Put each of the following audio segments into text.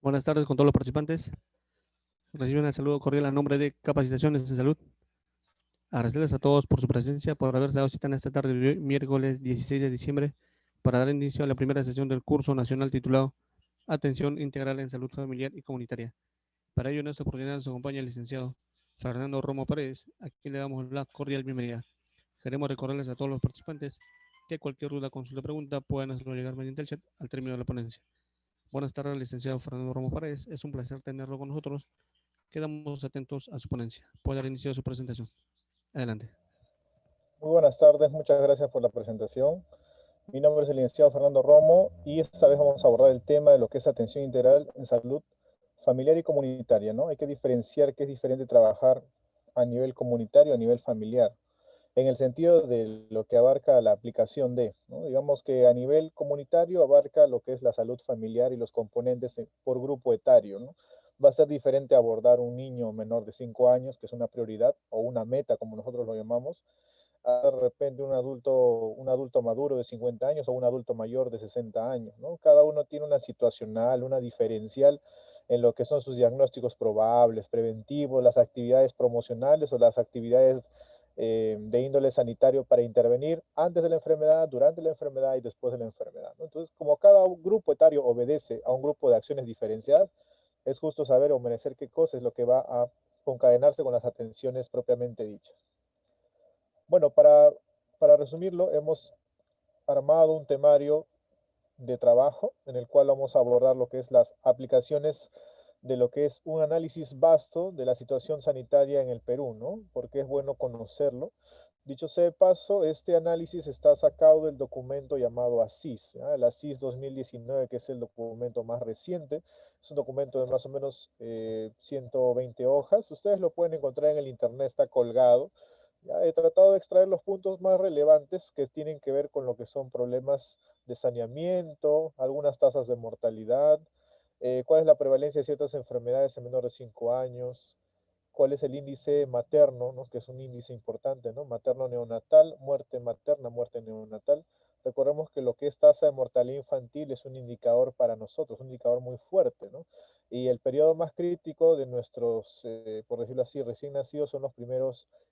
Buenas tardes con todos los participantes. Reciben el saludo cordial a nombre de Capacitaciones en Salud. Agradecerles a todos por su presencia, por haberse dado cita en esta tarde de hoy, miércoles 16 de diciembre, para dar inicio a la primera sesión del curso nacional titulado Atención Integral en Salud Familiar y Comunitaria. Para ello, en esta oportunidad nos acompaña el licenciado Fernando Romo Paredes, a quien le damos la cordial bienvenida. Queremos recordarles a todos los participantes que cualquier duda, consulta o pregunta pueden hacerlo llegar mediante el chat al término de la ponencia. Buenas tardes, licenciado Fernando Romo Paredes. Es un placer tenerlo con nosotros. Quedamos atentos a su ponencia. Puede dar inicio a su presentación. Adelante. Muy buenas tardes, muchas gracias por la presentación. Mi nombre es el licenciado Fernando Romo y esta vez vamos a abordar el tema de lo que es atención integral en salud familiar y comunitaria, ¿no? Hay que diferenciar que es diferente trabajar a nivel comunitario, a nivel familiar, en el sentido de lo que abarca la aplicación de, ¿no? Digamos que a nivel comunitario abarca lo que es la salud familiar y los componentes por grupo etario, ¿no? Va a ser diferente abordar un niño menor de 5 años, que es una prioridad o una meta, como nosotros lo llamamos, a de repente un adulto maduro de 50 años o un adulto mayor de 60 años, ¿no? Cada uno tiene una situacional, una diferencial en lo que son sus diagnósticos probables, preventivos, las actividades promocionales o las actividades de índole sanitario para intervenir antes de la enfermedad, durante la enfermedad y después de la enfermedad, ¿no? Entonces, como cada grupo etario obedece a un grupo de acciones diferenciadas, es justo saber o merecer qué cosa es lo que va a concadenarse con las atenciones propiamente dichas. Bueno, para resumirlo, hemos armado un temario de trabajo en el cual vamos a abordar lo que es las aplicaciones de lo que es un análisis vasto de la situación sanitaria en el Perú, ¿no? Porque es bueno conocerlo. Dicho sea de paso, este análisis está sacado del documento llamado ASIS, ¿ya? El ASIS 2019, que es el documento más reciente. Es un documento de más o menos 120 hojas. Ustedes lo pueden encontrar en el internet, está colgado. Ya he tratado de extraer los puntos más relevantes que tienen que ver con lo que son problemas de saneamiento, algunas tasas de mortalidad, cuál es la prevalencia de ciertas enfermedades en menores de 5 años, cuál es el índice materno, ¿no? Que es un índice importante, ¿no? Materno-neonatal, muerte materna, muerte neonatal. Recordemos que lo que es tasa de mortalidad infantil es un indicador para nosotros, un indicador muy fuerte, ¿no? Y el periodo más crítico de nuestros, por decirlo así, recién nacidos son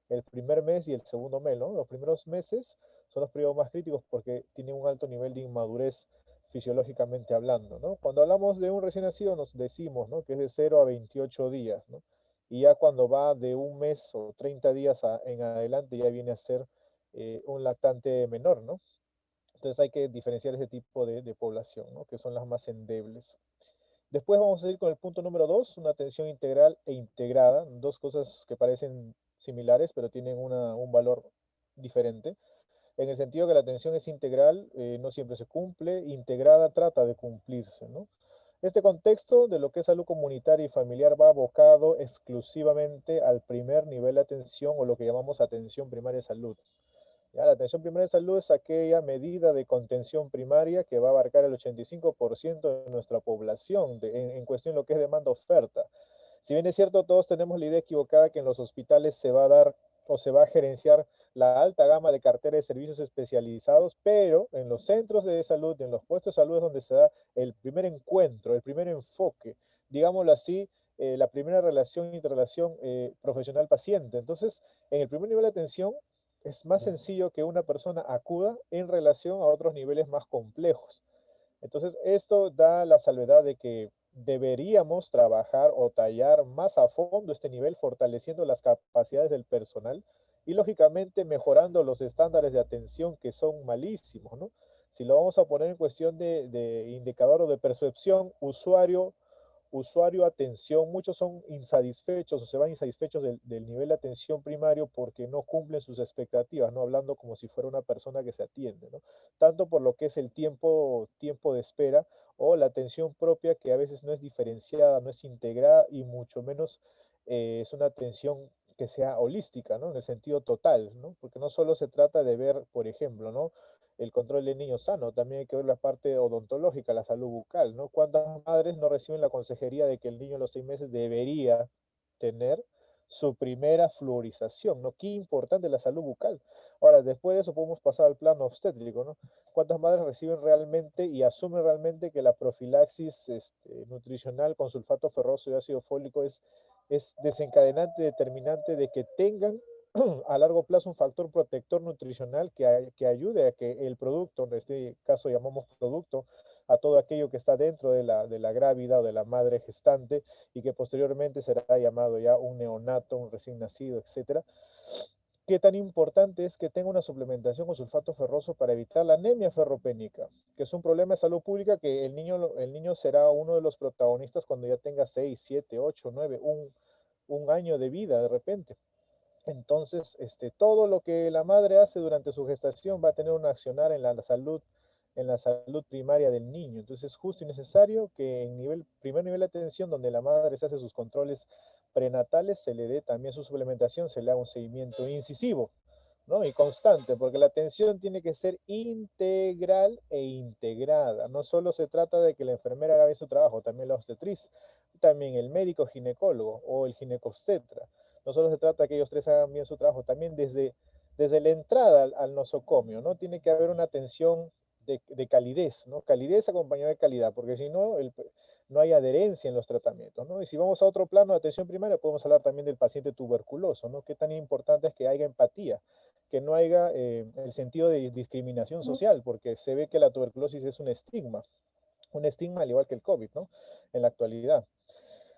el primer mes y el segundo mes, ¿no? Los primeros meses son los periodos más críticos porque tienen un alto nivel de inmadurez fisiológicamente hablando, ¿no? Cuando hablamos de un recién nacido nos decimos, ¿no? Que es de 0 a 28 días, ¿no? Y ya cuando va de un mes o 30 días en adelante ya viene a ser un lactante menor, ¿no? Entonces hay que diferenciar ese tipo de población, ¿no? Que son las más endebles. Después vamos a ir con el punto número 2, una atención integral e integrada, dos cosas que parecen similares pero tienen un valor diferente. En el sentido que la atención es integral, no siempre se cumple, integrada trata de cumplirse, ¿no? Este contexto de lo que es salud comunitaria y familiar va abocado exclusivamente al primer nivel de atención o lo que llamamos atención primaria de salud. Ya, la atención primaria de salud es aquella medida de contención primaria que va a abarcar el 85% de nuestra población en cuestión de lo que es demanda-oferta. Si bien es cierto, todos tenemos la idea equivocada que en los hospitales se va a dar o se va a gerenciar la alta gama de cartera de servicios especializados, pero en los centros de salud, en los puestos de salud es donde se da el primer encuentro, el primer enfoque, digámoslo así, la primera relación, interrelación profesional-paciente. Entonces, en el primer nivel de atención es más sencillo que una persona acuda en relación a otros niveles más complejos. Entonces, esto da la salvedad de que deberíamos trabajar o tallar más a fondo este nivel, fortaleciendo las capacidades del personal y, lógicamente, mejorando los estándares de atención que son malísimos, ¿no? Si lo vamos a poner en cuestión de indicador o de percepción, usuario atención, muchos son insatisfechos o se van insatisfechos del nivel de atención primario porque no cumplen sus expectativas, no hablando como si fuera una persona que se atiende, ¿no? Tanto por lo que es el tiempo de espera o la atención propia que a veces no es diferenciada, no es integrada y mucho menos es una atención que sea holística, ¿no? En el sentido total, ¿no? Porque no solo se trata de ver, por ejemplo, ¿no? El control del niño sano, también hay que ver la parte odontológica, la salud bucal, ¿no? ¿Cuántas madres no reciben la consejería de que el niño a los 6 meses debería tener su primera fluorización, ¿no? Qué importante la salud bucal. Ahora, después de eso podemos pasar al plano obstétrico, ¿no? ¿Cuántas madres reciben realmente y asumen realmente que la profilaxis nutricional con sulfato ferroso y ácido fólico es desencadenante, determinante de que tengan a largo plazo un factor protector nutricional que ayude a que el producto, en este caso llamamos producto, a todo aquello que está dentro de la grávida o de la madre gestante y que posteriormente será llamado ya un neonato, un recién nacido, etcétera? ¿Qué tan importante es que tenga una suplementación con sulfato ferroso para evitar la anemia ferropénica, que es un problema de salud pública que el niño será uno de los protagonistas cuando ya tenga 6, 7, 8, 9, un año de vida de repente? Entonces, todo lo que la madre hace durante su gestación va a tener un accionar en la salud primaria del niño. Entonces, es justo y necesario que en primer nivel de atención, donde la madre se hace sus controles prenatales, se le dé también su suplementación, se le haga un seguimiento incisivo, ¿no? Y constante, porque la atención tiene que ser integral e integrada. No solo se trata de que la enfermera haga bien su trabajo, también la obstetriz, también el médico ginecólogo o el ginecobstetra. No solo se trata de que ellos tres hagan bien su trabajo, también desde la entrada al nosocomio, ¿no? Tiene que haber una atención de calidez, ¿no? Calidez acompañada de calidad, porque si no, no hay adherencia en los tratamientos, ¿no? Y si vamos a otro plano de atención primaria, podemos hablar también del paciente tuberculoso, ¿no? Qué tan importante es que haya empatía, que no haya el sentido de discriminación social, porque se ve que la tuberculosis es un estigma al igual que el COVID, ¿no? En la actualidad.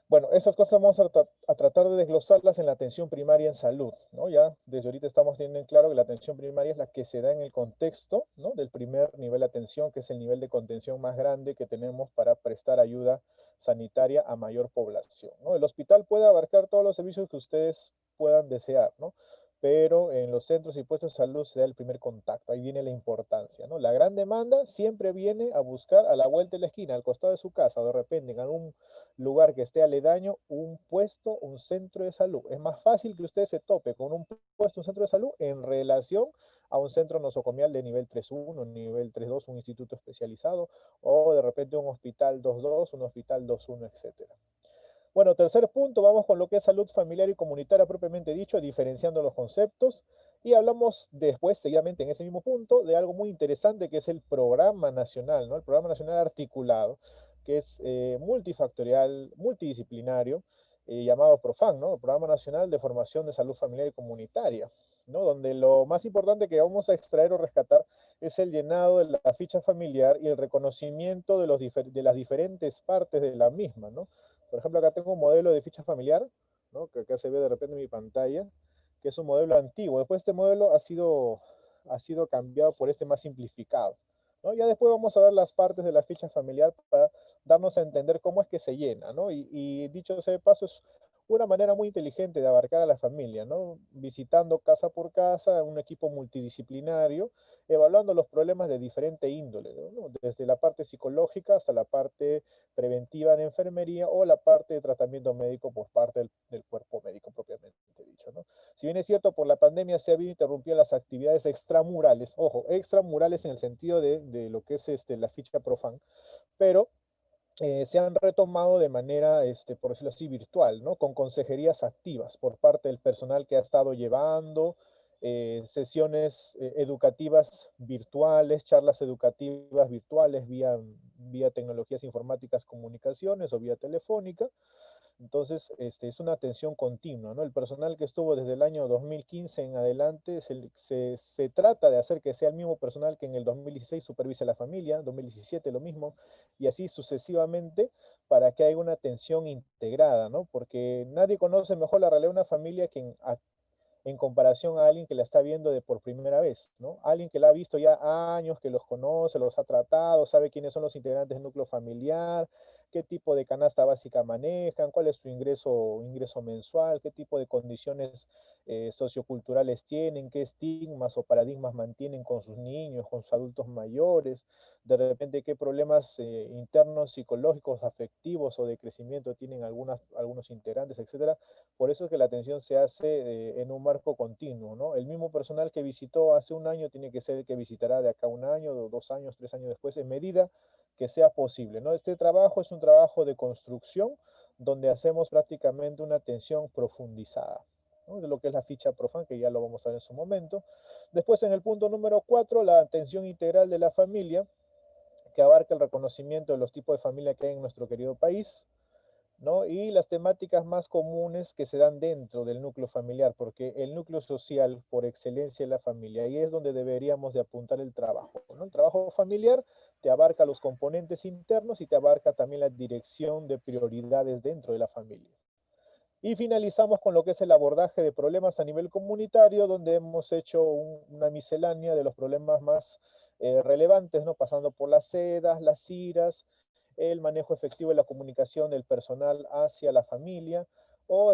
Bueno, esas cosas vamos a tratar de desglosarlas en la atención primaria en salud, ¿no? Ya desde ahorita estamos teniendo en claro que la atención primaria es la que se da en el contexto, ¿no? Del primer nivel de atención, que es el nivel de contención más grande que tenemos para prestar ayuda sanitaria a mayor población, ¿no? El hospital puede abarcar todos los servicios que ustedes puedan desear, ¿no? Pero en los centros y puestos de salud se da el primer contacto, ahí viene la importancia, ¿no? La gran demanda siempre viene a buscar a la vuelta de la esquina, al costado de su casa, o de repente en algún lugar que esté aledaño, un puesto, un centro de salud. Es más fácil que usted se tope con un puesto, un centro de salud, en relación a un centro nosocomial de nivel 3.1, nivel 3.2, un instituto especializado, o de repente un hospital 2.2, un hospital 2.1, etcétera. Bueno, tercer punto, vamos con lo que es salud familiar y comunitaria propiamente dicho, diferenciando los conceptos. Y hablamos después, seguidamente en ese mismo punto, de algo muy interesante que es el programa nacional, ¿no? El programa nacional articulado, que es multifactorial, multidisciplinario, llamado PROFAN, ¿no? El Programa Nacional de Formación de Salud Familiar y Comunitaria, ¿no? Donde lo más importante que vamos a extraer o rescatar es el llenado de la ficha familiar y el reconocimiento de las diferentes partes de la misma, ¿no? Por ejemplo, acá tengo un modelo de ficha familiar, ¿no? Que acá se ve de repente en mi pantalla, que es un modelo antiguo. Después este modelo ha sido cambiado por este más simplificado, ¿no? Ya después vamos a ver las partes de la ficha familiar para darnos a entender cómo es que se llena, ¿no? Y dicho sea de paso, es una manera muy inteligente de abarcar a la familia, ¿no? Visitando casa por casa, un equipo multidisciplinario, evaluando los problemas de diferente índole, ¿no? Desde la parte psicológica hasta la parte preventiva en enfermería o la parte de tratamiento médico por parte del cuerpo médico propiamente dicho, ¿no? Si bien es cierto, por la pandemia se habían interrumpido las actividades extramurales, ojo, extramurales en el sentido de lo que es la ficha Profan, pero se han retomado de manera, por decirlo así, virtual, ¿no? Con consejerías activas por parte del personal que ha estado llevando sesiones educativas virtuales, charlas educativas virtuales vía tecnologías informáticas, comunicaciones o vía telefónica. Entonces, es una atención continua, ¿no? El personal que estuvo desde el año 2015 en adelante, se trata de hacer que sea el mismo personal que en el 2016 supervise la familia, 2017 lo mismo, y así sucesivamente para que haya una atención integrada, ¿no? Porque nadie conoce mejor la realidad de una familia que en comparación a alguien que la está viendo de por primera vez, ¿no? Alguien que la ha visto ya años, que los conoce, los ha tratado, sabe quiénes son los integrantes del núcleo familiar, qué tipo de canasta básica manejan, cuál es su ingreso mensual, qué tipo de condiciones socioculturales tienen, qué estigmas o paradigmas mantienen con sus niños, con sus adultos mayores, de repente qué problemas internos, psicológicos, afectivos o de crecimiento tienen algunos integrantes, etcétera. Por eso es que la atención se hace en un marco continuo, ¿no? El mismo personal que visitó hace un año tiene que ser el que visitará de acá un año, 2 años, 3 años después, en medida que sea posible, ¿no? Este trabajo es un trabajo de construcción donde hacemos prácticamente una atención profundizada, ¿no? De lo que es la ficha Profan, que ya lo vamos a ver en su momento. Después, en el punto número 4, la atención integral de la familia, que abarca el reconocimiento de los tipos de familia que hay en nuestro querido país, ¿no? Y las temáticas más comunes que se dan dentro del núcleo familiar, porque el núcleo social por excelencia es la familia, y es donde deberíamos de apuntar el trabajo, ¿no? El trabajo familiar te abarca los componentes internos y te abarca también la dirección de prioridades dentro de la familia. Y finalizamos con lo que es el abordaje de problemas a nivel comunitario, donde hemos hecho una miscelánea de los problemas más relevantes, ¿no? Pasando por las sedas, las iras, el manejo efectivo de la comunicación del personal hacia la familia, o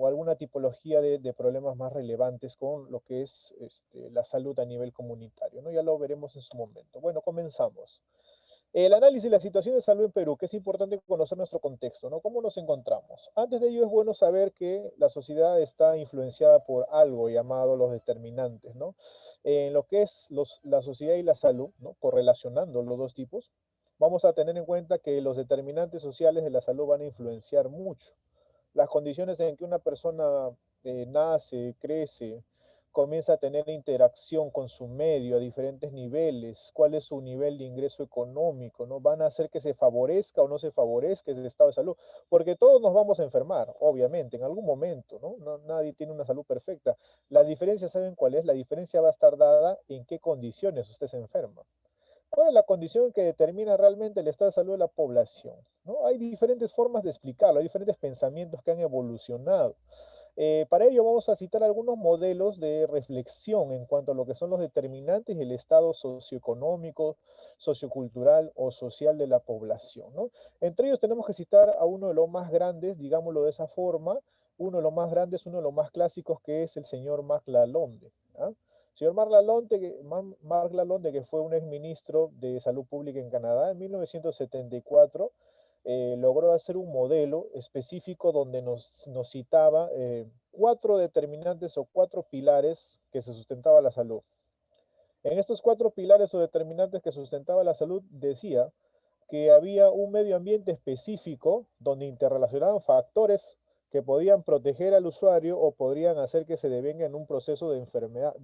alguna tipología de problemas más relevantes con lo que es la salud a nivel comunitario, ¿no? Ya lo veremos en su momento. Bueno, comenzamos. El análisis de la situación de salud en Perú, que es importante conocer nuestro contexto, ¿no? ¿Cómo nos encontramos? Antes de ello es bueno saber que la sociedad está influenciada por algo llamado los determinantes, ¿no? En lo que es la sociedad y la salud, ¿no? Correlacionando los dos tipos, vamos a tener en cuenta que los determinantes sociales de la salud van a influenciar mucho. Las condiciones en que una persona nace, crece, comienza a tener interacción con su medio a diferentes niveles, cuál es su nivel de ingreso económico, ¿no? Van a hacer que se favorezca o no se favorezca ese estado de salud, porque todos nos vamos a enfermar, obviamente, en algún momento, ¿no? Nadie tiene una salud perfecta. La diferencia, ¿saben cuál es? La diferencia va a estar dada en qué condiciones usted se enferma. ¿Cuál es la condición que determina realmente el estado de salud de la población? ¿No? Hay diferentes formas de explicarlo, hay diferentes pensamientos que han evolucionado. Para ello vamos a citar algunos modelos de reflexión en cuanto a lo que son los determinantes del estado socioeconómico, sociocultural o social de la población, ¿no? Entre ellos tenemos que citar a uno de los más grandes, digámoslo de esa forma, uno de los más grandes, uno de los más clásicos, que es el señor Marc Lalonde. ¿Ah? Señor Marc Lalonde, que fue un exministro de Salud Pública en Canadá en 1974, logró hacer un modelo específico donde nos citaba cuatro determinantes o cuatro pilares que se sustentaba la salud. En estos cuatro pilares o determinantes que sustentaba la salud decía que había un medio ambiente específico donde interrelacionaban factores que podían proteger al usuario o podrían hacer que se devenga en un proceso de enfermedad,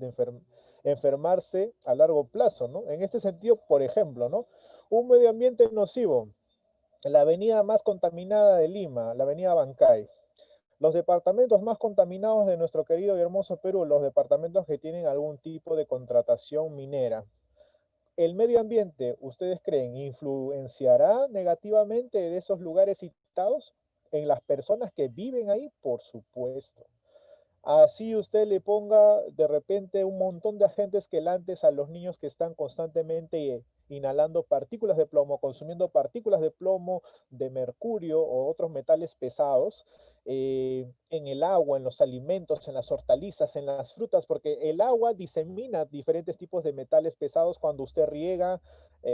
enfermarse a largo plazo, ¿no? En este sentido, por ejemplo, ¿no? Un medio ambiente nocivo, la avenida más contaminada de Lima, la avenida Bancay. Los departamentos más contaminados de nuestro querido y hermoso Perú, los departamentos que tienen algún tipo de contratación minera. ¿El medio ambiente, ustedes creen, influenciará negativamente de esos lugares citados en las personas que viven ahí? Por supuesto. Así usted le ponga de repente un montón de agentes quelantes a los niños que están constantemente inhalando partículas de plomo, consumiendo partículas de plomo, de mercurio o otros metales pesados en el agua, en los alimentos, en las hortalizas, en las frutas, porque el agua disemina diferentes tipos de metales pesados cuando usted riega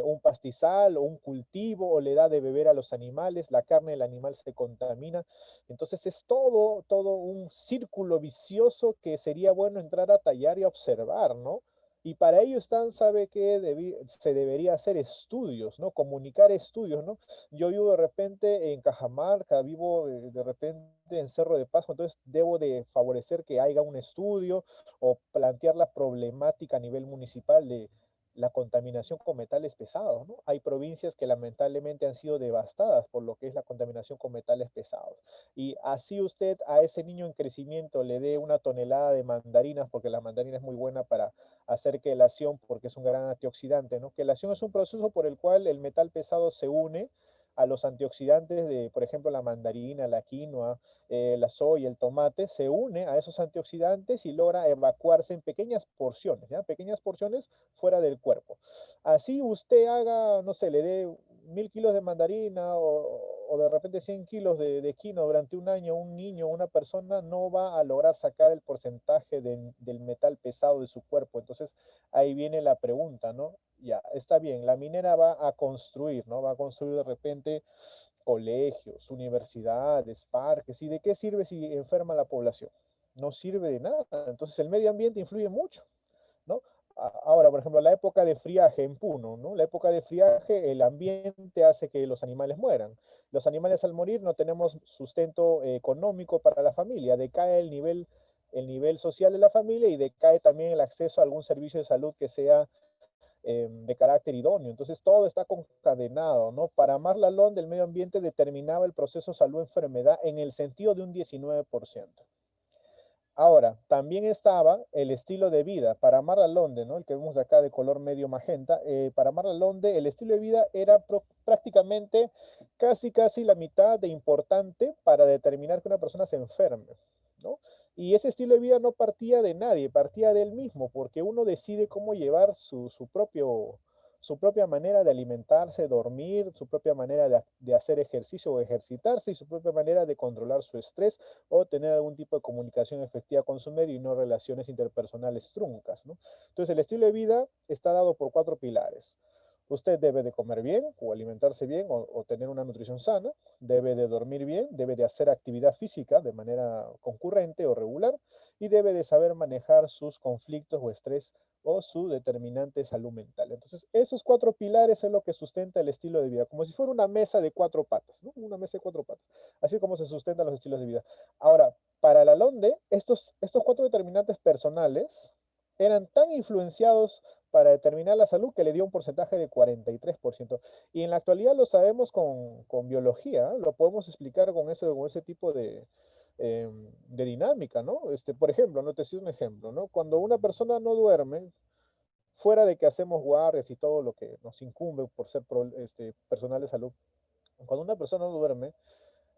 un pastizal o un cultivo o le da de beber a los animales, la carne del animal se contamina. Entonces es todo un círculo vicioso que sería bueno entrar a tallar y observar, ¿no? Y para ello sabe que se debería hacer estudios, ¿no? Comunicar estudios, ¿no? Yo vivo de repente en Cajamarca, vivo de repente en Cerro de Pasco, entonces debo de favorecer que haya un estudio o plantear la problemática a nivel municipal de la contaminación con metales pesados, ¿no? Hay provincias que lamentablemente han sido devastadas por lo que es la contaminación con metales pesados. Y así usted a ese niño en crecimiento le dé una tonelada de mandarinas, porque la mandarina es muy buena para hacer quelación, porque es un gran antioxidante, ¿no? Quelación es un proceso por el cual el metal pesado se une a los antioxidantes de, por ejemplo, la mandarina, la quinoa, la soya, el tomate, se une a esos antioxidantes y logra evacuarse en pequeñas porciones, ¿ya? Pequeñas porciones fuera del cuerpo. Así usted haga, no sé, le dé 1000 kilos de mandarina o de repente 100 kilos de quinoa durante un año, un niño, una persona no va a lograr sacar el porcentaje del metal pesado de su cuerpo. Entonces ahí viene la pregunta, ¿no? Ya, está bien, la minera va a construir, ¿no? Va a construir de repente colegios, universidades, parques. ¿Y de qué sirve si enferma la población? No sirve de nada. Entonces el medio ambiente influye mucho, ¿no? Ahora, por ejemplo, la época de friaje en Puno, ¿no? La época de friaje, el ambiente hace que los animales mueran. Los animales al morir no tenemos sustento económico para la familia, decae el nivel el nivel social de la familia y decae también el acceso a algún servicio de salud que sea de carácter idóneo. Entonces todo está concadenado, ¿no? Para Marlalón del medio ambiente determinaba el proceso salud-enfermedad en el sentido de un 19%. Ahora, también estaba el estilo de vida. Para Marlalonde, ¿no? El que vemos acá de color medio magenta, para Marlalonde el estilo de vida era prácticamente casi la mitad de importante para determinar que una persona se enferme, ¿no? Y ese estilo de vida no partía de nadie, partía de él mismo, porque uno decide cómo llevar su propia manera de alimentarse, dormir, su propia manera de hacer ejercicio o ejercitarse y su propia manera de controlar su estrés o tener algún tipo de comunicación efectiva con su medio y no relaciones interpersonales truncas, ¿no? Entonces el estilo de vida está dado por 4 pilares. Usted debe de comer bien o alimentarse bien o tener una nutrición sana, debe de dormir bien, debe de hacer actividad física de manera concurrente o regular y debe de saber manejar sus conflictos o estrés o su determinante salud mental. Entonces, esos 4 pilares es lo que sustenta el estilo de vida, como si fuera una mesa de 4 patas, ¿no? Una mesa de 4 patas, así como se sustentan los estilos de vida. Ahora, para la Londe, estos 4 determinantes personales eran tan influenciados para determinar la salud que le dio un porcentaje de 43%. Y en la actualidad lo sabemos con biología, ¿eh? Lo podemos explicar con ese tipo de dinámica, ¿no? Por ejemplo, no te cito un ejemplo, ¿no? Cuando una persona no duerme, fuera de que hacemos guardias y todo lo que nos incumbe por ser personal de salud, cuando una persona no duerme,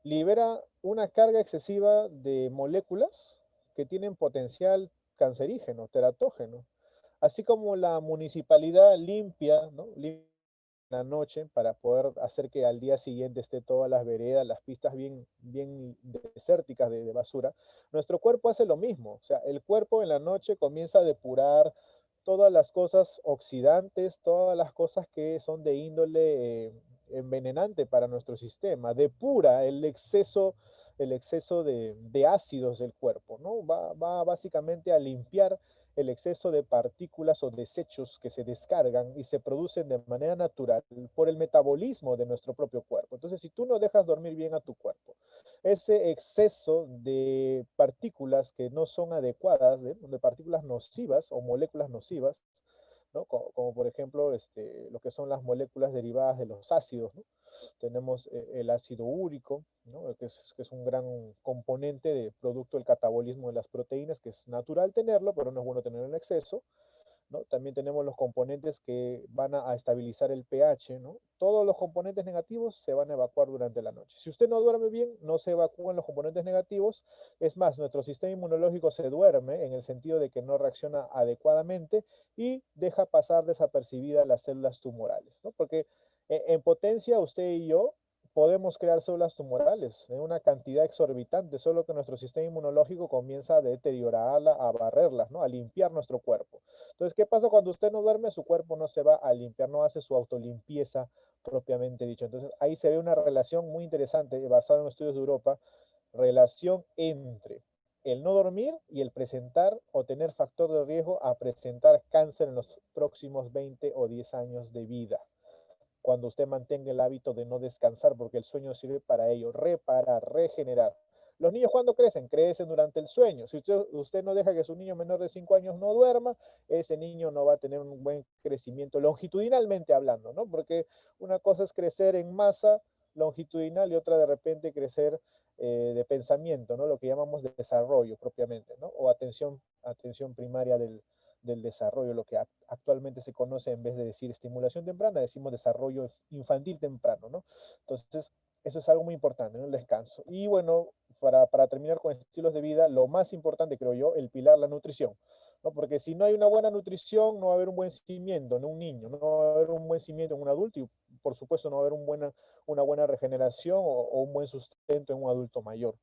libera una carga excesiva de moléculas que tienen potencial cancerígeno, teratógeno, así como la municipalidad limpia, ¿no? Limpia la noche para poder hacer que al día siguiente esté todas las veredas, las pistas bien desérticas de basura. Nuestro cuerpo hace lo mismo, o sea, el cuerpo en la noche comienza a depurar todas las cosas oxidantes, todas las cosas que son de índole envenenante para nuestro sistema, depura el exceso de ácidos del cuerpo, ¿no? Va básicamente a limpiar el exceso de partículas o desechos que se descargan y se producen de manera natural por el metabolismo de nuestro propio cuerpo. Entonces, si tú no dejas dormir bien a tu cuerpo, ese exceso de partículas que no son adecuadas, de partículas nocivas o moléculas nocivas, ¿no? Como por ejemplo lo que son las moléculas derivadas de los ácidos, ¿no? Tenemos el ácido úrico, ¿no? Que es un gran componente de producto del catabolismo de las proteínas, que es natural tenerlo, pero no es bueno tenerlo en exceso, ¿no? También tenemos los componentes que van a estabilizar el pH, ¿no? Todos los componentes negativos se van a evacuar durante la noche. Si usted no duerme bien, no se evacúan los componentes negativos. Es más, nuestro sistema inmunológico se duerme en el sentido de que no reacciona adecuadamente y deja pasar desapercibidas las células tumorales, ¿no? Porque en potencia usted y yo podemos crear células tumorales en una cantidad exorbitante, solo que nuestro sistema inmunológico comienza a deteriorarla, a barrerlas, ¿no? A limpiar nuestro cuerpo. Entonces, ¿qué pasa cuando usted no duerme? Su cuerpo no se va a limpiar, no hace su autolimpieza propiamente dicho. Entonces, ahí se ve una relación muy interesante basada en estudios de Europa, relación entre el no dormir y el presentar o tener factor de riesgo a presentar cáncer en los próximos 20 o 10 años de vida. Cuando usted mantenga el hábito de no descansar, porque el sueño sirve para ello, reparar, regenerar. Los niños cuando crecen, crecen durante el sueño. Si usted no deja que su niño menor de 5 años no duerma, ese niño no va a tener un buen crecimiento longitudinalmente hablando, ¿no? Porque una cosa es crecer en masa longitudinal y otra de repente crecer de pensamiento, ¿no? Lo que llamamos de desarrollo propiamente, ¿no? O atención primaria del desarrollo, lo que actualmente se conoce en vez de decir estimulación temprana, decimos desarrollo infantil temprano, ¿no? Entonces, eso es algo muy importante, ¿no? El descanso. Y bueno, para terminar con estilos de vida, lo más importante, creo yo, el pilar, la nutrición, ¿no? Porque si no hay una buena nutrición, no va a haber un buen cimiento en un niño, no va a haber un buen cimiento en un adulto y por supuesto no va a haber una buena regeneración o un buen sustento en un adulto mayor.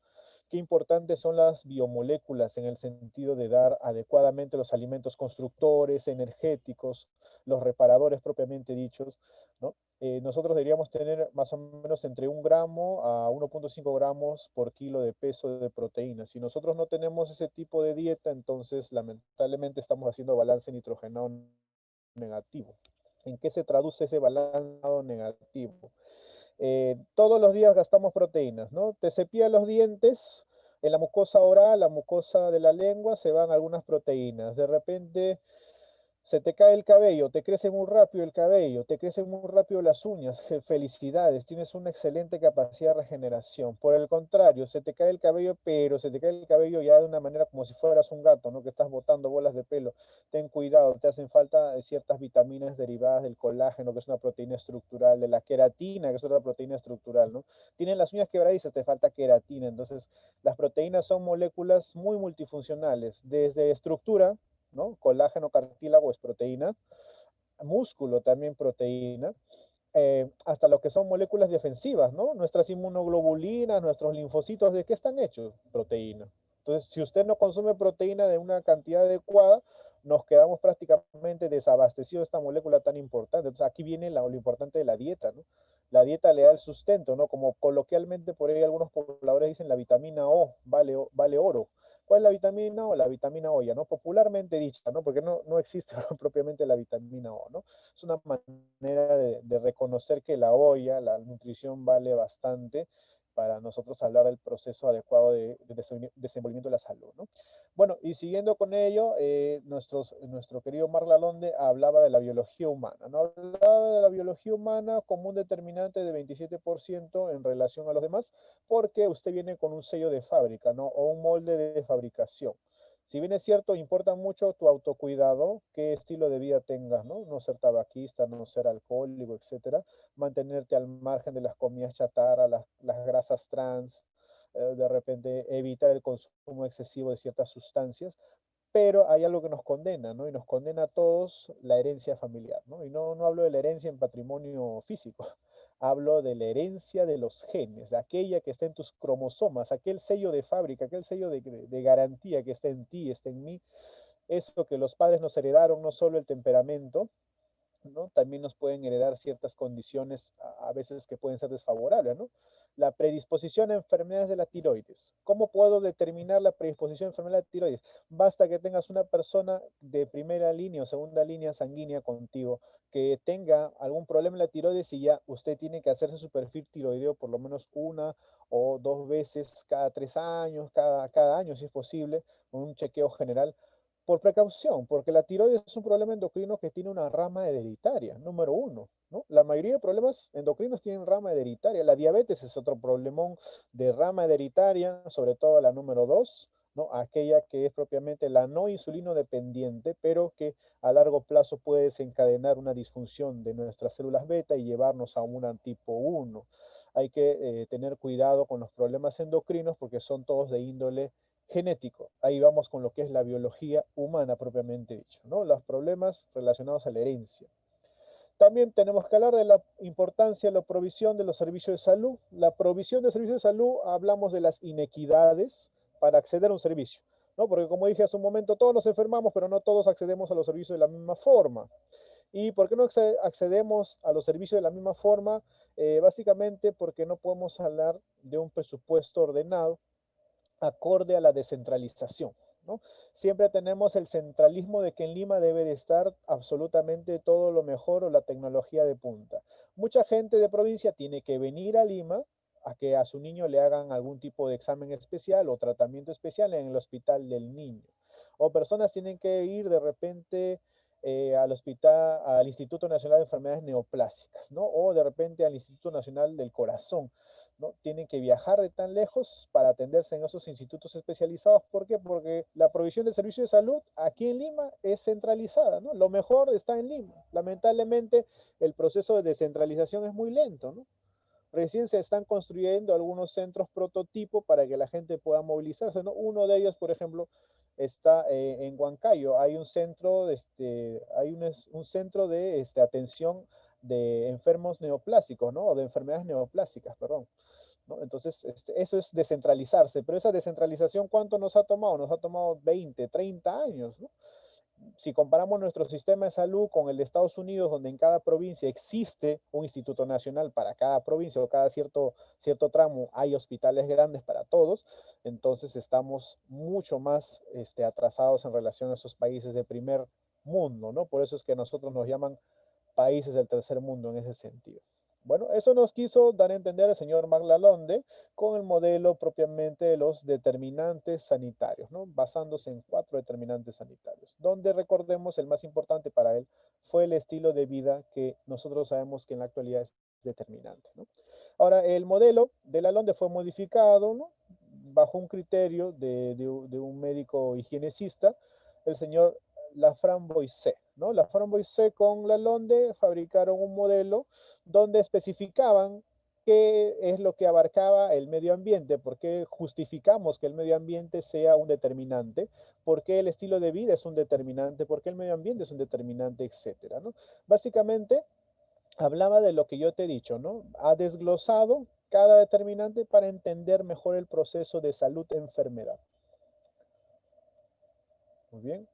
Qué importantes son las biomoléculas en el sentido de dar adecuadamente los alimentos constructores, energéticos, los reparadores propiamente dichos, ¿no? Nosotros deberíamos tener más o menos entre 1 gramo a 1,5 gramos por kilo de peso de proteína. Si nosotros no tenemos ese tipo de dieta, entonces lamentablemente estamos haciendo balance nitrogenado negativo. ¿En qué se traduce ese balance negativo? Todos los días gastamos proteínas, ¿no? Te cepillas los dientes, En la mucosa oral, la mucosa de la lengua, se van algunas proteínas. De repente se te cae el cabello, te crece muy rápido el cabello, te crecen muy rápido las uñas. Felicidades, tienes una excelente capacidad de regeneración. Por el contrario, se te cae el cabello, pero se te cae el cabello ya de una manera como si fueras un gato, ¿no? Que estás botando bolas de pelo. Ten cuidado, te hacen falta ciertas vitaminas derivadas del colágeno, que es una proteína estructural, de la queratina, que es otra proteína estructural, ¿no? Tienen las uñas quebradizas, te falta queratina. Entonces, las proteínas son moléculas muy multifuncionales, desde estructura, ¿no? Colágeno, cartílago es proteína, músculo también proteína, hasta lo que son moléculas defensivas, ¿no? Nuestras inmunoglobulinas, nuestros linfocitos, ¿de qué están hechos? Proteína. Entonces, si usted no consume proteína de una cantidad adecuada, nos quedamos prácticamente desabastecidos de esta molécula tan importante. Entonces, aquí viene lo importante de la dieta, ¿no? La dieta le da el sustento, ¿no? Como coloquialmente por ahí algunos pobladores dicen, la vitamina O vale oro. ¿Cuál es la vitamina O? La vitamina O, ya, ¿no? Popularmente dicha, ¿no? Porque no existe propiamente la vitamina O, ¿no? Es una manera de reconocer que la olla, la nutrición vale bastante para nosotros hablar del proceso adecuado de desenvolvimiento de la salud, ¿no? Bueno, y siguiendo con ello, nuestro querido Marc Lalonde hablaba de la biología humana, ¿no? Hablaba de la biología humana como un determinante de 27% en relación a los demás, porque usted viene con un sello de fábrica, ¿no? O un molde de fabricación. Si bien es cierto, importa mucho tu autocuidado, qué estilo de vida tengas, ¿no? No ser tabaquista, no ser alcohólico, etcétera. Mantenerte al margen de las comidas chatarra, las grasas trans, de repente evitar el consumo excesivo de ciertas sustancias, pero hay algo que nos condena, ¿no? Y nos condena a todos la herencia familiar, ¿no? Y no hablo de la herencia en patrimonio físico, hablo de la herencia de los genes, de aquella que está en tus cromosomas, aquel sello de fábrica, aquel sello de garantía que está en ti, está en mí, eso que los padres nos heredaron, no solo el temperamento, ¿no? También nos pueden heredar ciertas condiciones a veces que pueden ser desfavorables, ¿no? La predisposición a enfermedades de la tiroides. ¿Cómo puedo determinar la predisposición a enfermedades de la tiroides? Basta que tengas una persona de primera línea o segunda línea sanguínea contigo que tenga algún problema en la tiroides y ya usted tiene que hacerse su perfil tiroideo por lo menos una o dos veces cada 3 años, cada año si es posible, con un chequeo general por precaución, porque la tiroides es un problema endocrino que tiene una rama hereditaria, número uno, ¿no? La mayoría de problemas endocrinos tienen rama hereditaria. La diabetes es otro problemón de rama hereditaria, sobre todo la número dos, ¿no? Aquella que es propiamente la no insulino dependiente, pero que a largo plazo puede desencadenar una disfunción de nuestras células beta y llevarnos a una tipo uno. Hay que tener cuidado con los problemas endocrinos porque son todos de índole genético. Ahí vamos con lo que es la biología humana propiamente dicho, ¿no? Los problemas relacionados a la herencia. También tenemos que hablar de la importancia de la provisión de los servicios de salud. La provisión de servicios de salud, hablamos de las inequidades para acceder a un servicio, ¿no? Porque como dije hace un momento, todos nos enfermamos, pero no todos accedemos a los servicios de la misma forma. ¿Y por qué no accedemos a los servicios de la misma forma? Básicamente porque no podemos hablar de un presupuesto ordenado acorde a la descentralización, ¿no? Siempre tenemos el centralismo de que en Lima debe de estar absolutamente todo lo mejor o la tecnología de punta. Mucha gente de provincia tiene que venir a Lima a que a su niño le hagan algún tipo de examen especial o tratamiento especial en el hospital del niño. O personas tienen que ir de repente al hospital, al Instituto Nacional de Enfermedades Neoplásicas, ¿no? O de repente al Instituto Nacional del Corazón, ¿no? Tienen que viajar de tan lejos para atenderse en esos institutos especializados. ¿Por qué? Porque la provisión de servicios de salud aquí en Lima es centralizada, ¿no? Lo mejor está en Lima. Lamentablemente, el proceso de descentralización es muy lento, ¿no? Recién se están construyendo algunos centros prototipo para que la gente pueda movilizarse, ¿no? Uno de ellos, por ejemplo, está en Huancayo. Hay un centro, un centro de atención de enfermos neoplásicos, ¿no? O de enfermedades neoplásicas, perdón. ¿No? Entonces, eso es descentralizarse, pero esa descentralización, ¿cuánto nos ha tomado? Nos ha tomado 20, 30 años, ¿no? Si comparamos nuestro sistema de salud con el de Estados Unidos, donde en cada provincia existe un instituto nacional para cada provincia o cada cierto tramo, hay hospitales grandes para todos, entonces estamos mucho más atrasados en relación a esos países de primer mundo, ¿no? Por eso es que nosotros nos llaman países del tercer mundo en ese sentido. Bueno, eso nos quiso dar a entender el señor Maglalonde con el modelo propiamente de los determinantes sanitarios, ¿no? Basándose en 4 determinantes sanitarios, donde recordemos el más importante para él fue el estilo de vida que nosotros sabemos que en la actualidad es determinante, ¿no? Ahora, el modelo de Lalonde fue modificado, ¿no? Bajo un criterio de un médico higienecista, el señor Laframboise, ¿no? Laframboise con Lalonde fabricaron un modelo donde especificaban qué es lo que abarcaba el medio ambiente, por qué justificamos que el medio ambiente sea un determinante, por qué el estilo de vida es un determinante, por qué el medio ambiente es un determinante, etcétera, ¿no? Básicamente hablaba de lo que yo te he dicho, ¿no? Ha desglosado cada determinante para entender mejor el proceso de salud-enfermedad. Muy bien.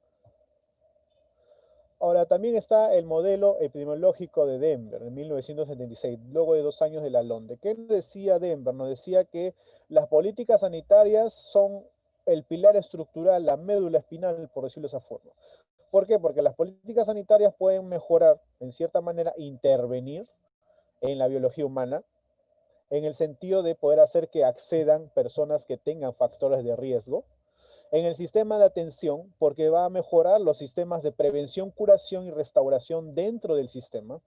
Ahora, también está el modelo epidemiológico de Denver en 1976, luego de 2 años de la LONDE. ¿Qué decía Denver? Nos decía que las políticas sanitarias son el pilar estructural, la médula espinal, por decirlo de esa forma. ¿Por qué? Porque las políticas sanitarias pueden mejorar, en cierta manera, intervenir en la biología humana, en el sentido de poder hacer que accedan personas que tengan factores de riesgo, en el sistema de atención, porque va a mejorar los sistemas de prevención, curación y restauración dentro del sistema.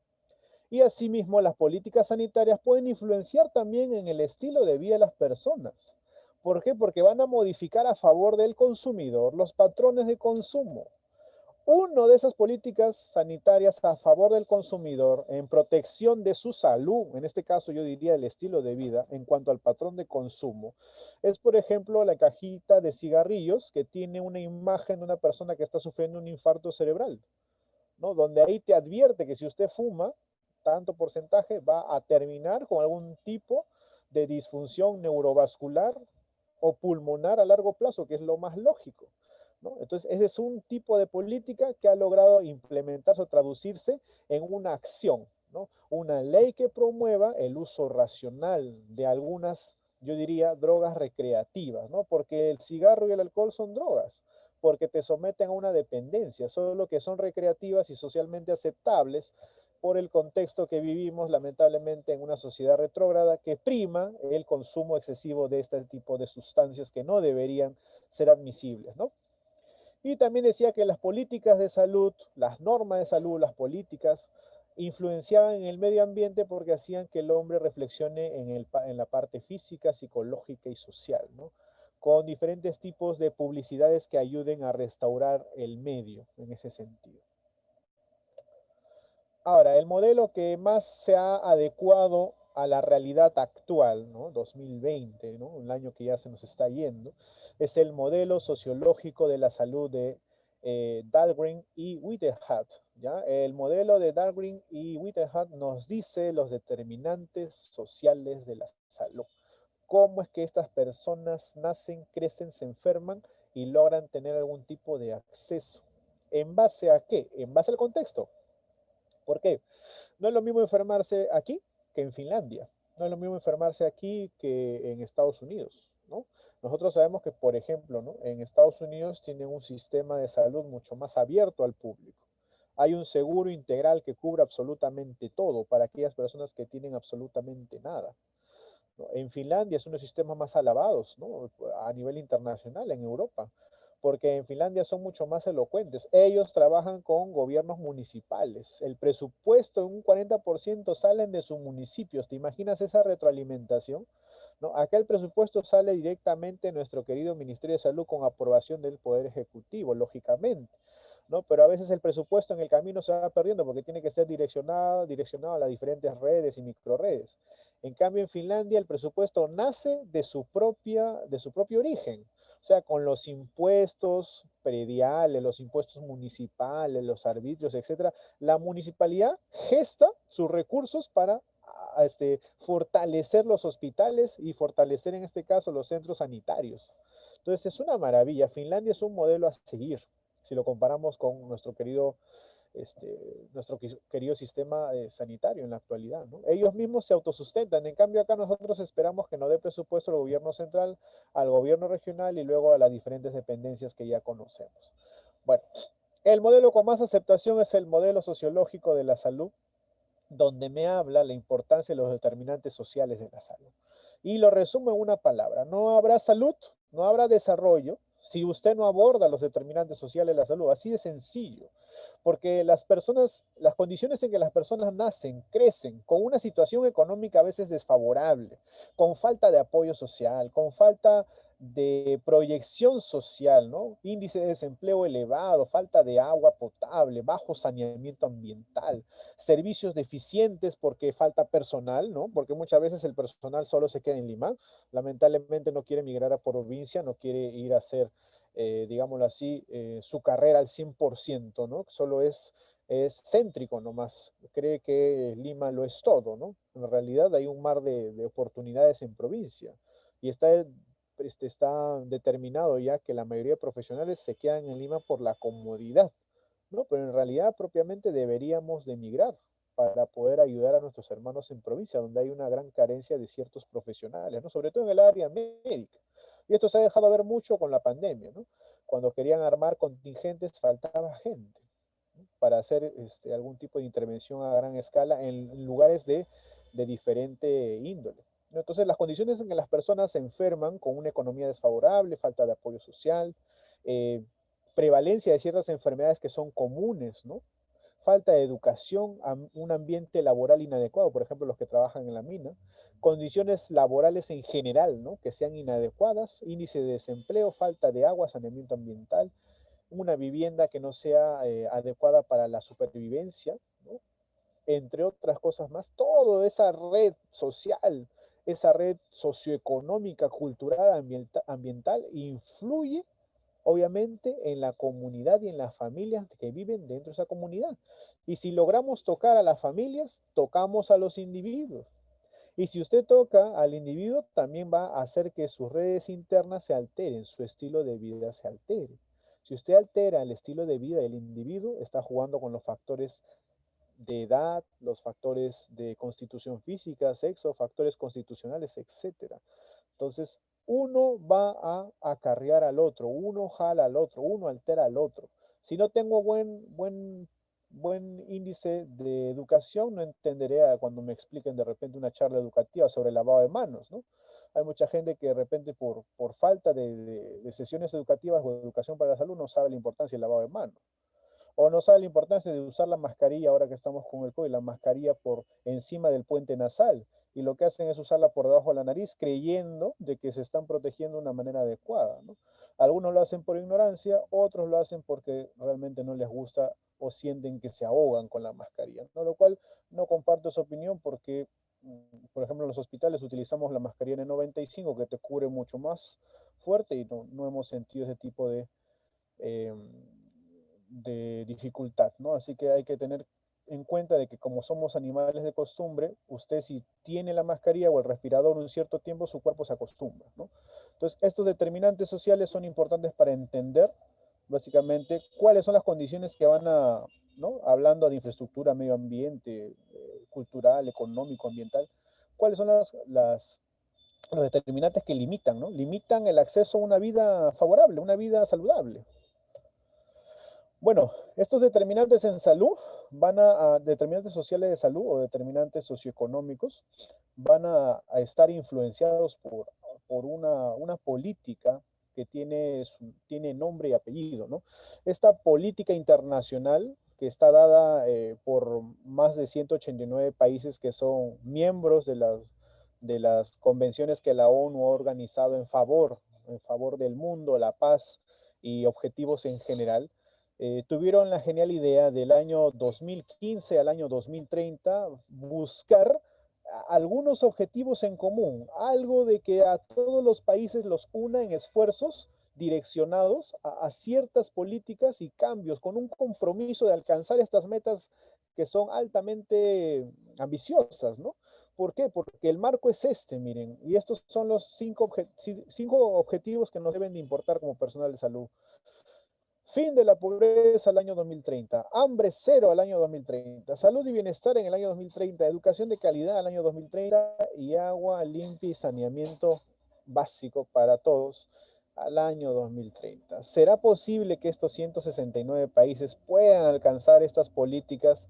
Y asimismo, las políticas sanitarias pueden influenciar también en el estilo de vida de las personas. ¿Por qué? Porque van a modificar a favor del consumidor los patrones de consumo. Una de esas políticas sanitarias a favor del consumidor en protección de su salud, en este caso yo diría el estilo de vida en cuanto al patrón de consumo, es por ejemplo la cajita de cigarrillos que tiene una imagen de una persona que está sufriendo un infarto cerebral, ¿no? Donde ahí te advierte que si usted fuma tanto porcentaje va a terminar con algún tipo de disfunción neurovascular o pulmonar a largo plazo, que es lo más lógico, ¿no? Entonces, ese es un tipo de política que ha logrado implementarse o traducirse en una acción, ¿no? Una ley que promueva el uso racional de algunas, yo diría, drogas recreativas, ¿no? Porque el cigarro y el alcohol son drogas, porque te someten a una dependencia, solo que son recreativas y socialmente aceptables por el contexto que vivimos lamentablemente en una sociedad retrógrada que prima el consumo excesivo de este tipo de sustancias que no deberían ser admisibles, ¿no? Y también decía que las políticas de salud, las normas de salud, las políticas, influenciaban en el medio ambiente porque hacían que el hombre reflexione en la parte física, psicológica y social, ¿no? Con diferentes tipos de publicidades que ayuden a restaurar el medio en ese sentido. Ahora, el modelo que más se ha adecuado a la realidad actual, ¿no? 2020, ¿no? Un año que ya se nos está yendo, es el modelo sociológico de la salud de Dahlgren y Whitehead, ¿ya? El modelo de Dahlgren y Whitehead nos dice los determinantes sociales de la salud. Cómo es que estas personas nacen, crecen, se enferman y logran tener algún tipo de acceso. ¿En base a qué? En base al contexto. ¿Por qué? No es lo mismo enfermarse aquí que en Finlandia. No es lo mismo enfermarse aquí que en Estados Unidos, ¿no? Nosotros sabemos que, por ejemplo, ¿no? En Estados Unidos tienen un sistema de salud mucho más abierto al público. Hay un seguro integral que cubre absolutamente todo para aquellas personas que tienen absolutamente nada, ¿no? En Finlandia es uno de los sistemas más alabados, ¿no? A nivel internacional, en Europa, porque en Finlandia son mucho más elocuentes. Ellos trabajan con gobiernos municipales. El presupuesto en un 40% salen de sus municipios. ¿Te imaginas esa retroalimentación? ¿No? Acá el presupuesto sale directamente de nuestro querido Ministerio de Salud con aprobación del Poder Ejecutivo, lógicamente, ¿no? Pero a veces el presupuesto en el camino se va perdiendo porque tiene que ser direccionado a las diferentes redes y microredes. En cambio, en Finlandia el presupuesto nace de su propio origen. O sea, con los impuestos prediales, los impuestos municipales, los arbitrios, etcétera, la municipalidad gesta sus recursos para fortalecer los hospitales y fortalecer en este caso los centros sanitarios. Entonces es una maravilla. Finlandia es un modelo a seguir si lo comparamos con nuestro querido sistema sanitario en la actualidad, ¿no? Ellos mismos se autosustentan, en cambio acá nosotros esperamos que nos dé presupuesto el gobierno central, al gobierno regional y luego a las diferentes dependencias que ya conocemos. Bueno, el modelo con más aceptación es el modelo sociológico de la salud, donde me habla la importancia de los determinantes sociales de la salud. Y lo resumo en una palabra: no habrá salud, no habrá desarrollo si usted no aborda los determinantes sociales de la salud. Así de sencillo. Porque las personas, las condiciones en que las personas nacen, crecen con una situación económica a veces desfavorable, con falta de apoyo social, con falta de proyección social, ¿no? Índice de desempleo elevado, falta de agua potable, bajo saneamiento ambiental, servicios deficientes porque falta personal, ¿no? Porque muchas veces el personal solo se queda en Lima, lamentablemente no quiere migrar a provincia, no quiere ir a hacer, digámoslo así, su carrera al 100%, ¿no? Solo es céntrico nomás, cree que Lima lo es todo, ¿no? En realidad hay un mar de oportunidades en provincia y está determinado ya que la mayoría de profesionales se quedan en Lima por la comodidad, ¿no? Pero en realidad propiamente deberíamos de emigrar para poder ayudar a nuestros hermanos en provincia, donde hay una gran carencia de ciertos profesionales, ¿no? Sobre todo en el área médica. Y esto se ha dejado ver mucho con la pandemia, ¿no? Cuando querían armar contingentes faltaba gente, ¿no? Para hacer algún tipo de intervención a gran escala en lugares de diferente índole, ¿no? Entonces, las condiciones en que las personas se enferman con una economía desfavorable, falta de apoyo social, eh, prevalencia de ciertas enfermedades que son comunes, ¿no? Falta de educación, un ambiente laboral inadecuado, por ejemplo, los que trabajan en la mina, condiciones laborales en general, ¿no? Que sean inadecuadas, índice de desempleo, falta de agua, saneamiento ambiental, una vivienda que no sea adecuada para la supervivencia, ¿no? Entre otras cosas más, toda esa red social, esa red socioeconómica, cultural, ambiental, influye obviamente en la comunidad y en las familias que viven dentro de esa comunidad. Y si logramos tocar a las familias, tocamos a los individuos. Y si usted toca al individuo, también va a hacer que sus redes internas se alteren, su estilo de vida se altere. Si usted altera el estilo de vida del individuo, está jugando con los factores de edad, los factores de constitución física, sexo, factores constitucionales, etcétera. Entonces, uno va a acarrear al otro, uno jala al otro, uno altera al otro. Si no tengo buen índice de educación, no entenderé cuando me expliquen de repente una charla educativa sobre el lavado de manos, ¿no? Hay mucha gente que de repente por falta de sesiones educativas o educación para la salud no sabe la importancia del lavado de manos. O no sabe la importancia de usar la mascarilla ahora que estamos con el COVID, la mascarilla por encima del puente nasal. Y lo que hacen es usarla por debajo de la nariz, creyendo de que se están protegiendo de una manera adecuada, ¿no? Algunos lo hacen por ignorancia, otros lo hacen porque realmente no les gusta o sienten que se ahogan con la mascarilla, ¿no? Lo cual no comparto esa opinión porque, por ejemplo, en los hospitales utilizamos la mascarilla N95 que te cubre mucho más fuerte y no hemos sentido ese tipo eh, de dificultad, ¿no? Así que hay que tener en cuenta de que como somos animales de costumbre, usted si tiene la mascarilla o el respirador un cierto tiempo, su cuerpo se acostumbra, ¿no? Entonces, estos determinantes sociales son importantes para entender básicamente cuáles son las condiciones que van a, ¿no? Hablando de infraestructura, medio ambiente, cultural, económico, ambiental, cuáles son los determinantes que limitan, ¿no? Limitan el acceso a una vida favorable, una vida saludable. Bueno, estos determinantes en salud determinantes sociales de salud o determinantes socioeconómicos van a estar influenciados por una política que tiene nombre y apellido, ¿no? Esta política internacional que está dada por más de 189 países que son miembros de las convenciones que la ONU ha organizado en favor del mundo, la paz y objetivos en general, tuvieron la genial idea del año 2015 al año 2030 buscar algunos objetivos en común, algo de que a todos los países los una en esfuerzos direccionados a ciertas políticas y cambios, con un compromiso de alcanzar estas metas que son altamente ambiciosas, ¿no? ¿Por qué? Porque el marco es miren, y estos son los cinco objetivos que nos deben de importar como personal de salud. Fin de la pobreza al año 2030, hambre cero al año 2030, salud y bienestar en el año 2030, educación de calidad al año 2030 y agua limpia y saneamiento básico para todos al año 2030. ¿Será posible que estos 169 países puedan alcanzar estas políticas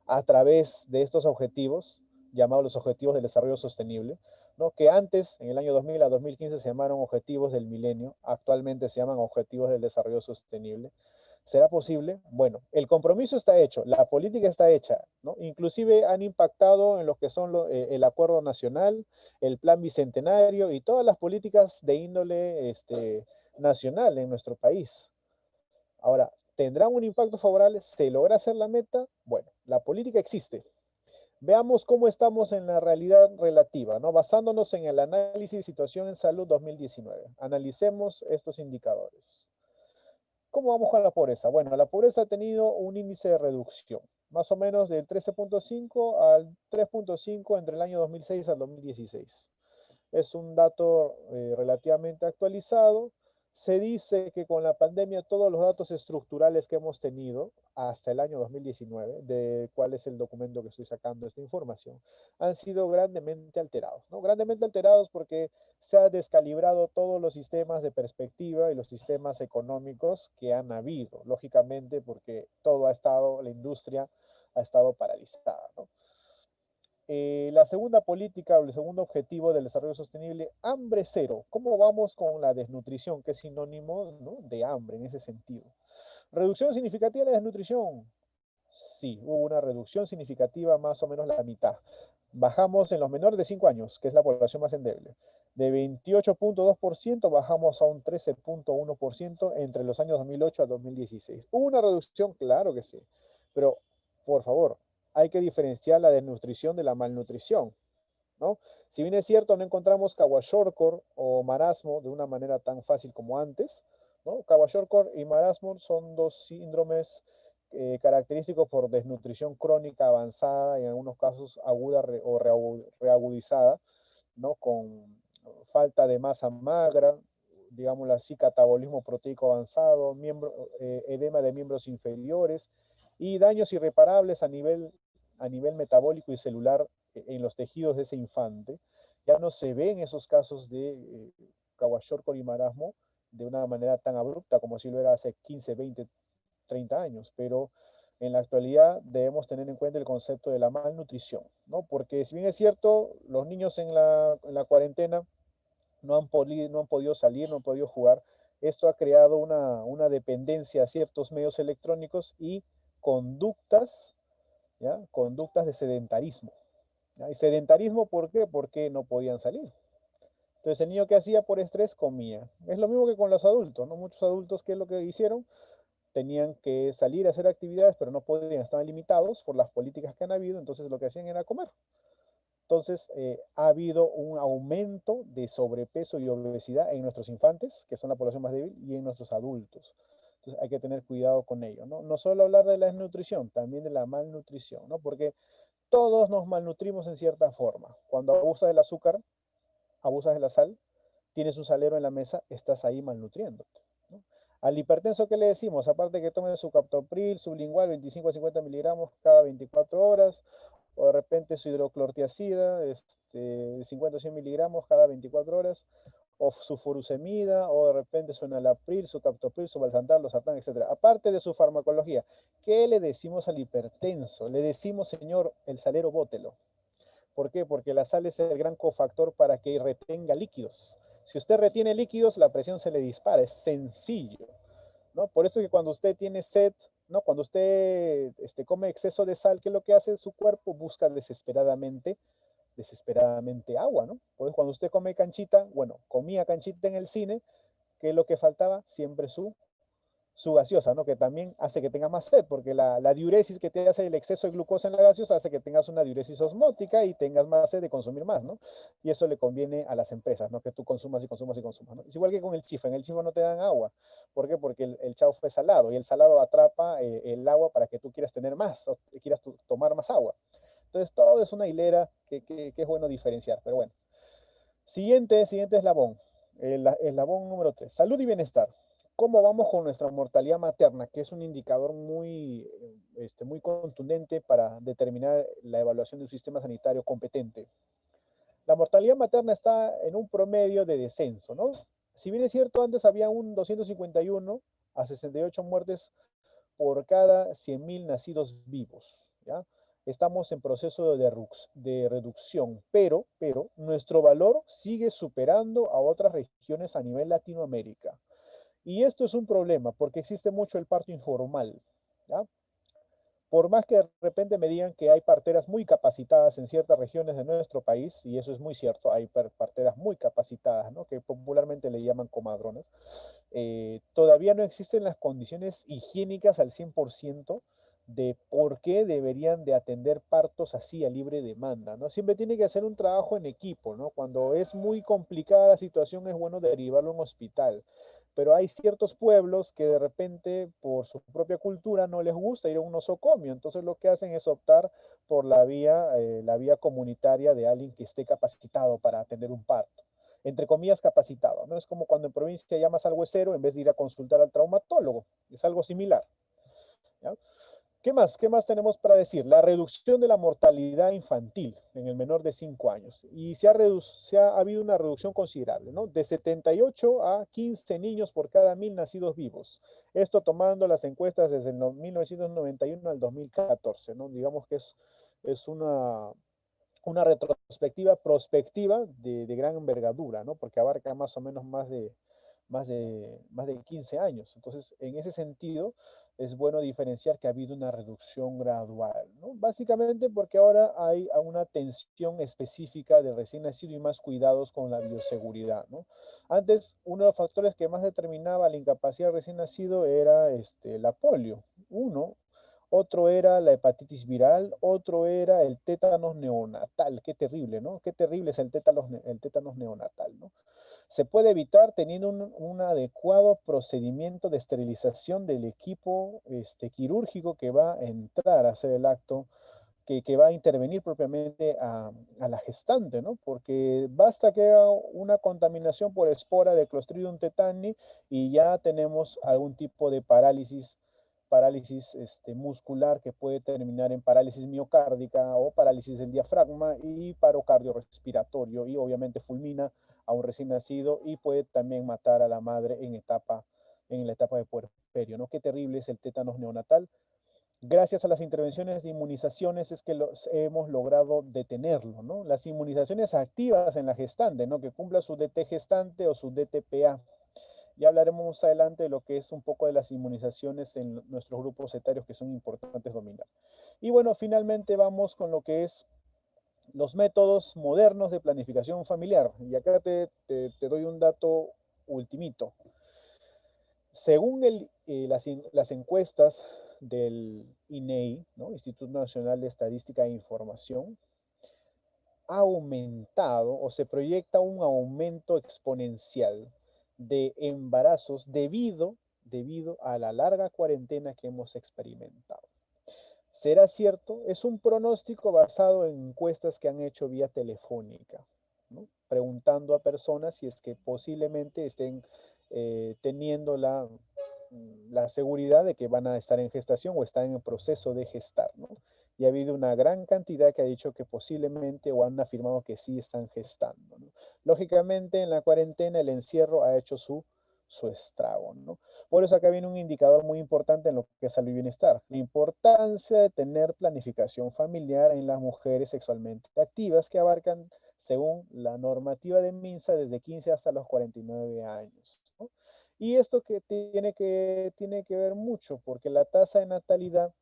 a través de estos objetivos, llamados los Objetivos del Desarrollo Sostenible, ¿no? Que antes, en el año 2000 a 2015, se llamaron Objetivos del Milenio, actualmente se llaman Objetivos del Desarrollo Sostenible. ¿Será posible? Bueno, el compromiso está hecho, la política está hecha, ¿no? Inclusive han impactado en lo que son el acuerdo nacional, el plan bicentenario y todas las políticas de índole nacional en nuestro país. Ahora, ¿tendrán un impacto favorable? ¿Se logra hacer la meta? Bueno, la política existe. Veamos cómo estamos en la realidad relativa, ¿no? Basándonos en el análisis de situación en salud 2019. Analicemos estos indicadores. ¿Cómo vamos con la pobreza? Bueno, la pobreza ha tenido un índice de reducción, más o menos del 13.5 al 3.5 entre el año 2006 al 2016. Es un dato relativamente actualizado. Se dice que con la pandemia todos los datos estructurales que hemos tenido hasta el año 2019, de cuál es el documento que estoy sacando esta información, han sido grandemente alterados, ¿no? Grandemente alterados porque se ha descalibrado todos los sistemas de perspectiva y los sistemas económicos que han habido, lógicamente porque todo ha estado, la industria ha estado paralizada, ¿no? La segunda política o el segundo objetivo del desarrollo sostenible, hambre cero. ¿Cómo vamos con la desnutrición, que es sinónimo, ¿no?, de hambre en ese sentido? ¿Reducción significativa de la desnutrición? Sí, hubo una reducción significativa, más o menos la mitad. Bajamos en los menores de 5 años, que es la población más endeble. De 28.2% bajamos a un 13.1% entre los años 2008 a 2016. ¿Hubo una reducción? Claro que sí. Pero, por favor, hay que diferenciar la desnutrición de la malnutrición, ¿no? Si bien es cierto, no encontramos kwashiorkor o marasmo de una manera tan fácil como antes, ¿no? Kwashiorkor y marasmo son dos síndromes característicos por desnutrición crónica avanzada, en algunos casos aguda o reagudizada, ¿no? Con falta de masa magra, digámoslo así, catabolismo proteico avanzado, edema de miembros inferiores y daños irreparables a nivel metabólico y celular en los tejidos de ese infante. Ya no se ven esos casos de kwashiorkor y marasmo de una manera tan abrupta como si lo era hace 15, 20, 30 años, pero en la actualidad debemos tener en cuenta el concepto de la malnutrición, ¿no? Porque si bien es cierto, los niños en la cuarentena no han podido salir, no han podido jugar, esto ha creado una dependencia a ciertos medios electrónicos y conductas, ¿ya? Conductas de sedentarismo, ¿ya? ¿Y sedentarismo por qué? Porque no podían salir. Entonces el niño que hacía por estrés comía. Es lo mismo que con los adultos, ¿no? Muchos adultos, ¿qué es lo que hicieron? Tenían que salir a hacer actividades, pero no podían, estaban limitados por las políticas que han habido, entonces lo que hacían era comer. Entonces, ha habido un aumento de sobrepeso y obesidad en nuestros infantes, que son la población más débil, y en nuestros adultos. Entonces, hay que tener cuidado con ello, ¿no? No solo hablar de la desnutrición, también de la malnutrición, ¿no? Porque todos nos malnutrimos en cierta forma. Cuando abusas del azúcar, abusas de la sal, tienes un salero en la mesa, estás ahí malnutriéndote, ¿no? Al hipertenso, ¿qué le decimos? Aparte que tome su captopril sublingual 25 a 50 miligramos cada 24 horas, o de repente su hidroclortiazida, 50 o 100 miligramos cada 24 horas, o su furosemida, o de repente su enalapril, su captopril, su valsartán, losartán, etc. Aparte de su farmacología, ¿qué le decimos al hipertenso? Le decimos, señor, el salero bótelo. ¿Por qué? Porque la sal es el gran cofactor para que retenga líquidos. Si usted retiene líquidos, la presión se le dispara, es sencillo, ¿no? Por eso que cuando usted tiene sed, ¿no? Cuando usted come exceso de sal, ¿qué es lo que hace su cuerpo? Busca desesperadamente agua, ¿no? Por eso cuando usted come canchita, bueno, comía canchita en el cine, ¿qué es lo que faltaba? Siempre su gaseosa, ¿no? Que también hace que tengas más sed, porque la diuresis que te hace el exceso de glucosa en la gaseosa hace que tengas una diuresis osmótica y tengas más sed de consumir más, ¿no? Y eso le conviene a las empresas, ¿no? Que tú consumas y consumas y consumas, ¿no? Es igual que con el chifa, en el chifa no te dan agua. ¿Por qué? Porque el chaufa es salado y el salado atrapa el agua para que tú quieras tener más o quieras tomar más agua. Entonces todo es una hilera que es bueno diferenciar, pero bueno. Siguiente eslabón, el eslabón número 3, salud y bienestar. ¿Cómo vamos con nuestra mortalidad materna? Que es un indicador muy contundente para determinar la evaluación de un sistema sanitario competente. La mortalidad materna está en un promedio de descenso, ¿no? Si bien es cierto, antes había un 251 a 68 muertes por cada 100.000 nacidos vivos, ¿ya? estamos en proceso de reducción, pero nuestro valor sigue superando a otras regiones a nivel Latinoamérica. Y esto es un problema porque existe mucho el parto informal, ¿ya? Por más que de repente me digan que hay parteras muy capacitadas en ciertas regiones de nuestro país, y eso es muy cierto, hay parteras muy capacitadas, ¿no? Que popularmente le llaman comadronas, todavía no existen las condiciones higiénicas al 100% de por qué deberían de atender partos así a libre demanda, ¿no? Siempre tiene que hacer un trabajo en equipo, ¿no? Cuando es muy complicada la situación es bueno derivarlo a un hospital, pero hay ciertos pueblos que de repente por su propia cultura no les gusta ir a un nosocomio, entonces lo que hacen es optar por la vía comunitaria de alguien que esté capacitado para atender un parto, entre comillas capacitado, ¿no? Es como cuando en provincia llamas al huesero en vez de ir a consultar al traumatólogo, es algo similar, ¿ya? ¿Qué más? ¿Qué más tenemos para decir? La reducción de la mortalidad infantil en el menor de 5 años. Y ha habido una reducción considerable, ¿no? De 78 a 15 niños por cada 1000 nacidos vivos. Esto tomando las encuestas desde el 1991 al 2014, ¿no? Digamos que es una retrospectiva prospectiva de gran envergadura, ¿no? Porque abarca más o menos más de 15 años. Entonces, en ese sentido, es bueno diferenciar que ha habido una reducción gradual, ¿no? Básicamente porque ahora hay una atención específica del recién nacido y más cuidados con la bioseguridad, ¿no? Antes, uno de los factores que más determinaba la incapacidad del recién nacido era la polio. Otro era la hepatitis viral, otro era el tétanos neonatal. Qué terrible, ¿no? Qué terrible es el tétanos neonatal, ¿no? Se puede evitar teniendo un adecuado procedimiento de esterilización del equipo quirúrgico que va a entrar a hacer el acto, que va a intervenir propiamente a la gestante, ¿no? Porque basta que haga una contaminación por espora de Clostridium tetani y ya tenemos algún tipo de parálisis muscular que puede terminar en parálisis miocárdica o parálisis del diafragma y paro cardiorrespiratorio y obviamente fulmina a un recién nacido y puede también matar a la madre en la etapa de puerperio, ¿no? Qué terrible es el tétanos neonatal. Gracias a las intervenciones de inmunizaciones es que hemos logrado detenerlo, ¿no? Las inmunizaciones activas en la gestante, ¿no? Que cumpla su DT gestante o su DTPA. Ya hablaremos más adelante de lo que es un poco de las inmunizaciones en nuestros grupos etarios que son importantes dominar. Y bueno, finalmente vamos con lo que es los métodos modernos de planificación familiar. Y acá te doy un dato ultimito. Según las encuestas del INEI, ¿no? Instituto Nacional de Estadística e Información, ha aumentado o se proyecta un aumento exponencial de embarazos debido a la larga cuarentena que hemos experimentado. ¿Será cierto? Es un pronóstico basado en encuestas que han hecho vía telefónica, ¿no? Preguntando a personas si es que posiblemente estén teniendo la seguridad de que van a estar en gestación o están en el proceso de gestar, ¿no? Y ha habido una gran cantidad que ha dicho que posiblemente o han afirmado que sí están gestando, ¿no? Lógicamente, en la cuarentena el encierro ha hecho su estrago, ¿no? Por eso acá viene un indicador muy importante en lo que es salud y bienestar. La importancia de tener planificación familiar en las mujeres sexualmente activas que abarcan, según la normativa de MINSA, desde 15 hasta los 49 años, ¿no? Y esto tiene que ver mucho porque la tasa de natalidad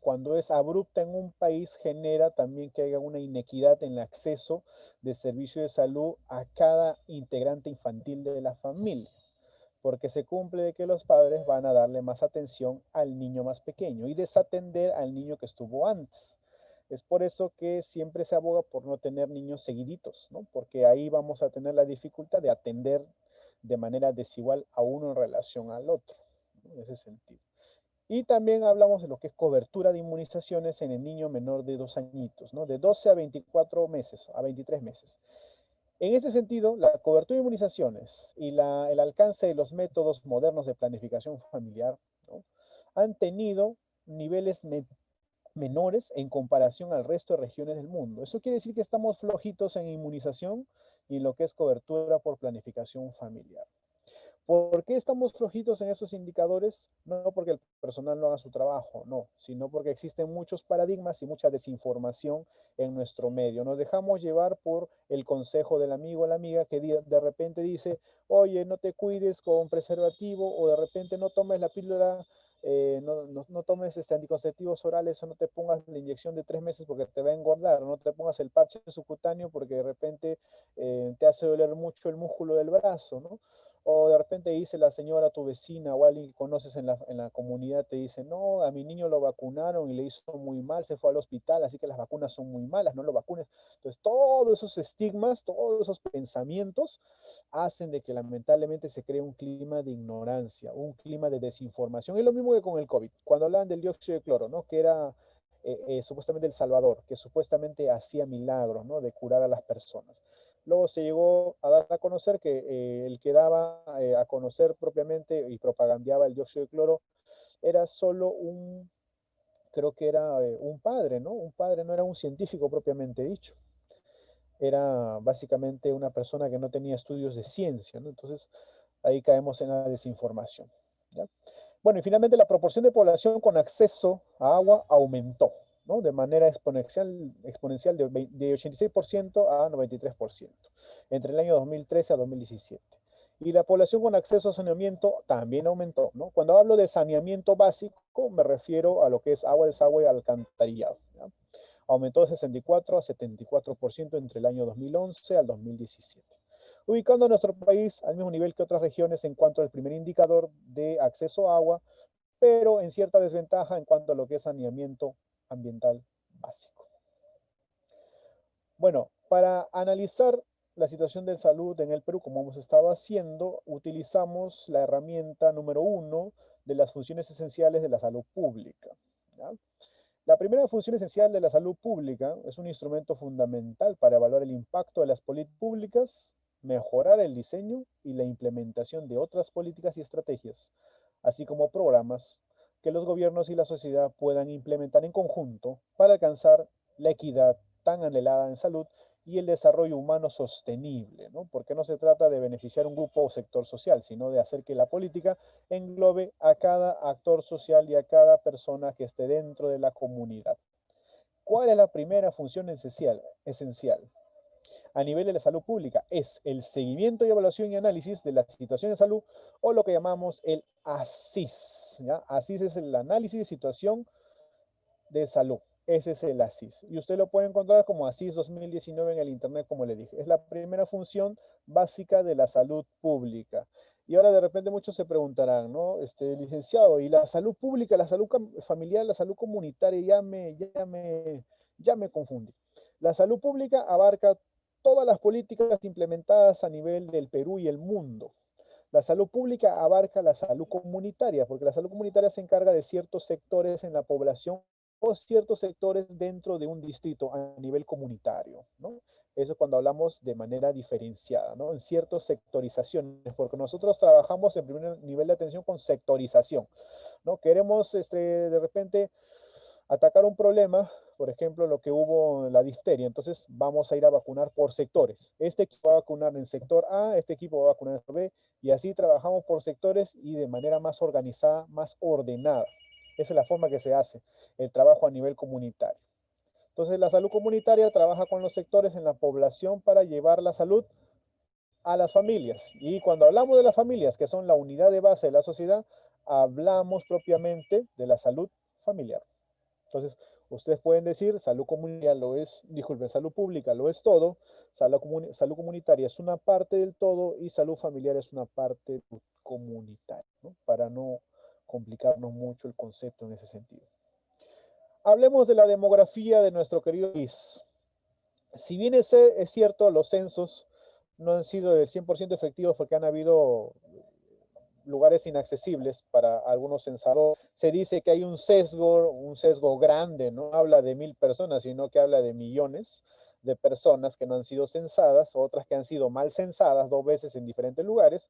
cuando es abrupta en un país, genera también que haya una inequidad en el acceso de servicio de salud a cada integrante infantil de la familia, porque se cumple de que los padres van a darle más atención al niño más pequeño y desatender al niño que estuvo antes. Es por eso que siempre se aboga por no tener niños seguiditos, ¿no? Porque ahí vamos a tener la dificultad de atender de manera desigual a uno en relación al otro, ¿no? En ese sentido. Y también hablamos de lo que es cobertura de inmunizaciones en el niño menor de 2 añitos, ¿no? De 12 a 24 meses, a 23 meses. En este sentido, la cobertura de inmunizaciones y el alcance de los métodos modernos de planificación familiar, ¿no? Han tenido niveles menores en comparación al resto de regiones del mundo. Eso quiere decir que estamos flojitos en inmunización y lo que es cobertura por planificación familiar. ¿Por qué estamos flojitos en esos indicadores? No porque el personal no haga su trabajo, no, sino porque existen muchos paradigmas y mucha desinformación en nuestro medio. Nos dejamos llevar por el consejo del amigo o la amiga que de repente dice, oye, no te cuides con preservativo, o de repente no tomes la píldora, no tomes anticonceptivos orales, o no te pongas la inyección de 3 meses porque te va a engordar, o no te pongas el parche subcutáneo porque de repente te hace doler mucho el músculo del brazo, ¿no? O de repente dice la señora, tu vecina o alguien que conoces en la comunidad, te dice, no, a mi niño lo vacunaron y le hizo muy mal, se fue al hospital, así que las vacunas son muy malas, no lo vacunes. Entonces, todos esos estigmas, todos esos pensamientos hacen de que lamentablemente se cree un clima de ignorancia, un clima de desinformación. Es lo mismo que con el COVID, cuando hablaban del dióxido de cloro, ¿no? Que era supuestamente el Salvador, que supuestamente hacía milagros, ¿no? De curar a las personas. Luego se llegó a dar a conocer que el que daba a conocer propiamente y propagandeaba el dióxido de cloro era solo creo que era un padre, ¿no? Un padre, no era un científico propiamente dicho. Era básicamente una persona que no tenía estudios de ciencia, ¿no? Entonces ahí caemos en la desinformación, ¿ya? Bueno, y finalmente la proporción de población con acceso a agua aumentó, ¿no? De manera exponencial de 86% a 93% entre el año 2013 a 2017. Y la población con acceso a saneamiento también aumentó, ¿no? Cuando hablo de saneamiento básico, me refiero a lo que es agua, desagüe y alcantarillado, ¿ya? Aumentó de 64 a 74% entre el año 2011 al 2017, ubicando a nuestro país al mismo nivel que otras regiones en cuanto al primer indicador de acceso a agua, pero en cierta desventaja en cuanto a lo que es saneamiento ambiental básico. Bueno, para analizar la situación de salud en el Perú, como hemos estado haciendo, utilizamos la herramienta número 1 de las funciones esenciales de la salud pública, ¿ya? La primera función esencial de la salud pública es un instrumento fundamental para evaluar el impacto de las políticas públicas, mejorar el diseño y la implementación de otras políticas y estrategias, así como programas que los gobiernos y la sociedad puedan implementar en conjunto para alcanzar la equidad tan anhelada en salud y el desarrollo humano sostenible, ¿no? Porque no se trata de beneficiar un grupo o sector social, sino de hacer que la política englobe a cada actor social y a cada persona que esté dentro de la comunidad. ¿Cuál es la primera función esencial a nivel de la salud pública? Es el seguimiento y evaluación y análisis de la situación de salud, o lo que llamamos el ASIS, ¿ya? ASIS es el análisis de situación de salud. Ese es el ASIS. Y usted lo puede encontrar como ASIS 2019 en el Internet, como le dije. Es la primera función básica de la salud pública. Y ahora de repente muchos se preguntarán, ¿no? Licenciado, ¿y la salud pública, la salud familiar, la salud comunitaria? Ya me confundí. La salud pública abarca todas las políticas implementadas a nivel del Perú y el mundo. La salud pública abarca la salud comunitaria, porque la salud comunitaria se encarga de ciertos sectores en la población o ciertos sectores dentro de un distrito a nivel comunitario, ¿no? Eso cuando hablamos de manera diferenciada, ¿no? En ciertas sectorizaciones, porque nosotros trabajamos en primer nivel de atención con sectorización, ¿no? Queremos de repente atacar un problema, por ejemplo, lo que hubo en la difteria. Entonces vamos a ir a vacunar por sectores. Este equipo va a vacunar en sector A, este equipo va a vacunar en sector B, y así trabajamos por sectores y de manera más organizada, más ordenada. Esa es la forma que se hace el trabajo a nivel comunitario. Entonces la salud comunitaria trabaja con los sectores en la población para llevar la salud a las familias. Y cuando hablamos de las familias, que son la unidad de base de la sociedad, hablamos propiamente de la salud familiar. Entonces, ustedes pueden decir, salud comunitaria lo es, disculpen, salud pública lo es todo, salud comunitaria es una parte del todo y salud familiar es una parte comunitaria, ¿no? Para no complicarnos mucho el concepto en ese sentido. Hablemos de la demografía de nuestro querido país. Si bien es cierto, los censos no han sido del 100% efectivos porque han habido lugares inaccesibles para algunos censadores. Se dice que hay un sesgo grande, no habla de 1000 personas, sino que habla de millones de personas que no han sido censadas, otras que han sido mal censadas 2 veces en diferentes lugares,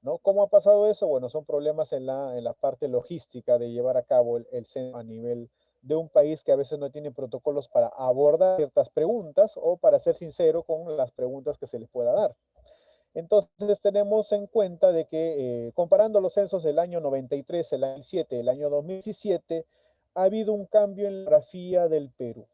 ¿no? ¿Cómo ha pasado eso? Bueno, son problemas en la parte logística de llevar a cabo el censo a nivel de un país que a veces no tiene protocolos para abordar ciertas preguntas o para ser sincero con las preguntas que se les pueda dar. Entonces tenemos en cuenta de que comparando los censos del año 93, el año 7, el año 2017, ha habido un cambio en la demografía del Perú,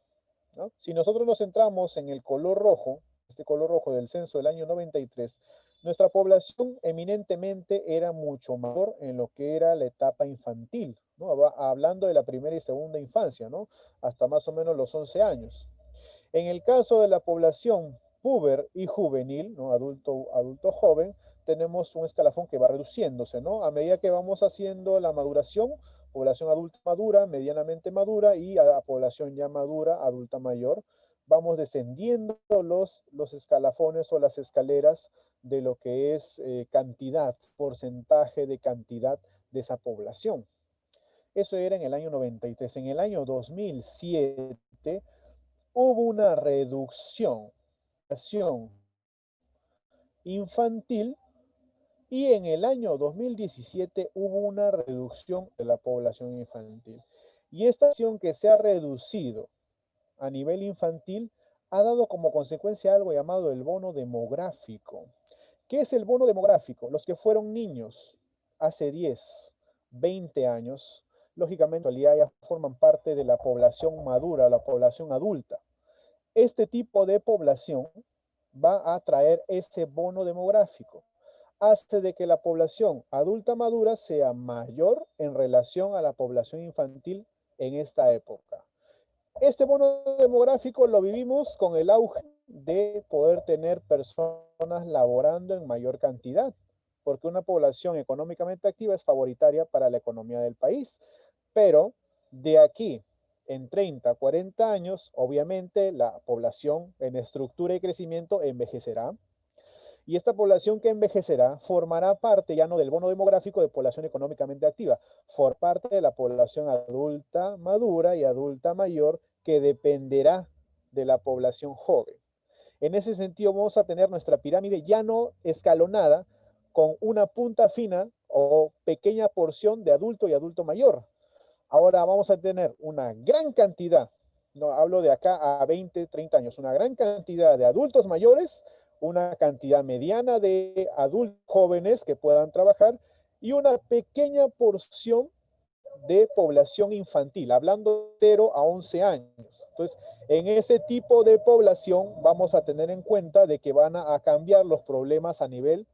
¿no? Si nosotros nos centramos en el color rojo, este color rojo del censo del año 93, nuestra población eminentemente era mucho mayor en lo que era la etapa infantil, ¿no? Hablando de la primera y segunda infancia, ¿no? Hasta más o menos los 11 años. En el caso de la población puber y juvenil, ¿no? Adulto joven, tenemos un escalafón que va reduciéndose, ¿no? A medida que vamos haciendo la maduración, población adulta madura, medianamente madura y a la población ya madura, adulta mayor, vamos descendiendo los escalafones o las escaleras de lo que es cantidad, porcentaje de cantidad de esa población. Eso era en el año 93. En el año 2007 hubo una reducción infantil y en el año 2017 hubo una reducción de la población infantil. Y esta acción que se ha reducido a nivel infantil ha dado como consecuencia algo llamado el bono demográfico. ¿Qué es el bono demográfico? Los que fueron niños hace 10, 20 años, lógicamente en realidad ya forman parte de la población madura, la población adulta. Este tipo de población va a traer ese bono demográfico. Hace de que la población adulta madura sea mayor en relación a la población infantil en esta época. Este bono demográfico lo vivimos con el auge de poder tener personas laborando en mayor cantidad, porque una población económicamente activa es favoritaria para la economía del país. Pero de aquí en 30, 40 años, obviamente la población en estructura y crecimiento envejecerá. Y esta población que envejecerá formará parte ya no del bono demográfico de población económicamente activa, formará parte de la población adulta madura y adulta mayor que dependerá de la población joven. En ese sentido vamos a tener nuestra pirámide ya no escalonada con una punta fina o pequeña porción de adulto y adulto mayor. Ahora vamos a tener una gran cantidad, no hablo de acá a 20, 30 años, una gran cantidad de adultos mayores, una cantidad mediana de adultos jóvenes que puedan trabajar y una pequeña porción de población infantil, hablando de 0 a 11 años. Entonces, en ese tipo de población vamos a tener en cuenta de que van a cambiar los problemas a nivel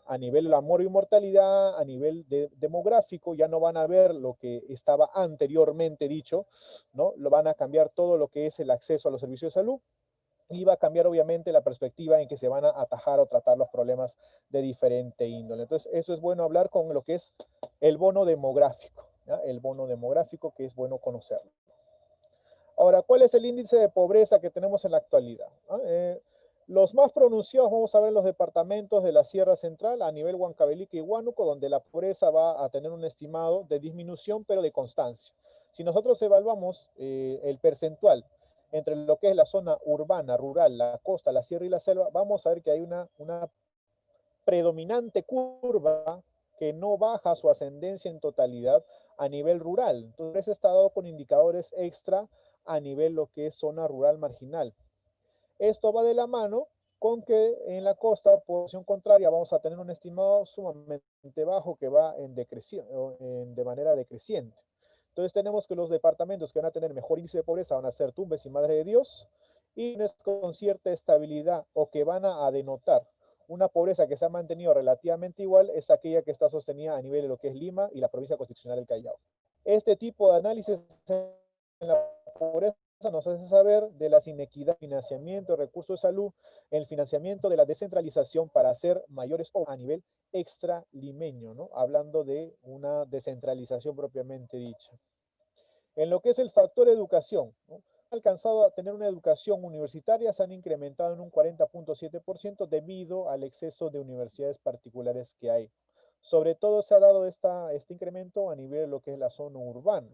de amor y mortalidad, a nivel demográfico, ya no van a ver lo que estaba anteriormente dicho, ¿no? Lo van a cambiar todo lo que es el acceso a los servicios de salud y va a cambiar obviamente la perspectiva en que se van a atajar o tratar los problemas de diferente índole. Entonces, eso es bueno hablar con lo que es el bono demográfico, ¿ya? El bono demográfico que es bueno conocerlo. Ahora, ¿cuál es el índice de pobreza que tenemos en la actualidad? Los más pronunciados vamos a ver en los departamentos de la Sierra Central a nivel Huancavelica y Huánuco, donde la pobreza va a tener un estimado de disminución, pero de constancia. Si nosotros evaluamos el percentual entre lo que es la zona urbana, rural, la costa, la sierra y la selva, vamos a ver que hay una predominante curva que no baja su ascendencia en totalidad a nivel rural. Entonces está dado con indicadores extra a nivel lo que es zona rural marginal. Esto va de la mano con que en la costa, posición contraria, vamos a tener un estimado sumamente bajo que va de manera decreciente. Entonces tenemos que los departamentos que van a tener mejor índice de pobreza van a ser Tumbes y Madre de Dios, y con cierta estabilidad o que van a denotar una pobreza que se ha mantenido relativamente igual es aquella que está sostenida a nivel de lo que es Lima y la provincia constitucional del Callao. Este tipo de análisis en la pobreza nos hace saber de las inequidades, financiamiento, recursos de salud, el financiamiento de la descentralización para hacer mayores obras a nivel extralimeño, ¿no? Hablando de una descentralización propiamente dicha. En lo que es el factor educación, ¿no? Han alcanzado a tener una educación universitaria, se han incrementado en un 40.7% debido al exceso de universidades particulares que hay. Sobre todo se ha dado este incremento a nivel de lo que es la zona urbana.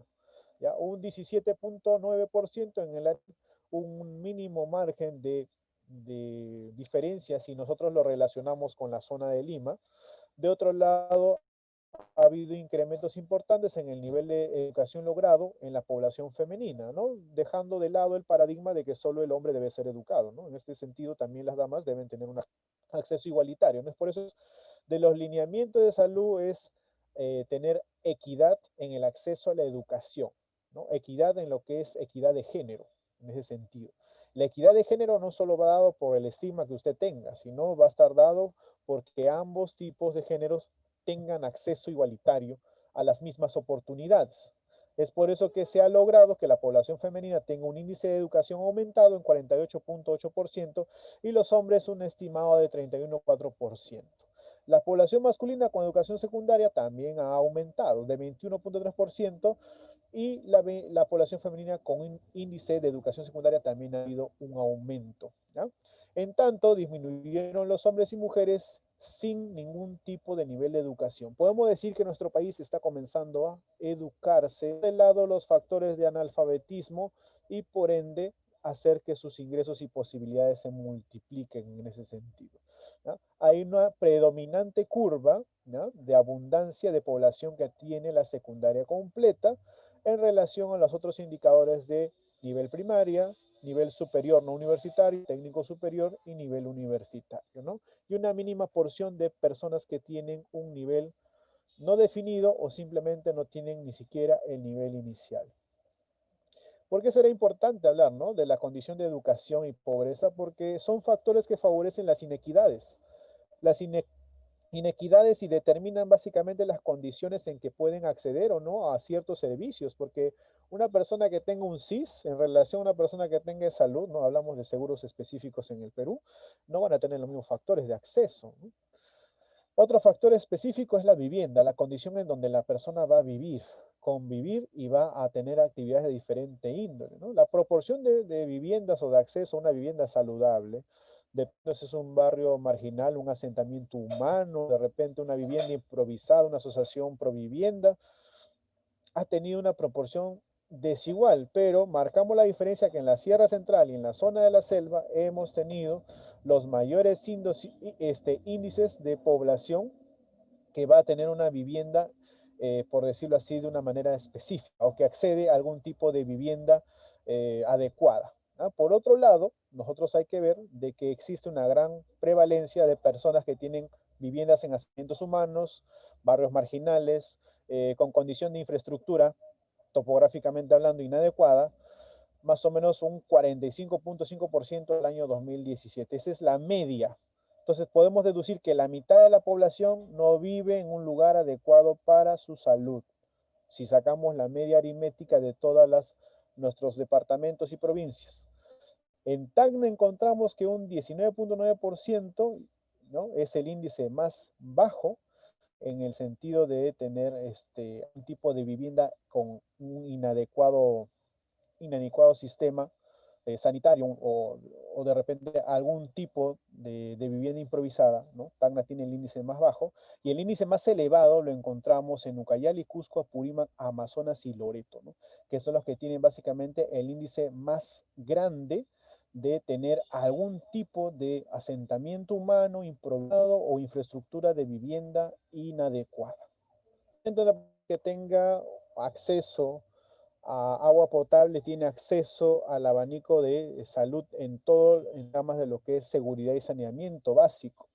¿Ya? Un 17.9% en el un mínimo margen de diferencia si nosotros lo relacionamos con la zona de Lima. De otro lado, ha habido incrementos importantes en el nivel de educación logrado en la población femenina, ¿no? Dejando de lado el paradigma de que solo el hombre debe ser educado, ¿no? En este sentido, también las damas deben tener una acceso igualitario, ¿no? Es por eso de los lineamientos de salud es tener equidad en el acceso a la educación, ¿no? Equidad en lo que es equidad de género, en ese sentido. La equidad de género no solo va dado por el estigma que usted tenga, sino va a estar dado porque ambos tipos de géneros tengan acceso igualitario a las mismas oportunidades. Es por eso que se ha logrado que la población femenina tenga un índice de educación aumentado en 48.8% y los hombres un estimado de 31.4%. La población masculina con educación secundaria también ha aumentado de 21.3% y la población femenina con un índice de educación secundaria también ha habido un aumento, ¿ya? En tanto, disminuyeron los hombres y mujeres sin ningún tipo de nivel de educación. Podemos decir que nuestro país está comenzando a educarse. De lado los factores de analfabetismo y por ende hacer que sus ingresos y posibilidades se multipliquen en ese sentido, ¿ya? Hay una predominante curva, ¿ya?, de abundancia de población que tiene la secundaria completa en relación a los otros indicadores de nivel primaria, nivel superior no universitario, técnico superior y nivel universitario, ¿no? Y una mínima porción de personas que tienen un nivel no definido o simplemente no tienen ni siquiera el nivel inicial. ¿Por qué será importante hablar, ¿no?, de la condición de educación y pobreza? Porque son factores que favorecen las inequidades. Las inequidades y determinan básicamente las condiciones en que pueden acceder o no a ciertos servicios, porque una persona que tenga un SIS en relación a una persona que tenga salud, no hablamos de seguros específicos en el Perú, no van a tener los mismos factores de acceso, ¿no? Otro factor específico es la vivienda, la condición en donde la persona va a vivir, convivir y va a tener actividades de diferente índole, ¿no? La proporción de viviendas o de acceso a una vivienda saludable, depende si es un barrio marginal, un asentamiento humano, de repente una vivienda improvisada, una asociación provivienda, ha tenido una proporción desigual, pero marcamos la diferencia que en la Sierra Central y en la zona de la selva hemos tenido los mayores índices de población que va a tener una vivienda, por decirlo así, de una manera específica o que accede a algún tipo de vivienda adecuada, ¿no? Por otro lado, nosotros hay que ver de que existe una gran prevalencia de personas que tienen viviendas en asentamientos humanos, barrios marginales, con condición de infraestructura, topográficamente hablando, inadecuada, más o menos un 45.5% del año 2017. Esa es la media. Entonces podemos deducir que la mitad de la población no vive en un lugar adecuado para su salud. Si sacamos la media aritmética de nuestros departamentos y provincias. En Tacna encontramos que un 19.9%, ¿no?, es el índice más bajo en el sentido de tener un tipo de vivienda con un inadecuado sistema sanitario o de repente algún tipo de vivienda improvisada, ¿no? Tacna tiene el índice más bajo y el índice más elevado lo encontramos en Ucayali, Cusco, Apurímac, Amazonas y Loreto, ¿no?, que son los que tienen básicamente el índice más grande de tener algún tipo de asentamiento humano improvisado o infraestructura de vivienda inadecuada. Entonces, que tenga acceso a agua potable, tiene acceso al abanico de salud en todo, en ramas de lo que es seguridad y saneamiento básico.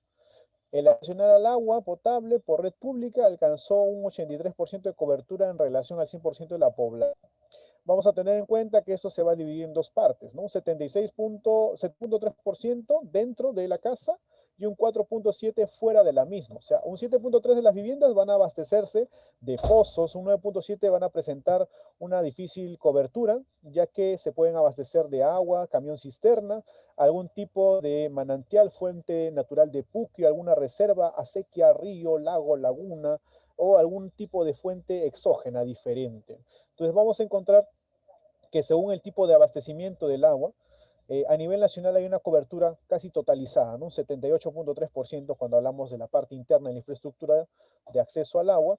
El acceso al agua potable por red pública alcanzó un 83% de cobertura en relación al 100% de la población. Vamos a tener en cuenta que esto se va a dividir en dos partes, ¿no? Un 76.3% dentro de la casa y un 4.7% fuera de la misma. O sea, un 7.3% de las viviendas van a abastecerse de pozos, un 9.7% van a presentar una difícil cobertura, ya que se pueden abastecer de agua, camión cisterna, algún tipo de manantial, fuente natural de puquio, alguna reserva, acequia, río, lago, laguna o algún tipo de fuente exógena diferente. Entonces vamos a encontrar que según el tipo de abastecimiento del agua, a nivel nacional hay una cobertura casi totalizada, ¿no? Un 78.3% cuando hablamos de la parte interna de la infraestructura de acceso al agua,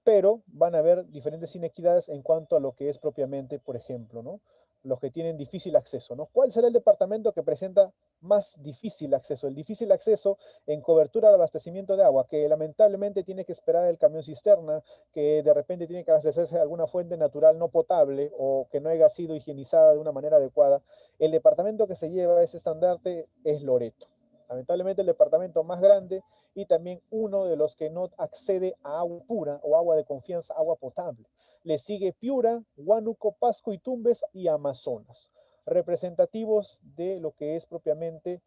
pero van a haber diferentes inequidades en cuanto a lo que es propiamente, por ejemplo, ¿no?, los que tienen difícil acceso, ¿no? ¿Cuál será el departamento que presenta más difícil acceso? El difícil acceso en cobertura de abastecimiento de agua, que lamentablemente tiene que esperar el camión cisterna, que de repente tiene que abastecerse de alguna fuente natural no potable o que no haya sido higienizada de una manera adecuada. El departamento que se lleva ese estandarte es Loreto. Lamentablemente el departamento más grande y también uno de los que no accede a agua pura o agua de confianza, agua potable. Le sigue Piura, Huánuco, Pasco y Tumbes y Amazonas, representativos de lo que es propiamente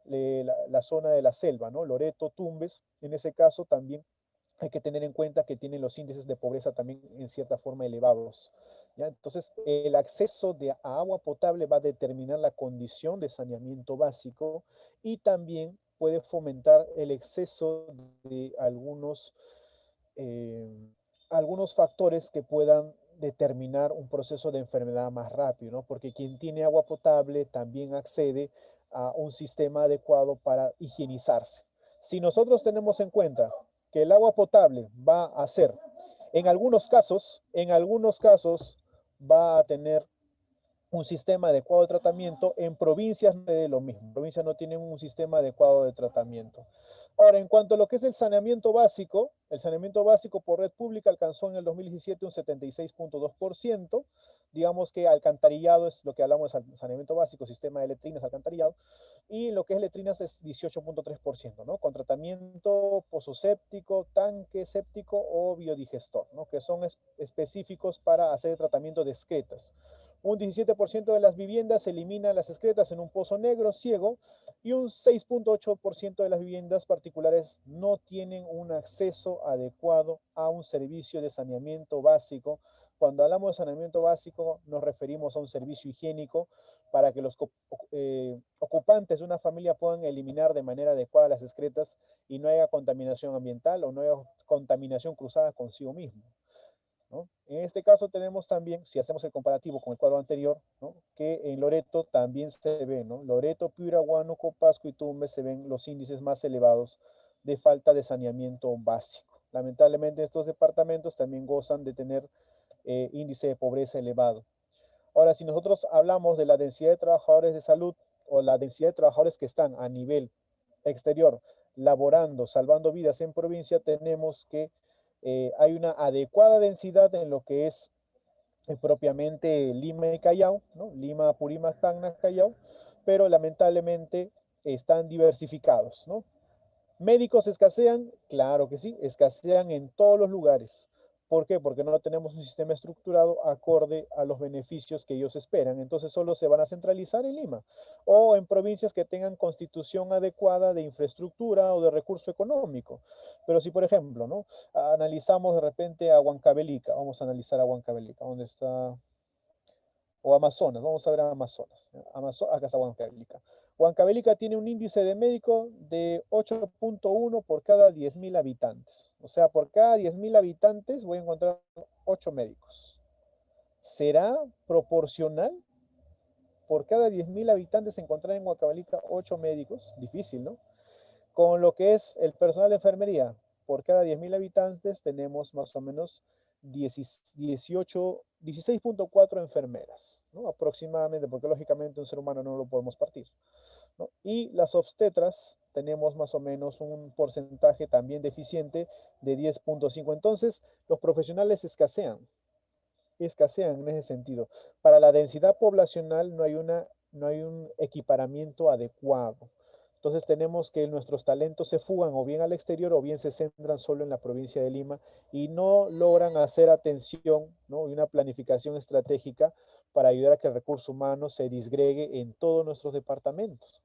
la zona de la selva, ¿no? Loreto, Tumbes, en ese caso también hay que tener en cuenta que tienen los índices de pobreza también en cierta forma elevados. ¿Ya? Entonces, el acceso a agua potable va a determinar la condición de saneamiento básico y también puede fomentar el exceso de eh, algunos factores que puedan determinar un proceso de enfermedad más rápido, ¿no? Porque quien tiene agua potable también accede a un sistema adecuado para higienizarse. Si nosotros tenemos en cuenta que el agua potable va a ser, en algunos casos va a tener un sistema adecuado de tratamiento, en provincias no es lo mismo, en provincias no tienen un sistema adecuado de tratamiento. Ahora, en cuanto a lo que es el saneamiento básico por red pública alcanzó en el 2017 un 76.2%. Digamos que alcantarillado es lo que hablamos de saneamiento básico, sistema de letrinas, alcantarillado, y lo que es letrinas es 18.3%, ¿no? Con tratamiento pozoséptico, tanque séptico o biodigestor, ¿no? Que son específicos para hacer el tratamiento de excretas. Un 17% de las viviendas eliminan las excretas en un pozo negro ciego y un 6.8% de las viviendas particulares no tienen un acceso adecuado a un servicio de saneamiento básico. Cuando hablamos de saneamiento básico nos referimos a un servicio higiénico para que los ocupantes de una familia puedan eliminar de manera adecuada las excretas y no haya contaminación ambiental o no haya contaminación cruzada consigo mismo, ¿no? En este caso tenemos también, si hacemos el comparativo con el cuadro anterior, ¿no? Que en Loreto también se ve, ¿no? Loreto, Piura, Huánuco, Pasco y Tumbes se ven los índices más elevados de falta de saneamiento básico. Lamentablemente estos departamentos también gozan de tener índice de pobreza elevado. Ahora, si nosotros hablamos de la densidad de trabajadores de salud o la densidad de trabajadores que están a nivel exterior, laborando, salvando vidas en provincia, tenemos que hay una adecuada densidad en lo que es propiamente Lima y Callao, ¿no? Lima, Purímac, Tacna, Callao, pero lamentablemente están diversificados, ¿no? ¿Médicos escasean? Claro que sí, escasean en todos los lugares. ¿Por qué? Porque no tenemos un sistema estructurado acorde a los beneficios que ellos esperan. Entonces solo se van a centralizar en Lima o en provincias que tengan constitución adecuada de infraestructura o de recurso económico. Pero si, por ejemplo, ¿no? Analizamos de repente a Huancavelica, vamos a analizar a Huancavelica, ¿dónde está? O Amazonas, vamos a ver a Amazonas. Acá está Huancavelica. Huancavelica tiene un índice de médico de 8.1 por cada 10.000 habitantes. O sea, por cada 10.000 habitantes voy a encontrar 8 médicos. ¿Será proporcional? Por cada 10.000 habitantes encontrar en Huancavelica 8 médicos. Difícil, ¿no? Con lo que es el personal de enfermería, por cada 10.000 habitantes tenemos más o menos 16.4 enfermeras, ¿no? Aproximadamente, porque lógicamente un ser humano no lo podemos partir, ¿no? Y las obstetras tenemos más o menos un porcentaje también deficiente de 10.5. Entonces, los profesionales escasean en ese sentido. Para la densidad poblacional no hay un equiparamiento adecuado. Entonces tenemos que nuestros talentos se fugan o bien al exterior o bien se centran solo en la provincia de Lima y no logran hacer atención, ¿no? Y una planificación estratégica para ayudar a que el recurso humano se disgregue en todos nuestros departamentos.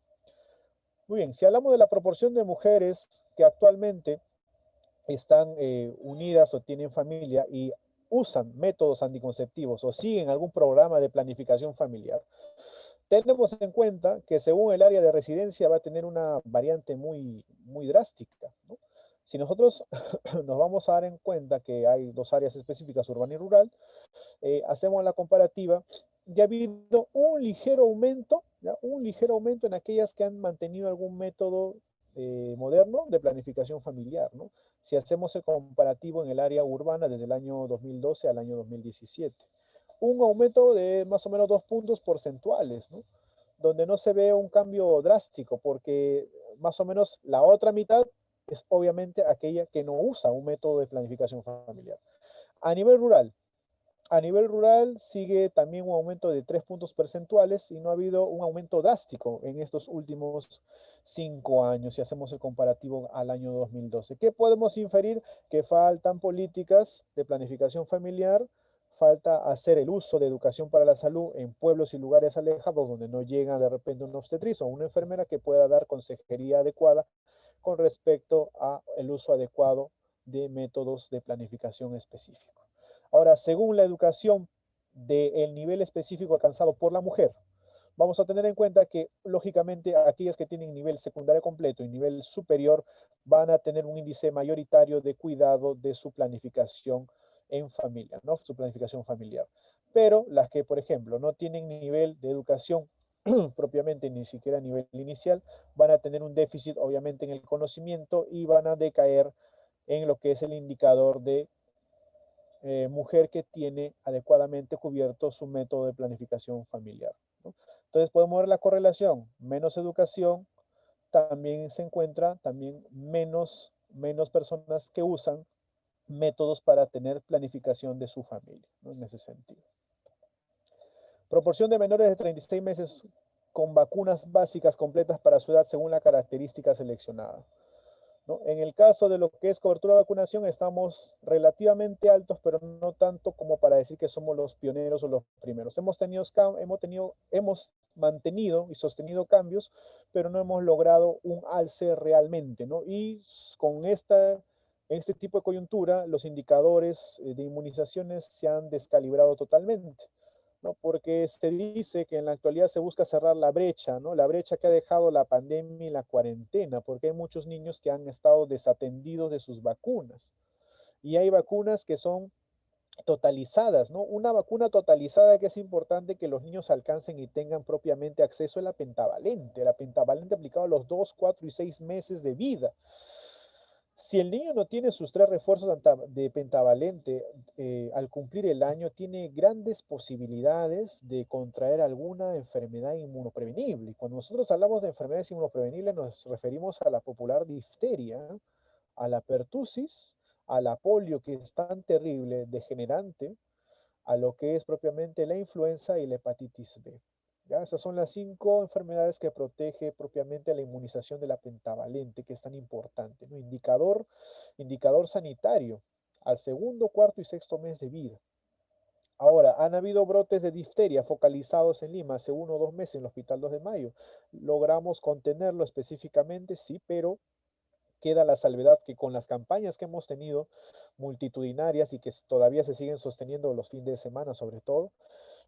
Muy bien, si hablamos de la proporción de mujeres que actualmente están unidas o tienen familia y usan métodos anticonceptivos o siguen algún programa de planificación familiar, tenemos en cuenta que según el área de residencia va a tener una variante muy, muy drástica, ¿no? Si nosotros nos vamos a dar en cuenta que hay dos áreas específicas, urbana y rural, hacemos la comparativa, ya ha habido un ligero aumento, ¿ya? Un ligero aumento en aquellas que han mantenido algún método moderno de planificación familiar, ¿no? Si hacemos el comparativo en el área urbana desde el año 2012 al año 2017. Un aumento de más o menos 2 puntos porcentuales, ¿no? Donde no se ve un cambio drástico, porque más o menos la otra mitad es obviamente aquella que no usa un método de planificación familiar. A nivel rural, A nivel rural sigue también un aumento de 3 puntos percentuales y no ha habido un aumento drástico en estos últimos 5 años, si hacemos el comparativo al año 2012. ¿Qué podemos inferir? Que faltan políticas de planificación familiar, falta hacer el uso de educación para la salud en pueblos y lugares alejados donde no llega de repente un obstetriz o una enfermera que pueda dar consejería adecuada con respecto al uso adecuado de métodos de planificación específicos. Ahora, según la educación del nivel específico alcanzado por la mujer, vamos a tener en cuenta que, lógicamente, aquellas que tienen nivel secundario completo y nivel superior van a tener un índice mayoritario de cuidado de su planificación en familia, ¿no? Su planificación familiar. Pero las que, por ejemplo, no tienen nivel de educación propiamente ni siquiera a nivel inicial, van a tener un déficit, obviamente, en el conocimiento y van a decaer en lo que es el indicador de mujer que tiene adecuadamente cubierto su método de planificación familiar, ¿no? Entonces podemos ver la correlación, menos educación, también se encuentra también menos personas que usan métodos para tener planificación de su familia, ¿no? En ese sentido. Proporción de menores de 36 meses con vacunas básicas completas para su edad según la característica seleccionada, ¿no? En el caso de lo que es cobertura de vacunación, estamos relativamente altos, pero no tanto como para decir que somos los pioneros o los primeros. Hemos mantenido y sostenido cambios, pero no hemos logrado un alce realmente, ¿no? Y con este tipo de coyuntura, los indicadores de inmunizaciones se han descalibrado totalmente, ¿no? Porque se dice que en la actualidad se busca cerrar la brecha, ¿no? La brecha que ha dejado la pandemia y la cuarentena, porque hay muchos niños que han estado desatendidos de sus vacunas. Y hay vacunas que son totalizadas, ¿no? Una vacuna totalizada que es importante que los niños alcancen y tengan propiamente acceso a la pentavalente. La pentavalente aplicado a los 2, 4 y 6 meses de vida. Si el niño no tiene sus 3 refuerzos de pentavalente al cumplir el año, tiene grandes posibilidades de contraer alguna enfermedad inmunoprevenible. Y cuando nosotros hablamos de enfermedades inmunoprevenibles, nos referimos a la popular difteria, a la pertusis, a la polio, que es tan terrible, degenerante, a lo que es propiamente la influenza y la hepatitis B. ¿Ya? Esas son las 5 enfermedades que protege propiamente la inmunización de la pentavalente, que es tan importante, ¿no? Indicador sanitario al segundo, cuarto y sexto mes de vida. Ahora, han habido brotes de difteria focalizados en Lima hace 1 o 2 meses en el Hospital 2 de Mayo. Logramos contenerlo específicamente, sí, pero queda la salvedad que con las campañas que hemos tenido multitudinarias y que todavía se siguen sosteniendo los fines de semana sobre todo,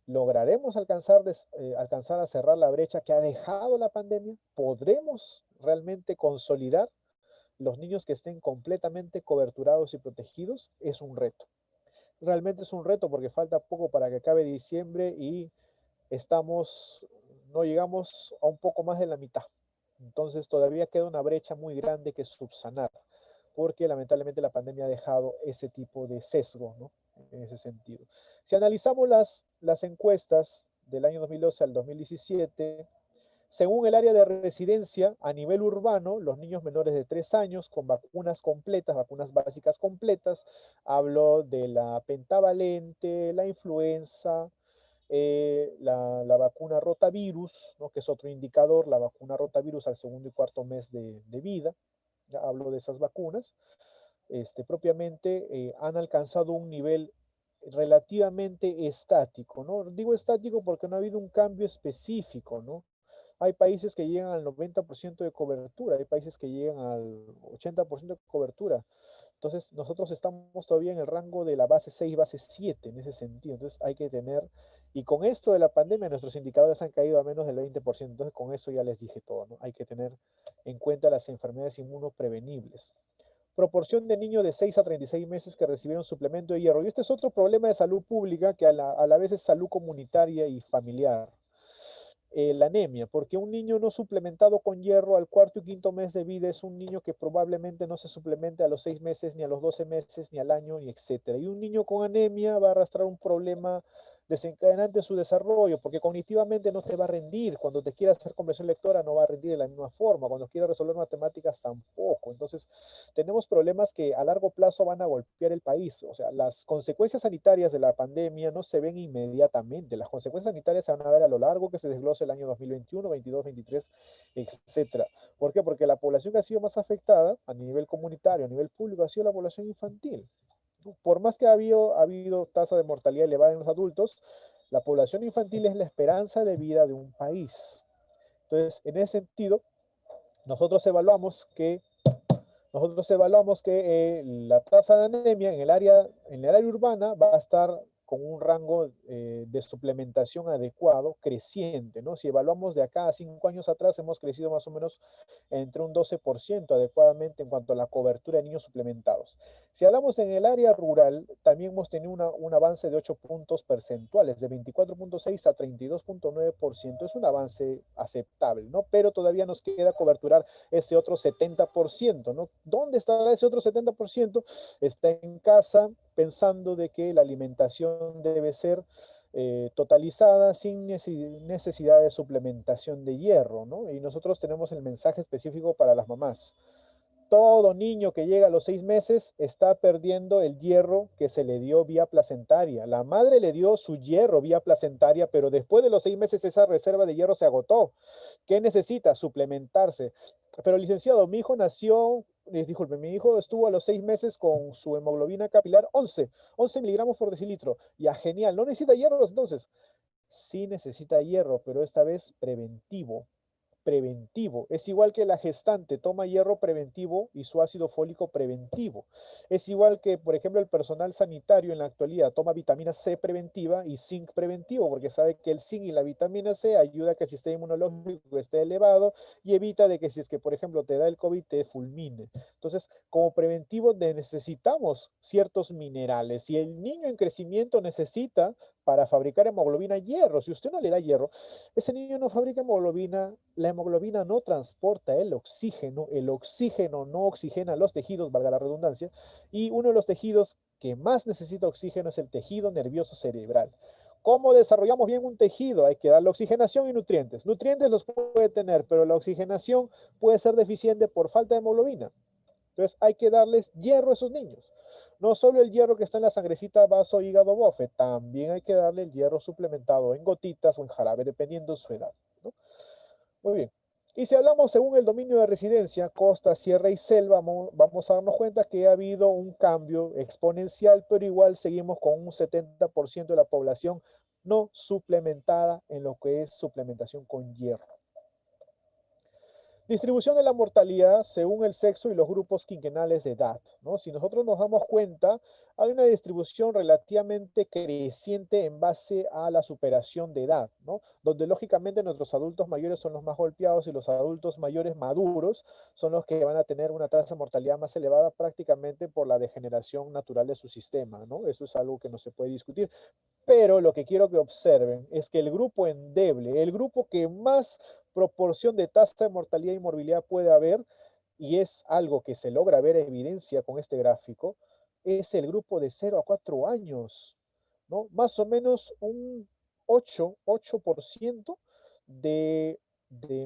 ¿lograremos alcanzar a cerrar la brecha que ha dejado la pandemia? ¿Podremos realmente consolidar los niños que estén completamente coberturados y protegidos? Es un reto. Realmente es un reto porque falta poco para que acabe diciembre y estamos, no llegamos a un poco más de la mitad. Entonces todavía queda una brecha muy grande que subsanar, porque lamentablemente la pandemia ha dejado ese tipo de sesgo, ¿no? En ese sentido. Si analizamos las encuestas del año 2012 al 2017, según el área de residencia a nivel urbano, los niños menores de 3 años con vacunas completas, vacunas básicas completas, hablo de la pentavalente, la influenza, la vacuna rotavirus, ¿no? Que es otro indicador, la vacuna rotavirus al segundo y cuarto mes de vida, ya hablo de esas vacunas, propiamente han alcanzado un nivel relativamente estático, ¿no? Digo estático porque no ha habido un cambio específico, ¿no? Hay países que llegan al 90% de cobertura, hay países que llegan al 80% de cobertura. Entonces, nosotros estamos todavía en el rango de la base 6, base 7 en ese sentido. Entonces, hay que tener, y con esto de la pandemia, nuestros indicadores han caído a menos del 20%. Entonces, con eso ya les dije todo, ¿no? Hay que tener en cuenta las enfermedades inmunoprevenibles. Proporción de niños de 6 a 36 meses que recibieron suplemento de hierro. Y este es otro problema de salud pública que a la vez es salud comunitaria y familiar. La anemia, porque un niño no suplementado con hierro al cuarto y quinto mes de vida es un niño que probablemente no se suplemente a los 6 meses, ni a los 12 meses, ni al año, ni etcétera. Y un niño con anemia va a arrastrar un problema desencadenante de su desarrollo, porque cognitivamente no te va a rendir. Cuando te quiera hacer comprensión lectora no va a rendir de la misma forma. Cuando quiera resolver matemáticas tampoco. Entonces, tenemos problemas que a largo plazo van a golpear el país. O sea, las consecuencias sanitarias de la pandemia no se ven inmediatamente. Las consecuencias sanitarias se van a ver a lo largo que se desglose el año 2021, 22, 23, etcétera. ¿Por qué? Porque la población que ha sido más afectada a nivel comunitario, a nivel público, ha sido la población infantil. Por más que ha habido tasa de mortalidad elevada en los adultos, la población infantil es la esperanza de vida de un país. Entonces, en ese sentido, nosotros evaluamos que la tasa de anemia en el área urbana va a estar con un rango de suplementación adecuado creciente, ¿no? Si evaluamos de acá a 5 años atrás, hemos crecido más o menos entre un 12% adecuadamente en cuanto a la cobertura de niños suplementados. Si hablamos en el área rural, también hemos tenido un avance de 8 puntos percentuales, de 24.6 a 32.9%. Es un avance aceptable, ¿no? Pero todavía nos queda coberturar ese otro 70%, ¿no? ¿Dónde estará ese otro 70%? Está en casa pensando de que la alimentación debe ser totalizada sin necesidad de suplementación de hierro, ¿no? Y nosotros tenemos el mensaje específico para las mamás. Todo niño que llega a los 6 meses está perdiendo el hierro que se le dio vía placentaria. La madre le dio su hierro vía placentaria, pero después de los 6 meses esa reserva de hierro se agotó. ¿Qué necesita? Suplementarse. Pero licenciado, mi hijo nació, disculpe, mi hijo estuvo a los 6 meses con su hemoglobina capilar 11 miligramos por decilitro. Ya, genial. ¿No necesita hierro entonces? Sí necesita hierro, pero esta vez preventivo. Es igual que la gestante toma hierro preventivo y su ácido fólico preventivo. Es igual que, por ejemplo, el personal sanitario en la actualidad toma vitamina C preventiva y zinc preventivo, porque sabe que el zinc y la vitamina C ayuda a que el sistema inmunológico esté elevado y evita de que si es que, por ejemplo, te da el COVID, te fulmine. Entonces, como preventivo necesitamos ciertos minerales y el niño en crecimiento necesita para fabricar hemoglobina hierro. Si usted no le da hierro, ese niño no fabrica hemoglobina, la hemoglobina no transporta el oxígeno no oxigena los tejidos, valga la redundancia, y uno de los tejidos que más necesita oxígeno es el tejido nervioso cerebral. ¿Cómo desarrollamos bien un tejido? Hay que darle oxigenación y nutrientes. Nutrientes los puede tener, pero la oxigenación puede ser deficiente por falta de hemoglobina. Entonces hay que darles hierro a esos niños. No solo el hierro que está en la sangrecita, vaso, hígado, bofe, también hay que darle el hierro suplementado en gotitas o en jarabe, dependiendo de su edad, ¿no? Muy bien. Y si hablamos según el dominio de residencia, costa, sierra y selva, vamos a darnos cuenta que ha habido un cambio exponencial, pero igual seguimos con un 70% de la población no suplementada en lo que es suplementación con hierro. Distribución de la mortalidad según el sexo y los grupos quinquenales de edad, ¿no? Si nosotros nos damos cuenta, hay una distribución relativamente creciente en base a la superación de edad, ¿no? Donde lógicamente nuestros adultos mayores son los más golpeados y los adultos mayores maduros son los que van a tener una tasa de mortalidad más elevada prácticamente por la degeneración natural de su sistema, ¿no? Eso es algo que no se puede discutir. Pero lo que quiero que observen es que el grupo endeble, el grupo que más proporción de tasa de mortalidad y morbilidad puede haber, y es algo que se logra ver evidencia con este gráfico, es el grupo de 0 a 4 años, ¿no? Más o menos un 8% de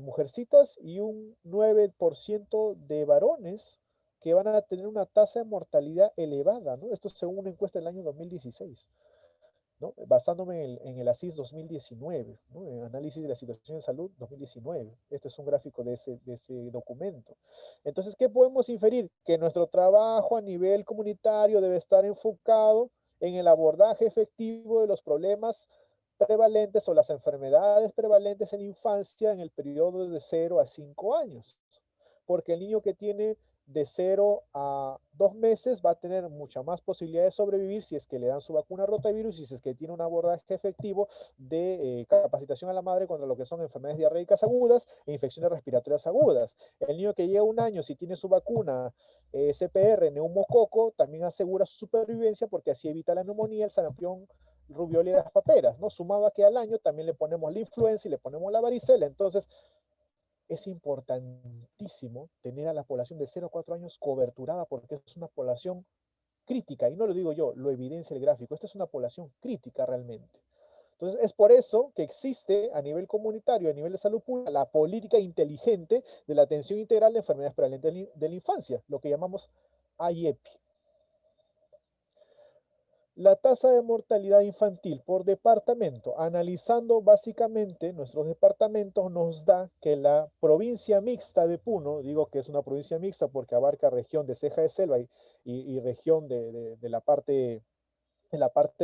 mujercitas y un 9% de varones que van a tener una tasa de mortalidad elevada, ¿no? Esto según una encuesta del año 2016. ¿No? Basándome en el ASIS 2019, ¿no? En análisis de la situación de salud 2019. Este es un gráfico de ese documento. Entonces, ¿qué podemos inferir? Que nuestro trabajo a nivel comunitario debe estar enfocado en el abordaje efectivo de los problemas prevalentes o las enfermedades prevalentes en infancia en el periodo de 0 a 5 años. Porque el niño que tiene de 0 a 2 meses va a tener mucha más posibilidad de sobrevivir si es que le dan su vacuna rotavirus y si es que tiene un abordaje efectivo de capacitación a la madre contra lo que son enfermedades diarreicas agudas e infecciones respiratorias agudas. El niño que llega a 1 año, si tiene su vacuna CPR, neumococo, también asegura su supervivencia porque así evita la neumonía, el sarampión, rubiola y las paperas, ¿no? Sumado a que al año también le ponemos la influenza y le ponemos la varicela. Entonces, es importantísimo tener a la población de 0 a 4 años coberturada porque es una población crítica, y no lo digo yo, lo evidencia el gráfico, esta es una población crítica realmente. Entonces, es por eso que existe a nivel comunitario, a nivel de salud pública, la política inteligente de la atención integral de enfermedades prevalentes de la infancia, lo que llamamos IEPI. La tasa de mortalidad infantil por departamento, analizando básicamente nuestros departamentos, nos da que la provincia mixta de Puno, digo que es una provincia mixta porque abarca región de ceja de selva y región de la parte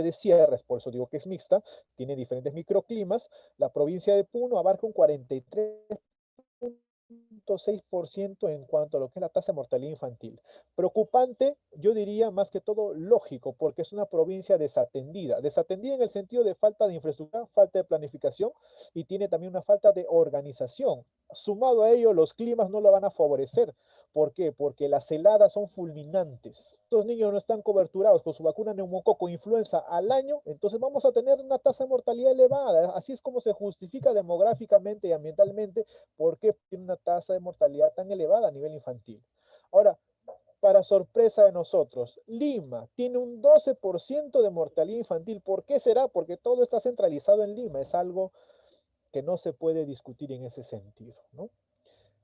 de sierras, por eso digo que es mixta, tiene diferentes microclimas. La provincia de Puno abarca un 43,6% en cuanto a lo que es la tasa de mortalidad infantil. Preocupante, yo diría más que todo lógico, porque es una provincia desatendida. Desatendida en el sentido de falta de infraestructura, falta de planificación y tiene también una falta de organización. Sumado a ello, los climas no lo van a favorecer. ¿Por qué? Porque las heladas son fulminantes. Estos niños no están coberturados con su vacuna neumococo influenza al año, entonces vamos a tener una tasa de mortalidad elevada. Así es como se justifica demográficamente y ambientalmente por qué tiene una tasa de mortalidad tan elevada a nivel infantil. Ahora, para sorpresa de nosotros, Lima tiene un 12% de mortalidad infantil. ¿Por qué será? Porque todo está centralizado en Lima. Es algo que no se puede discutir en ese sentido, ¿no?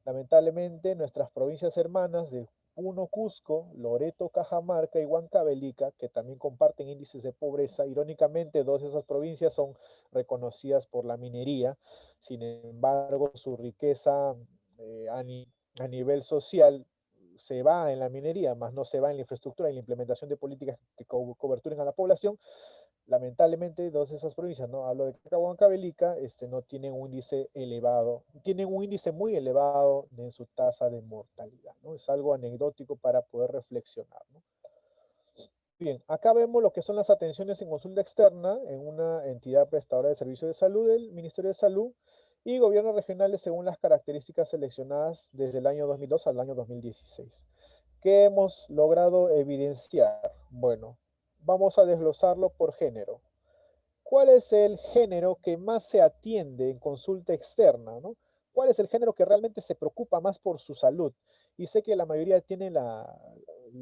Lamentablemente, nuestras provincias hermanas de Puno, Cusco, Loreto, Cajamarca y Huancavelica, que también comparten índices de pobreza, irónicamente, dos de esas provincias son reconocidas por la minería. Sin embargo, su riqueza a nivel social se va en la minería, más no se va en la infraestructura y la implementación de políticas que coberturen a la población. Lamentablemente, dos de esas provincias, ¿no? Hablo de Cacahuancavelica, no tienen un índice elevado, tienen un índice muy elevado en su tasa de mortalidad, ¿no? Es algo anecdótico para poder reflexionar, ¿no? Bien, acá vemos lo que son las atenciones en consulta externa en una entidad prestadora de servicios de salud del Ministerio de Salud y gobiernos regionales según las características seleccionadas desde el año 2002 al año 2016. ¿Qué hemos logrado evidenciar? Bueno, vamos a desglosarlo por género. ¿Cuál es el género que más se atiende en consulta externa, ¿no? ¿Cuál es el género que realmente se preocupa más por su salud? Y sé que la mayoría tiene la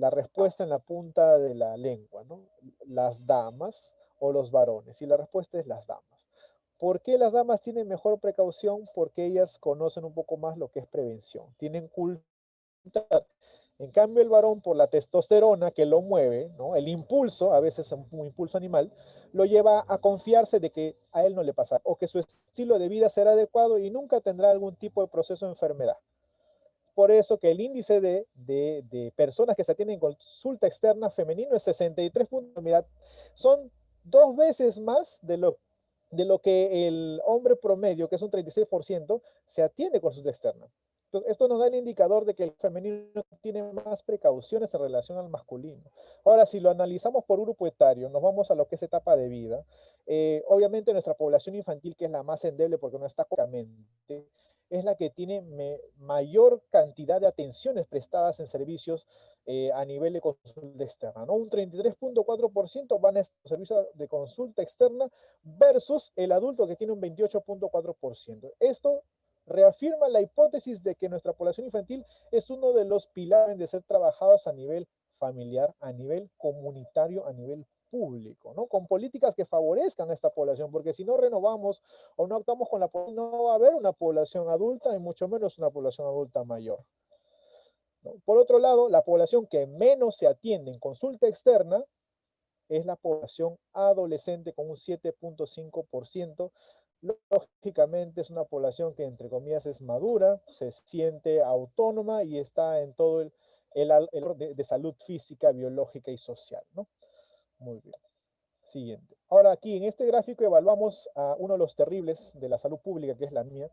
respuesta en la punta de la lengua, ¿no? Las damas o los varones. Y la respuesta es las damas. ¿Por qué las damas tienen mejor precaución? Porque ellas conocen un poco más lo que es prevención. Tienen cultura. En cambio, el varón, por la testosterona que lo mueve, ¿no? El impulso, a veces un impulso animal, lo lleva a confiarse de que a él no le pasa, o que su estilo de vida será adecuado y nunca tendrá algún tipo de proceso de enfermedad. Por eso que el índice de personas que se atienden en consulta externa femenino es 63 puntos. Mira, son 2 veces más de lo que el hombre promedio, que es un 36%, se atiende con consulta externa. Entonces, esto nos da el indicador de que el femenino tiene más precauciones en relación al masculino. Ahora, si lo analizamos por grupo etario, nos vamos a lo que es etapa de vida. Obviamente nuestra población infantil, que es la más endeble porque no está correctamente, es la que tiene mayor cantidad de atenciones prestadas en servicios a nivel de consulta externa, ¿no? Un 33,4% van a estos servicios de consulta externa versus el adulto que tiene un 28,4%. Esto reafirma la hipótesis de que nuestra población infantil es uno de los pilares de ser trabajados a nivel familiar, a nivel comunitario, a nivel público, ¿no? Con políticas que favorezcan a esta población, porque si no renovamos o no actuamos con la población, no va a haber una población adulta y mucho menos una población adulta mayor, ¿no? Por otro lado, la población que menos se atiende en consulta externa es la población adolescente con un 7,5%. Lógicamente es una población que entre comillas es madura, se siente autónoma y está en todo el de salud física, biológica y social, ¿no? Muy bien. Siguiente. Ahora aquí en este gráfico evaluamos a uno de los terribles de la salud pública, que es la mía,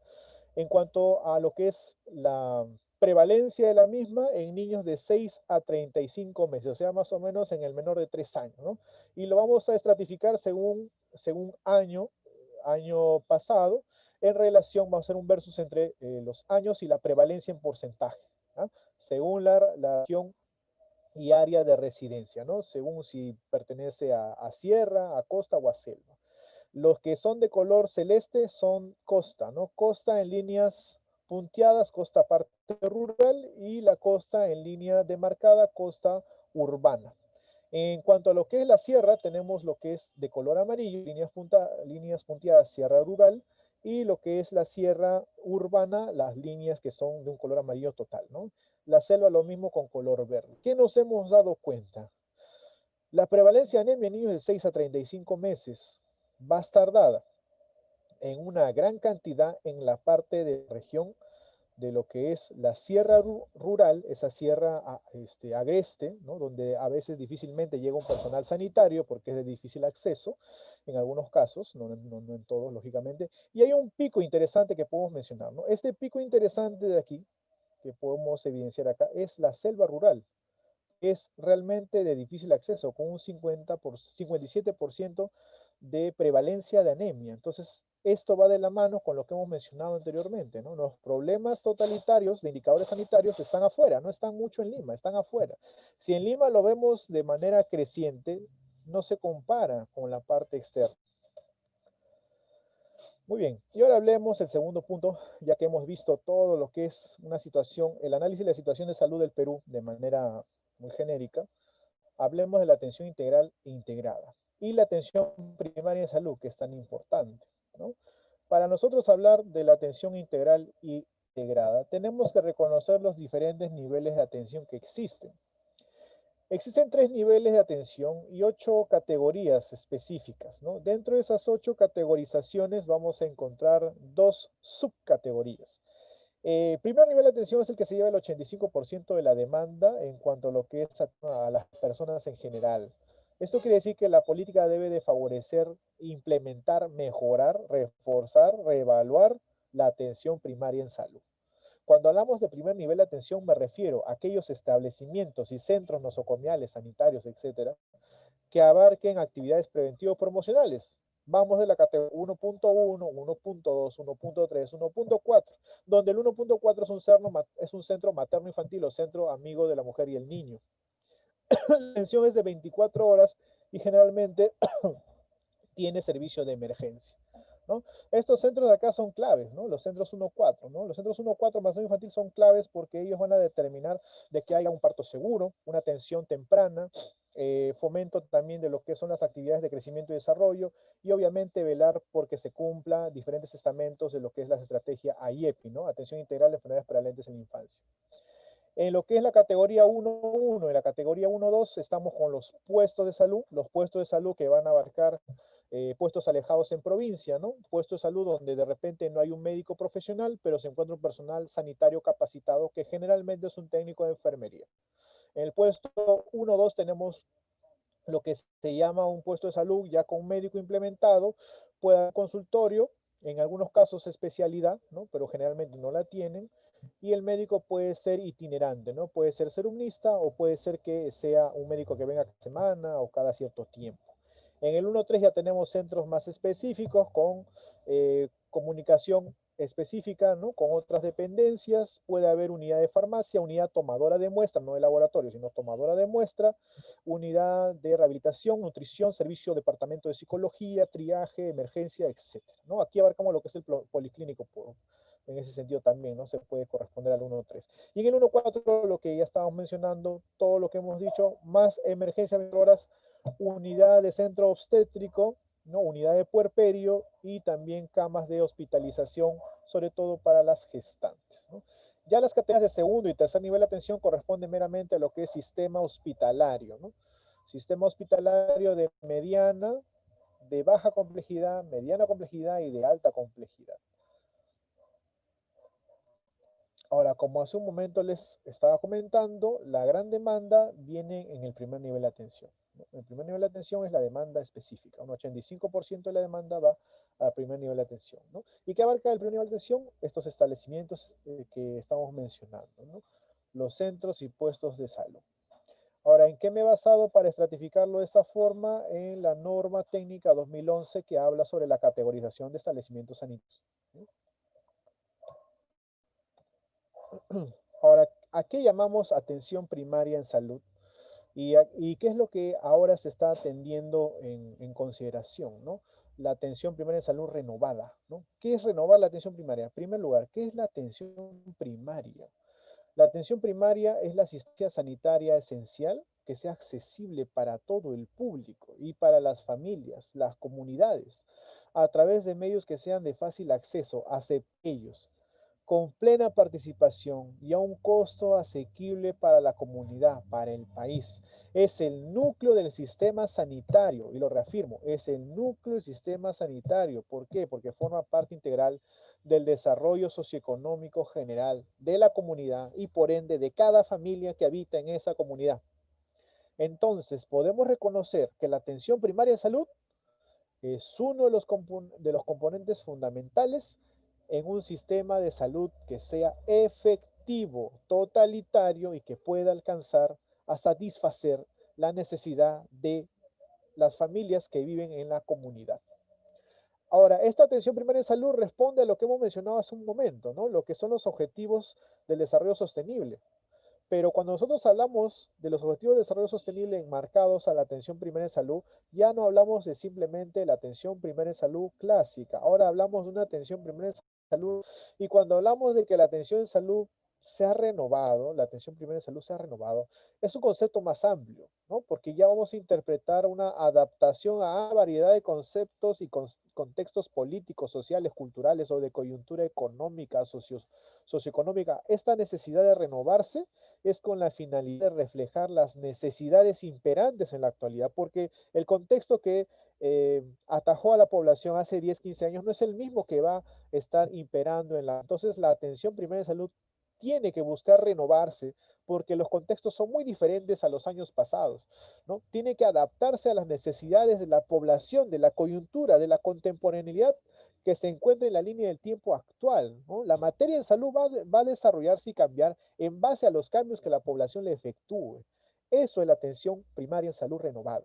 en cuanto a lo que es la prevalencia de la misma en niños de 6 a 35 meses, o sea, más o menos en el menor de 3 años, ¿no? Y lo vamos a estratificar según año pasado, en relación, vamos a hacer un versus entre los años y la prevalencia en porcentaje, ¿ah? Según la región y área de residencia, ¿no? Según si pertenece a sierra, a costa o a selva. Los que son de color celeste son costa, ¿no? Costa en líneas punteadas, costa parte rural, y la costa en línea demarcada, costa urbana. En cuanto a lo que es la sierra, tenemos lo que es de color amarillo, líneas punteadas, sierra rural, y lo que es la sierra urbana, las líneas que son de un color amarillo total, ¿no? La selva lo mismo con color verde. ¿Qué nos hemos dado cuenta? La prevalencia de anemia en niños de 6 a 35 meses va a estar dada en una gran cantidad en la parte de región de lo que es la sierra rural, esa sierra agreste, ¿no? Donde a veces difícilmente llega un personal sanitario porque es de difícil acceso, en algunos casos, no en todos, lógicamente. Y hay un pico interesante que podemos mencionar, ¿no? Este pico interesante de aquí, que podemos evidenciar acá, es la selva rural. Es realmente de difícil acceso, con un 57% de prevalencia de anemia. Entonces, esto va de la mano con lo que hemos mencionado anteriormente, ¿no? Los problemas totalitarios de indicadores sanitarios están afuera, no están mucho en Lima, están afuera. Si en Lima lo vemos de manera creciente, no se compara con la parte externa. Muy bien, y ahora hablemos el segundo punto, ya que hemos visto todo lo que es una situación, el análisis de la situación de salud del Perú de manera muy genérica. Hablemos de la atención integral e integrada y la atención primaria en salud, que es tan importante, ¿no? Para nosotros hablar de la atención integral e integrada, tenemos que reconocer los diferentes niveles de atención que existen. Existen 3 niveles de atención y 8 categorías específicas, ¿no? Dentro de esas 8 categorizaciones vamos a encontrar 2 subcategorías. El primer nivel de atención es el que se lleva el 85% de la demanda en cuanto a lo que es a las personas en general. Esto quiere decir que la política debe de favorecer, implementar, mejorar, reforzar, reevaluar la atención primaria en salud. Cuando hablamos de primer nivel de atención me refiero a aquellos establecimientos y centros nosocomiales, sanitarios, etcétera, que abarquen actividades preventivos promocionales. Vamos de la categoría 1.1, 1.2, 1.3, 1.4, donde el 1.4 es un centro materno infantil o centro amigo de la mujer y el niño. La atención es de 24 horas y generalmente tiene servicio de emergencia, ¿no? Estos centros de acá son claves, ¿no? Los centros 1.4, ¿no? Los centros 1.4 materno infantil son claves porque ellos van a determinar de que haya un parto seguro, una atención temprana, fomento también de lo que son las actividades de crecimiento y desarrollo y obviamente velar porque se cumpla diferentes estamentos de lo que es la estrategia AIEPI, ¿no? Atención integral de enfermedades prevalentes en la infancia. En lo que es la categoría 1.1 y la categoría 1.2 estamos con los puestos de salud que van a abarcar puestos alejados en provincia, ¿no? Puestos de salud donde de repente no hay un médico profesional, pero se encuentra un personal sanitario capacitado que generalmente es un técnico de enfermería. En el puesto 1.2 tenemos lo que se llama un puesto de salud ya con un médico implementado, puede haber consultorio, en algunos casos especialidad, ¿no? Pero generalmente no la tienen, y el médico puede ser itinerante, ¿no? Puede ser serumnista o puede ser que sea un médico que venga cada semana o cada cierto tiempo. En el 1.3 ya tenemos centros más específicos con comunicación específica, ¿no? Con otras dependencias, puede haber unidad de farmacia, unidad tomadora de muestra, no de laboratorio, sino tomadora de muestra, unidad de rehabilitación, nutrición, servicio, departamento de psicología, triaje, emergencia, etcétera, ¿no? Aquí abarcamos lo que es el policlínico en ese sentido también, ¿no? Se puede corresponder al 1.3. Y en el 1.4, lo que ya estábamos mencionando, todo lo que hemos dicho, más emergencia, horas, unidad de centro obstétrico, ¿no? Unidad de puerperio y también camas de hospitalización, sobre todo para las gestantes, ¿no? Ya las categorías de segundo y tercer nivel de atención corresponden meramente a lo que es sistema hospitalario, ¿no? Sistema hospitalario de mediana, de baja complejidad, mediana complejidad y de alta complejidad. Ahora, como hace un momento les estaba comentando, la gran demanda viene en el primer nivel de atención, ¿no? El primer nivel de atención es la demanda específica. Un 85% de la demanda va al primer nivel de atención, ¿no? ¿Y qué abarca el primer nivel de atención? Estos establecimientos que estamos mencionando, ¿no? Los centros y puestos de salud. Ahora, ¿en qué me he basado para estratificarlo de esta forma? En la norma técnica 2011 que habla sobre la categorización de establecimientos sanitarios, ¿no? Ahora, ¿a qué llamamos atención primaria en salud? ¿Y qué es lo que ahora se está atendiendo en consideración, ¿no? La atención primaria en salud renovada, ¿no? ¿Qué es renovar la atención primaria? En primer lugar, ¿qué es la atención primaria? La atención primaria es la asistencia sanitaria esencial que sea accesible para todo el público y para las familias, las comunidades, a través de medios que sean de fácil acceso hacia ellos, con plena participación y a un costo asequible para la comunidad, para el país. Es el núcleo del sistema sanitario, y lo reafirmo, es el núcleo del sistema sanitario. ¿Por qué? Porque forma parte integral del desarrollo socioeconómico general de la comunidad y por ende de cada familia que habita en esa comunidad. Entonces, podemos reconocer que la atención primaria de salud es uno de los componentes fundamentales en un sistema de salud que sea efectivo, totalitario y que pueda alcanzar a satisfacer la necesidad de las familias que viven en la comunidad. Ahora, esta atención primaria en salud responde a lo que hemos mencionado hace un momento, ¿no? Lo que son los objetivos del desarrollo sostenible. Pero cuando nosotros hablamos de los objetivos de desarrollo sostenible enmarcados a la atención primaria en salud, ya no hablamos de simplemente la atención primaria en salud clásica. Ahora hablamos de una atención primaria en salud. Y cuando hablamos de que la atención en salud se ha renovado, la atención primaria en salud se ha renovado, es un concepto más amplio, ¿no? Porque ya vamos a interpretar una adaptación a variedad de conceptos y contextos políticos, sociales, culturales o de coyuntura económica, socioeconómica. Esta necesidad de renovarse es con la finalidad de reflejar las necesidades imperantes en la actualidad, porque el contexto que atajó a la población hace 10, 15 años no es el mismo que va a estar imperando en la... Entonces, la atención primaria de salud tiene que buscar renovarse porque los contextos son muy diferentes a los años pasados, ¿no? Tiene que adaptarse a las necesidades de la población, de la coyuntura, de la contemporaneidad que se encuentra en la línea del tiempo actual, ¿no? La materia en salud va a desarrollarse y cambiar en base a los cambios que la población le efectúe. Eso es la atención primaria en salud renovada.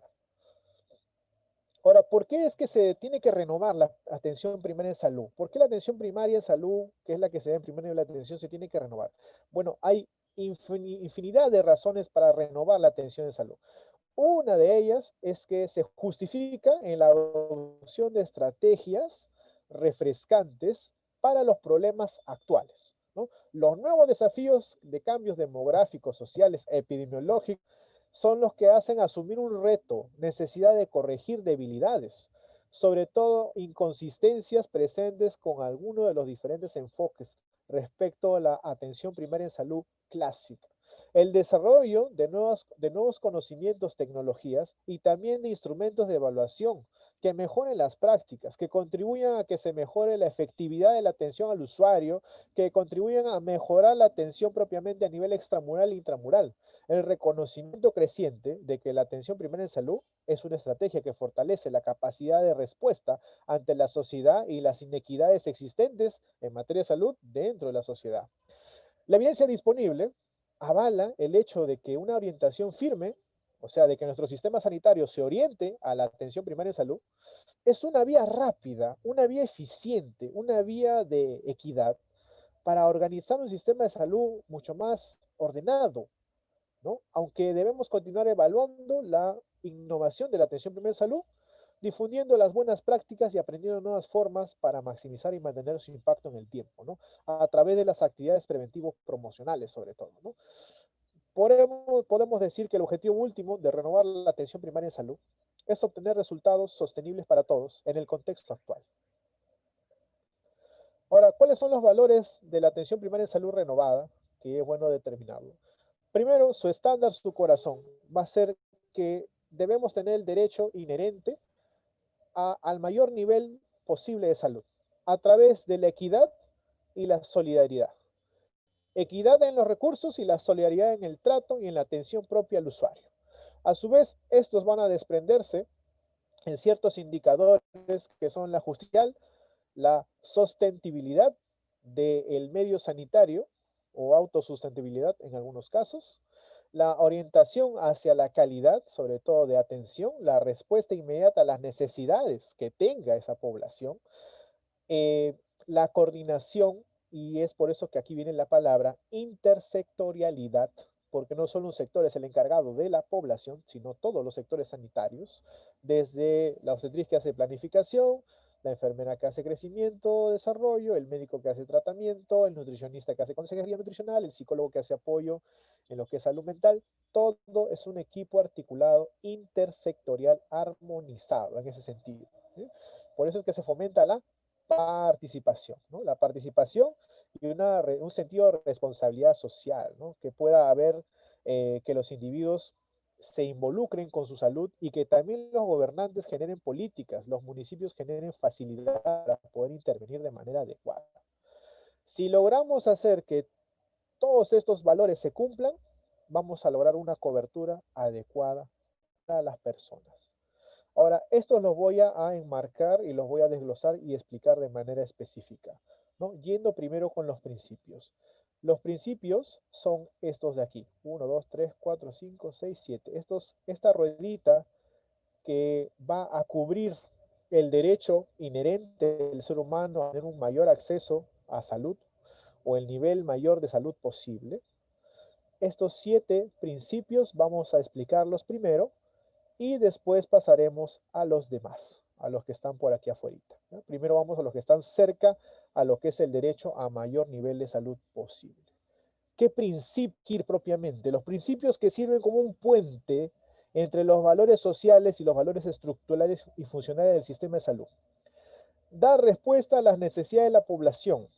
Ahora, ¿por qué es que se tiene que renovar la atención primaria en salud? ¿Por qué la atención primaria en salud, que es la que se da en primer nivel de atención, se tiene que renovar? Bueno, hay infinidad de razones para renovar la atención en salud. Una de ellas es que se justifica en la adopción de estrategias refrescantes para los problemas actuales, ¿no? Los nuevos desafíos de cambios demográficos, sociales, epidemiológicos son los que hacen asumir un reto, necesidad de corregir debilidades, sobre todo inconsistencias presentes con alguno de los diferentes enfoques respecto a la atención primaria en salud clásica. El desarrollo de nuevos conocimientos, tecnologías y también de instrumentos de evaluación que mejoren las prácticas, que contribuyan a que se mejore la efectividad de la atención al usuario, que contribuyan a mejorar la atención propiamente a nivel extramural e intramural. El reconocimiento creciente de que la atención primaria en salud es una estrategia que fortalece la capacidad de respuesta ante la sociedad y las inequidades existentes en materia de salud dentro de la sociedad. La evidencia disponible avala el hecho de que una orientación firme, o sea, de que nuestro sistema sanitario se oriente a la atención primaria en salud, es una vía rápida, una vía eficiente, una vía de equidad para organizar un sistema de salud mucho más ordenado, ¿no? Aunque debemos continuar evaluando la innovación de la atención primaria en salud, difundiendo las buenas prácticas y aprendiendo nuevas formas para maximizar y mantener su impacto en el tiempo, ¿no? A través de las actividades preventivos promocionales, sobre todo, ¿no? Podemos decir que el objetivo último de renovar la atención primaria en salud es obtener resultados sostenibles para todos en el contexto actual. Ahora, ¿cuáles son los valores de la atención primaria en salud renovada? Que es bueno determinarlo. Primero, su estándar, su corazón, va a ser que debemos tener el derecho inherente al mayor nivel posible de salud, a través de la equidad y la solidaridad. Equidad en los recursos y la solidaridad en el trato y en la atención propia al usuario. A su vez, estos van a desprenderse en ciertos indicadores que son la justicia, la sostenibilidad del medio sanitario o autosustentabilidad en algunos casos, la orientación hacia la calidad, sobre todo de atención, la respuesta inmediata a las necesidades que tenga esa población, la coordinación, y es por eso que aquí viene la palabra intersectorialidad, porque no solo un sector es el encargado de la población, sino todos los sectores sanitarios, desde la obstetricia que hace planificación, la enfermera que hace crecimiento, desarrollo, el médico que hace tratamiento, el nutricionista que hace consejería nutricional, el psicólogo que hace apoyo en lo que es salud mental. Todo es un equipo articulado, intersectorial, armonizado en ese sentido, ¿sí? Por eso es que se fomenta la participación, ¿no? La participación y un sentido de responsabilidad social, ¿no? Que pueda haber, que los individuos se involucren con su salud y que también los gobernantes generen políticas, los municipios generen facilidad para poder intervenir de manera adecuada. Si logramos hacer que todos estos valores se cumplan, vamos a lograr una cobertura adecuada a las personas. Ahora, estos los voy a enmarcar y los voy a desglosar y explicar de manera específica, ¿no? Yendo primero con los principios. Los principios son estos de aquí. 1, 2, 3, 4, 5, 6, 7. Esta ruedita que va a cubrir el derecho inherente del ser humano a tener un mayor acceso a salud o el nivel mayor de salud posible. Estos 7 principios vamos a explicarlos primero y después pasaremos a los demás, a los que están por aquí afuera, ¿no? Primero vamos a los que están cerca a lo que es el derecho a mayor nivel de salud posible. ¿Qué principio propiamente? Los principios que sirven como un puente entre los valores sociales y los valores estructurales y funcionales del sistema de salud. Dar respuesta a las necesidades de la población.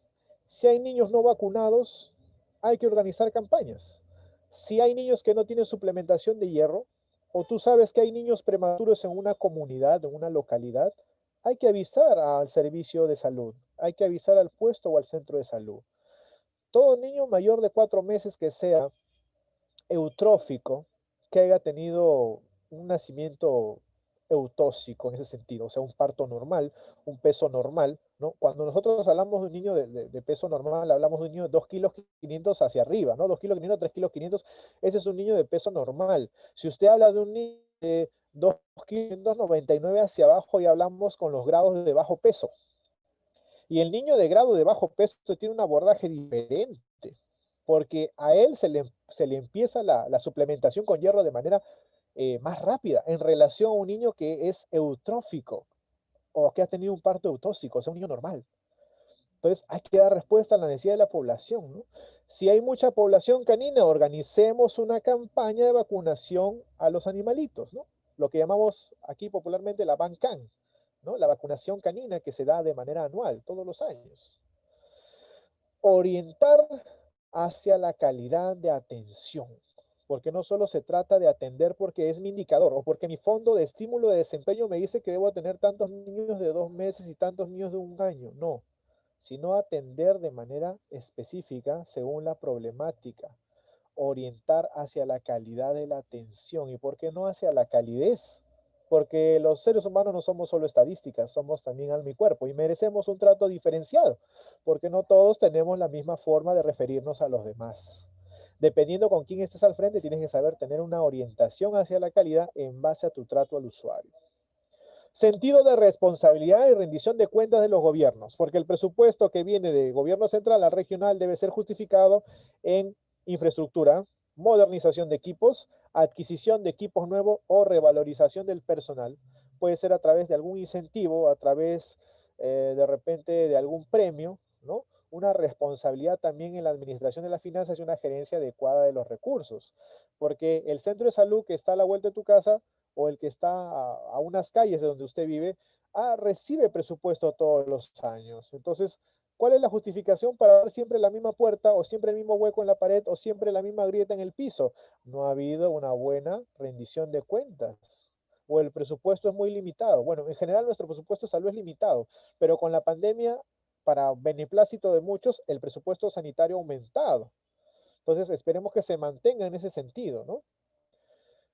Si hay niños no vacunados, hay que organizar campañas. Si hay niños que no tienen suplementación de hierro, o tú sabes que hay niños prematuros en una comunidad, en una localidad, hay que avisar al servicio de salud, hay que avisar al puesto o al centro de salud. Todo niño mayor de 4 meses que sea eutrófico, que haya tenido un nacimiento eutóxico en ese sentido, o sea, un parto normal, un peso normal, ¿no? Cuando nosotros hablamos de un niño de peso normal, hablamos de un niño de 2 kilos 500 hacia arriba, ¿no? 2 kilos 500, 3 kilos 500, ese es un niño de peso normal. Si usted habla de un niño de 2 kilos 99 hacia abajo, ya hablamos con los grados de bajo peso. Y el niño de grado de bajo peso tiene un abordaje diferente, porque a él se le empieza la suplementación con hierro de manera más rápida en relación a un niño que es eutrófico o que ha tenido un parto eutóxico, o sea, un niño normal. Entonces, hay que dar respuesta a la necesidad de la población, ¿no? Si hay mucha población canina, organicemos una campaña de vacunación a los animalitos, ¿no? Lo que llamamos aquí popularmente la VANCAN, ¿no? La vacunación canina que se da de manera anual, todos los años. Orientar hacia la calidad de atención, porque no solo se trata de atender porque es mi indicador o porque mi fondo de estímulo de desempeño me dice que debo tener tantos niños de 2 meses y tantos niños de 1 año, no, sino atender de manera específica según la problemática, orientar hacia la calidad de la atención y por qué no hacia la calidez, porque los seres humanos no somos solo estadísticas, somos también alma y cuerpo y merecemos un trato diferenciado, porque no todos tenemos la misma forma de referirnos a los demás. Dependiendo con quién estés al frente, tienes que saber tener una orientación hacia la calidad en base a tu trato al usuario. Sentido de responsabilidad y rendición de cuentas de los gobiernos, porque el presupuesto que viene de gobierno central a regional debe ser justificado en infraestructura, modernización de equipos, adquisición de equipos nuevos o revalorización del personal. Puede ser a través de algún incentivo, a través de repente de algún premio, ¿no? Una responsabilidad también en la administración de las finanzas y una gerencia adecuada de los recursos, porque el centro de salud que está a la vuelta de tu casa o el que está a unas calles de donde usted vive, recibe presupuesto todos los años. Entonces, ¿cuál es la justificación para dar siempre la misma puerta o siempre el mismo hueco en la pared o siempre la misma grieta en el piso? No ha habido una buena rendición de cuentas o el presupuesto es muy limitado. Bueno, en general nuestro presupuesto de salud es limitado, pero con la pandemia, para beneplácito de muchos, el presupuesto sanitario ha aumentado. Entonces, esperemos que se mantenga en ese sentido, ¿no?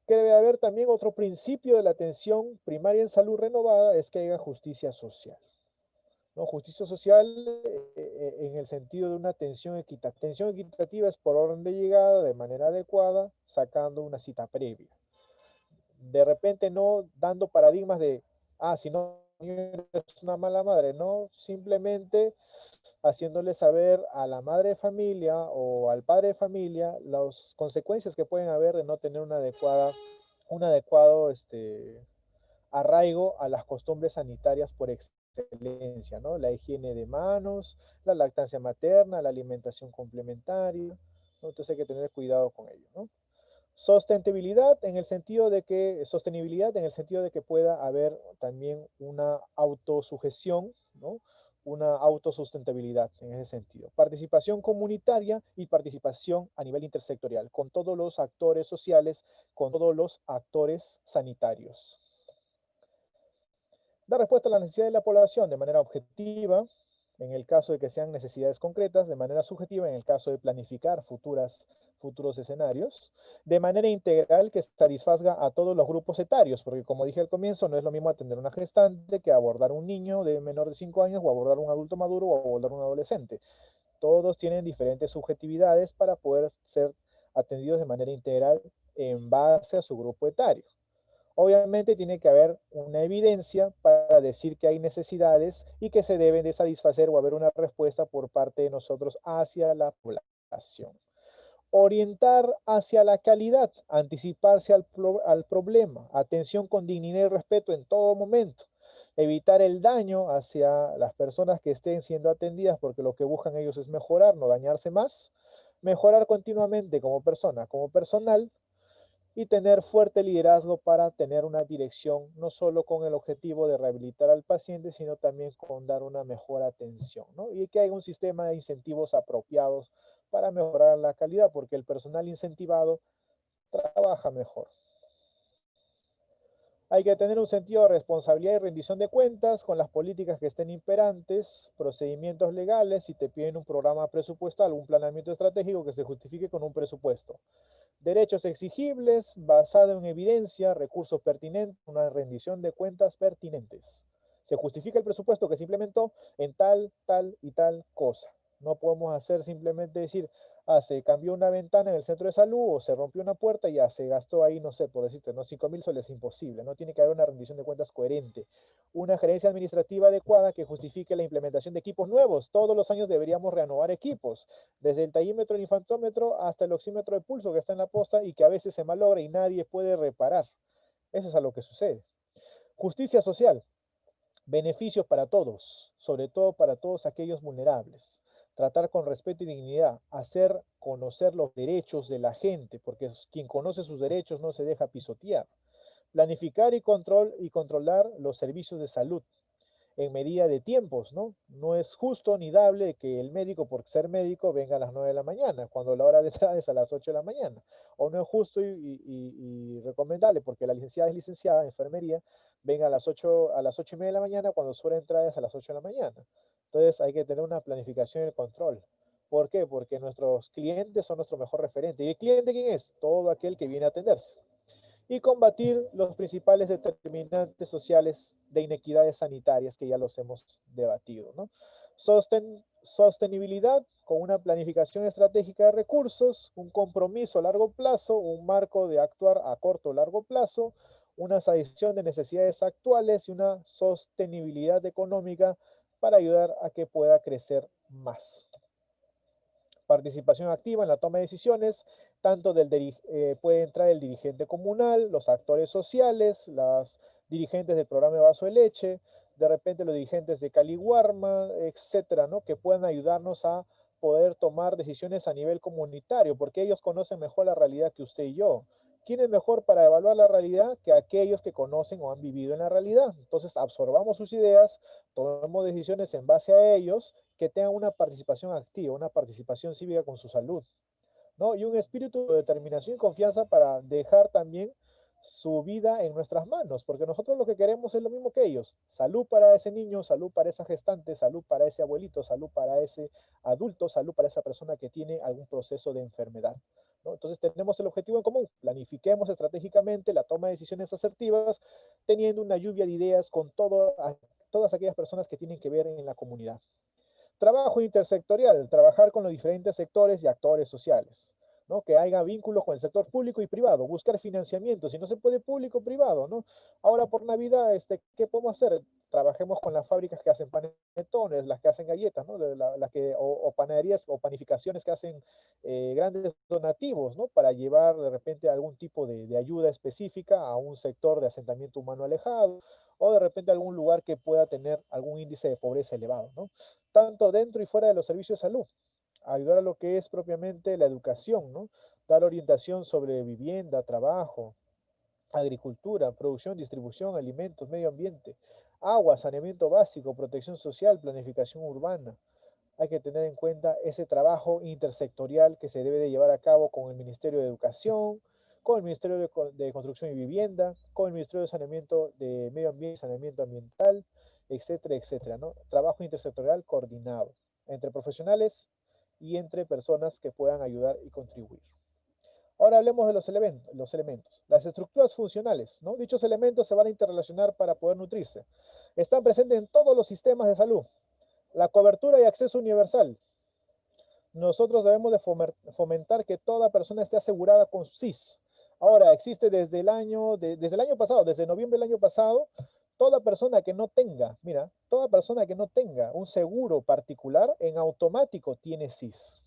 Que debe haber también otro principio de la atención primaria en salud renovada, es que haya justicia social, ¿no? Justicia social en el sentido de una atención equitativa. Atención equitativa es por orden de llegada, de manera adecuada, sacando una cita previa. De repente no dando paradigmas de, si no eres una mala madre, no, simplemente haciéndole saber a la madre de familia o al padre de familia las consecuencias que pueden haber de no tener un adecuado arraigo a las costumbres sanitarias por excelencia, ¿no? La higiene de manos, la lactancia materna, la alimentación complementaria, ¿no? Entonces hay que tener cuidado con ello, ¿no? Sostenibilidad en el sentido de que pueda haber también una autosugestión, ¿no? Una autosustentabilidad en ese sentido. Participación comunitaria y participación a nivel intersectorial, con todos los actores sociales, con todos los actores sanitarios. Dar respuesta a las necesidades de la población de manera objetiva, en el caso de que sean necesidades concretas, de manera subjetiva, en el caso de planificar futuros escenarios, de manera integral que satisfaga a todos los grupos etarios, porque como dije al comienzo, no es lo mismo atender a una gestante que abordar un niño de menor de 5 años, o abordar un adulto maduro, o abordar un adolescente. Todos tienen diferentes subjetividades para poder ser atendidos de manera integral en base a su grupo etario. Obviamente tiene que haber una evidencia para decir que hay necesidades y que se deben de satisfacer o haber una respuesta por parte de nosotros hacia la población. Orientar hacia la calidad, anticiparse al problema, atención con dignidad y respeto en todo momento, evitar el daño hacia las personas que estén siendo atendidas, porque lo que buscan ellos es mejorar, no dañarse más, mejorar continuamente como persona, como personal, y tener fuerte liderazgo para tener una dirección, no solo con el objetivo de rehabilitar al paciente, sino también con dar una mejor atención, ¿no? Y que haya un sistema de incentivos apropiados para mejorar la calidad, porque el personal incentivado trabaja mejor. Hay que tener un sentido de responsabilidad y rendición de cuentas con las políticas que estén imperantes, procedimientos legales, si te piden un programa presupuestal, un planeamiento estratégico que se justifique con un presupuesto. Derechos exigibles, basado en evidencia, recursos pertinentes, una rendición de cuentas pertinentes. Se justifica el presupuesto que se implementó en tal, tal y tal cosa. No podemos hacer simplemente decir, se cambió una ventana en el centro de salud o se rompió una puerta y ya se gastó ahí, no sé, por decirte, ¿no? 5.000 soles, es imposible, ¿no? Tiene que haber una rendición de cuentas coherente. Una gerencia administrativa adecuada que justifique la implementación de equipos nuevos. Todos los años deberíamos renovar equipos, desde el taímetro, el infantómetro, hasta el oxímetro de pulso que está en la posta y que a veces se malogra y nadie puede reparar. Eso es a lo que sucede. Justicia social. Beneficios para todos, sobre todo para todos aquellos vulnerables. Tratar con respeto y dignidad, hacer conocer los derechos de la gente, porque quien conoce sus derechos no se deja pisotear. Planificar y controlar los servicios de salud en medida de tiempos, ¿no? No es justo ni dable que el médico, por ser médico, venga a las 9 de la mañana, cuando la hora de entrada es a las 8 de la mañana. O no es justo y recomendable, porque la licenciada es licenciada en enfermería, venga a las 8 y media de la mañana, cuando su hora de entrada es a las 8 de la mañana. Entonces hay que tener una planificación y el control. ¿Por qué? Porque nuestros clientes son nuestro mejor referente. ¿Y el cliente quién es? Todo aquel que viene a atenderse. Y combatir los principales determinantes sociales de inequidades sanitarias que ya los hemos debatido, ¿no? Sostenibilidad con una planificación estratégica de recursos, un compromiso a largo plazo, un marco de actuar a corto o largo plazo, una satisfacción de necesidades actuales y una sostenibilidad económica para ayudar a que pueda crecer más. Participación activa en la toma de decisiones, tanto puede entrar el dirigente comunal, los actores sociales, los dirigentes del programa de Vaso de Leche, de repente los dirigentes de Caliwarma, etcétera, ¿no? Que puedan ayudarnos a poder tomar decisiones a nivel comunitario, porque ellos conocen mejor la realidad que usted y yo. ¿Quién es mejor para evaluar la realidad que aquellos que conocen o han vivido en la realidad? Entonces, absorbamos sus ideas, tomemos decisiones en base a ellos, que tengan una participación activa, una participación cívica con su salud, ¿no? Y un espíritu de determinación y confianza para dejar también su vida en nuestras manos, porque nosotros lo que queremos es lo mismo que ellos: salud para ese niño, salud para esa gestante, salud para ese abuelito, salud para ese adulto, salud para esa persona que tiene algún proceso de enfermedad, ¿no? Entonces tenemos el objetivo en común: planifiquemos estratégicamente la toma de decisiones asertivas, teniendo una lluvia de ideas con todas aquellas personas que tienen que ver en la comunidad. Trabajo intersectorial, trabajar con los diferentes sectores y actores sociales, ¿no? Que haya vínculos con el sector público y privado, buscar financiamiento, si no se puede público, privado, ¿no? Ahora por Navidad, ¿qué podemos hacer? trabajemos con las fábricas que hacen panetones, las que hacen galletas, ¿no? O panaderías o panificaciones que hacen grandes donativos, ¿no? Para llevar de repente algún tipo de ayuda específica a un sector de asentamiento humano alejado, o de repente algún lugar que pueda tener algún índice de pobreza elevado, ¿no? Tanto dentro y fuera de los servicios de salud. Ayudar a lo que es propiamente la educación, ¿no? Dar orientación sobre vivienda, trabajo, agricultura, producción, distribución, alimentos, medio ambiente, agua, saneamiento básico, protección social, planificación urbana. Hay que tener en cuenta ese trabajo intersectorial que se debe de llevar a cabo con el Ministerio de Educación, con el Ministerio de Construcción y Vivienda, con el Ministerio de Saneamiento de Medio Ambiente y Saneamiento Ambiental, etcétera, etcétera, ¿no? Trabajo intersectorial coordinado entre profesionales y entre personas que puedan ayudar y contribuir. Ahora hablemos de los elementos. Las estructuras funcionales, ¿no? Dichos elementos se van a interrelacionar para poder nutrirse. Están presentes en todos los sistemas de salud. La cobertura y acceso universal. Nosotros debemos de fomentar que toda persona esté asegurada con SIS. Ahora, existe desde el año pasado, desde noviembre del año pasado, toda persona que no tenga, mira, toda persona que no tenga un seguro particular, en automático tiene SIS.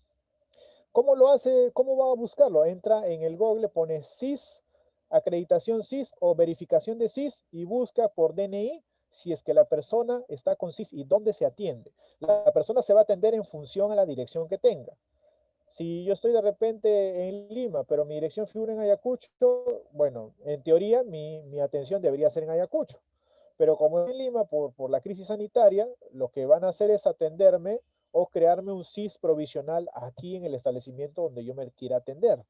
¿Cómo lo hace? ¿Cómo va a buscarlo? Entra en el Google, pone SIS, acreditación SIS o verificación de SIS y busca por DNI si es que la persona está con SIS y dónde se atiende. La persona se va a atender en función a la dirección que tenga. Si yo estoy de repente en Lima, pero mi dirección figura en Ayacucho, bueno, en teoría mi atención debería ser en Ayacucho. Pero como en Lima, por la crisis sanitaria, lo que van a hacer es atenderme o crearme un SIS provisional aquí en el establecimiento donde yo me quiera atender,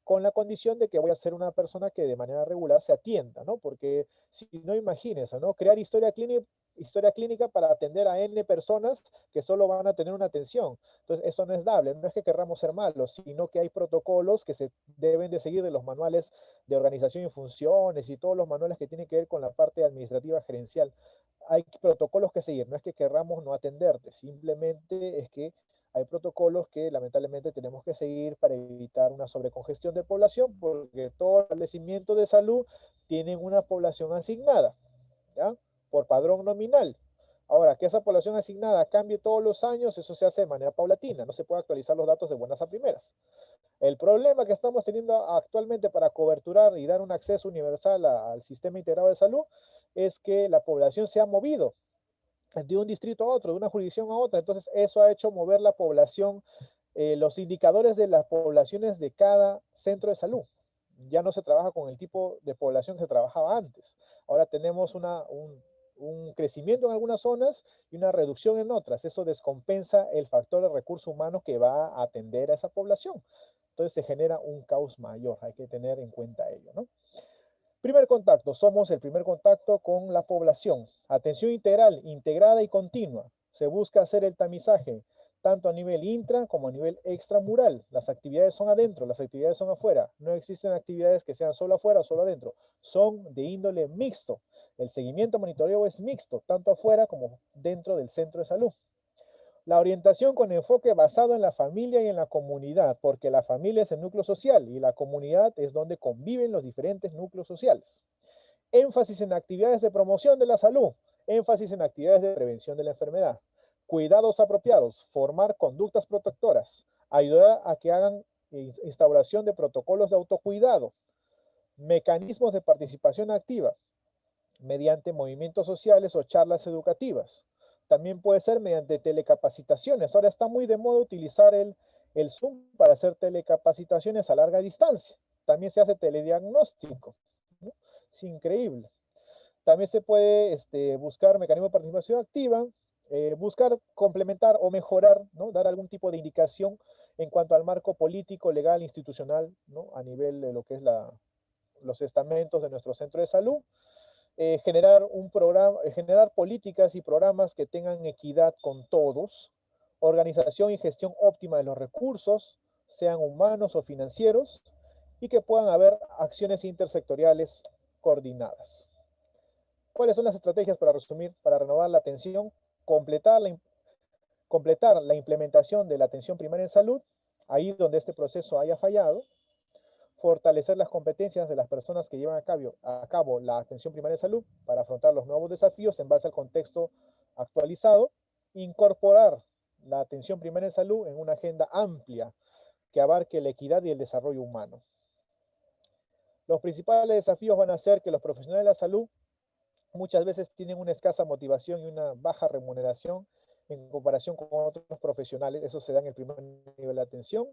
con la condición de que voy a ser una persona que de manera regular se atienda, ¿no? Porque si no, imagínense, ¿no? Crear historia clínica para atender a N personas que solo van a tener una atención. Entonces, eso no es dable, no es que querramos ser malos, sino que hay protocolos que se deben de seguir de los manuales de organización y funciones y todos los manuales que tienen que ver con la parte administrativa gerencial. Hay protocolos que seguir, no es que querramos no atenderte, simplemente es que hay protocolos que lamentablemente tenemos que seguir para evitar una sobrecongestión de población, porque todo establecimiento de salud tiene una población asignada, ¿ya? Por padrón nominal. Ahora, que esa población asignada cambie todos los años, eso se hace de manera paulatina, no se puede actualizar los datos de buenas a primeras. El problema que estamos teniendo actualmente para coberturar y dar un acceso universal al sistema integrado de salud es que la población se ha movido de un distrito a otro, de una jurisdicción a otra. Entonces, eso ha hecho mover la población, los indicadores de las poblaciones de cada centro de salud. Ya no se trabaja con el tipo de población que se trabajaba antes. Ahora tenemos un crecimiento en algunas zonas y una reducción en otras. Eso descompensa el factor de recurso humano que va a atender a esa población. Entonces se genera un caos mayor. Hay que tener en cuenta ello, ¿no? Primer contacto, somos el primer contacto con la población. Atención integral, integrada y continua. Se busca hacer el tamizaje, tanto a nivel intra como a nivel extramural. Las actividades son adentro, las actividades son afuera. No existen actividades que sean solo afuera o solo adentro. Son de índole mixto. El seguimiento monitoreo es mixto, tanto afuera como dentro del centro de salud. La orientación con enfoque basado en la familia y en la comunidad, porque la familia es el núcleo social y la comunidad es donde conviven los diferentes núcleos sociales. Énfasis en actividades de promoción de la salud, énfasis en actividades de prevención de la enfermedad. Cuidados apropiados, formar conductas protectoras, ayudar a que hagan instauración de protocolos de autocuidado, mecanismos de participación activa, mediante movimientos sociales o charlas educativas. También puede ser mediante telecapacitaciones. Ahora está muy de moda utilizar el Zoom para hacer telecapacitaciones a larga distancia. También se hace telediagnóstico, ¿no? Es increíble. También se puede buscar mecanismos de participación activa, buscar complementar o mejorar, ¿no? Dar algún tipo de indicación en cuanto al marco político, legal, institucional, ¿no? A nivel de lo que es los estamentos de nuestro centro de salud. Generar un programa, generar políticas y programas que tengan equidad con todos, organización y gestión óptima de los recursos, sean humanos o financieros, y que puedan haber acciones intersectoriales coordinadas. ¿Cuáles son las estrategias para resumir, para renovar la atención? Completar la implementación de la atención primaria en salud, ahí donde este proceso haya fallado, fortalecer las competencias de las personas que llevan a cabo la atención primaria de salud para afrontar los nuevos desafíos en base al contexto actualizado, incorporar la atención primaria de salud en una agenda amplia que abarque la equidad y el desarrollo humano. Los principales desafíos van a ser que los profesionales de la salud muchas veces tienen una escasa motivación y una baja remuneración en comparación con otros profesionales. Eso se da en el primer nivel de atención.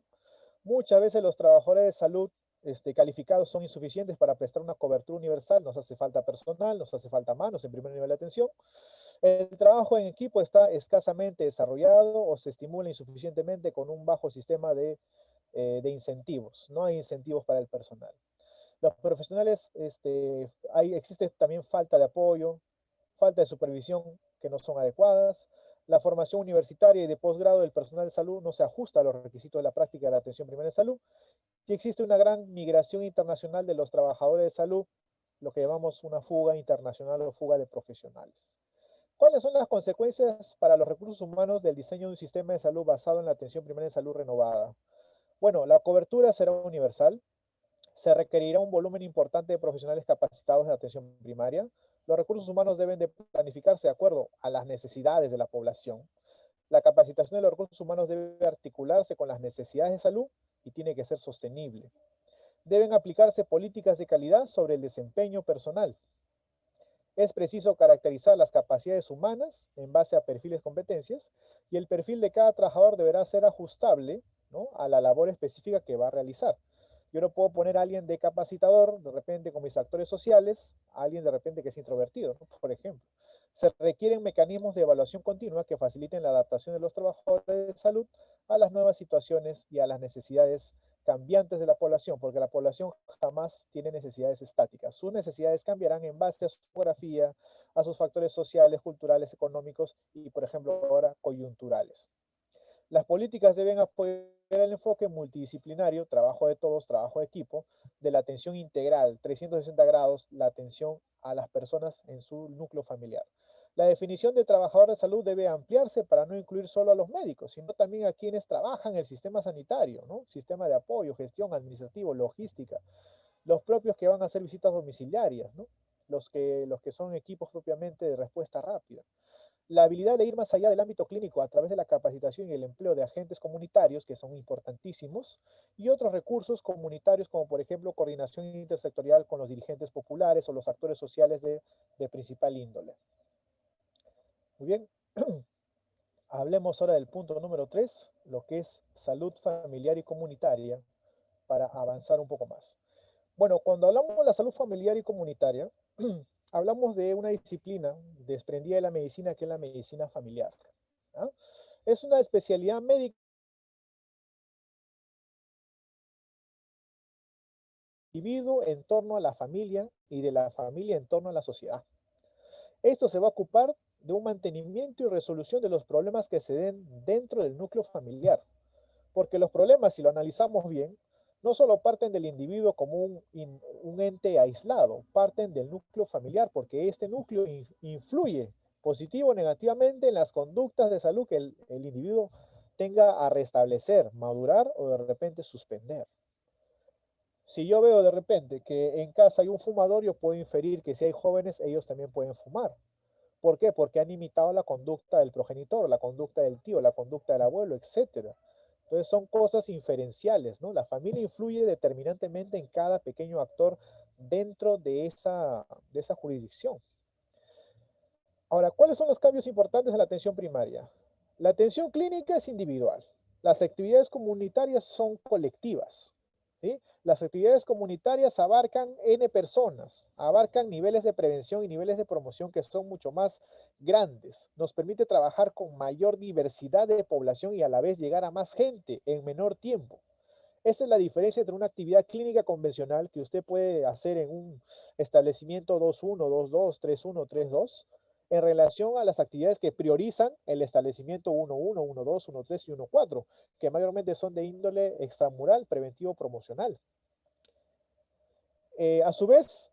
Muchas veces los trabajadores de salud calificados son insuficientes para prestar una cobertura universal. Nos hace falta personal, nos hace falta manos en primer nivel de atención. El trabajo en equipo está escasamente desarrollado o se estimula insuficientemente con un bajo sistema de incentivos. No hay incentivos para el personal. Los profesionales, existe también falta de apoyo, falta de supervisión que no son adecuadas. La formación universitaria y de posgrado del personal de salud no se ajusta a los requisitos de la práctica de la atención primaria de salud. Y existe una gran migración internacional de los trabajadores de salud, lo que llamamos una fuga internacional o fuga de profesionales. ¿Cuáles son las consecuencias para los recursos humanos del diseño de un sistema de salud basado en la atención primaria de salud renovada? Bueno, la cobertura será universal. Se requerirá un volumen importante de profesionales capacitados en atención primaria. Los recursos humanos deben de planificarse de acuerdo a las necesidades de la población. La capacitación de los recursos humanos debe articularse con las necesidades de salud y tiene que ser sostenible. Deben aplicarse políticas de calidad sobre el desempeño personal. Es preciso caracterizar las capacidades humanas en base a perfiles competencias y el perfil de cada trabajador deberá ser ajustable, ¿no?, a la labor específica que va a realizar. Yo no puedo poner a alguien de capacitador, de repente con mis actores sociales, a alguien de repente que es introvertido, ¿no?, por ejemplo. Se requieren mecanismos de evaluación continua que faciliten la adaptación de los trabajadores de salud a las nuevas situaciones y a las necesidades cambiantes de la población, porque la población jamás tiene necesidades estáticas. Sus necesidades cambiarán en base a su geografía, a sus factores sociales, culturales, económicos y, por ejemplo, ahora coyunturales. Las políticas deben apoyar el enfoque multidisciplinario, trabajo de todos, trabajo de equipo, de la atención integral, 360 grados, la atención a las personas en su núcleo familiar. La definición de trabajador de salud debe ampliarse para no incluir solo a los médicos, sino también a quienes trabajan en el sistema sanitario, ¿no?, sistema de apoyo, gestión, administrativo, logística, los propios que van a hacer visitas domiciliarias, ¿no?, los que son equipos propiamente de respuesta rápida. La habilidad de ir más allá del ámbito clínico a través de la capacitación y el empleo de agentes comunitarios, que son importantísimos, y otros recursos comunitarios como por ejemplo coordinación intersectorial con los dirigentes populares o los actores sociales de principal índole. Muy bien, hablemos ahora del punto número 3, lo que es salud familiar y comunitaria, para avanzar un poco más. Bueno, cuando hablamos de la salud familiar y comunitaria, hablamos de una disciplina desprendida de la medicina que es la medicina familiar, ¿ah? Es una especialidad médica individuo en torno a la familia y de la familia en torno a la sociedad. Esto se va a ocupar de un mantenimiento y resolución de los problemas que se den dentro del núcleo familiar, porque los problemas, si lo analizamos bien, no solo parten del individuo como un ente aislado, parten del núcleo familiar, porque este núcleo influye positivo o negativamente en las conductas de salud que el individuo tenga a restablecer, madurar o de repente suspender. Si yo veo de repente que en casa hay un fumador, yo puedo inferir que si hay jóvenes, ellos también pueden fumar. ¿Por qué? Porque han imitado la conducta del progenitor, la conducta del tío, la conducta del abuelo, etcétera. Entonces son cosas inferenciales, ¿no? La familia influye determinantemente en cada pequeño actor dentro de esa jurisdicción. Ahora, ¿cuáles son los cambios importantes en la atención primaria? La atención clínica es individual. Las actividades comunitarias son colectivas, ¿sí? Las actividades comunitarias abarcan N personas, abarcan niveles de prevención y niveles de promoción que son mucho más grandes. Nos permite trabajar con mayor diversidad de población y a la vez llegar a más gente en menor tiempo. Esa es la diferencia entre una actividad clínica convencional que usted puede hacer en un establecimiento 2.1, 2.2, 3.1, 3.2, en relación a las actividades que priorizan el establecimiento 1.1, 1.2, 1.3 y 1.4, que mayormente son de índole extramural, preventivo, promocional. A su vez,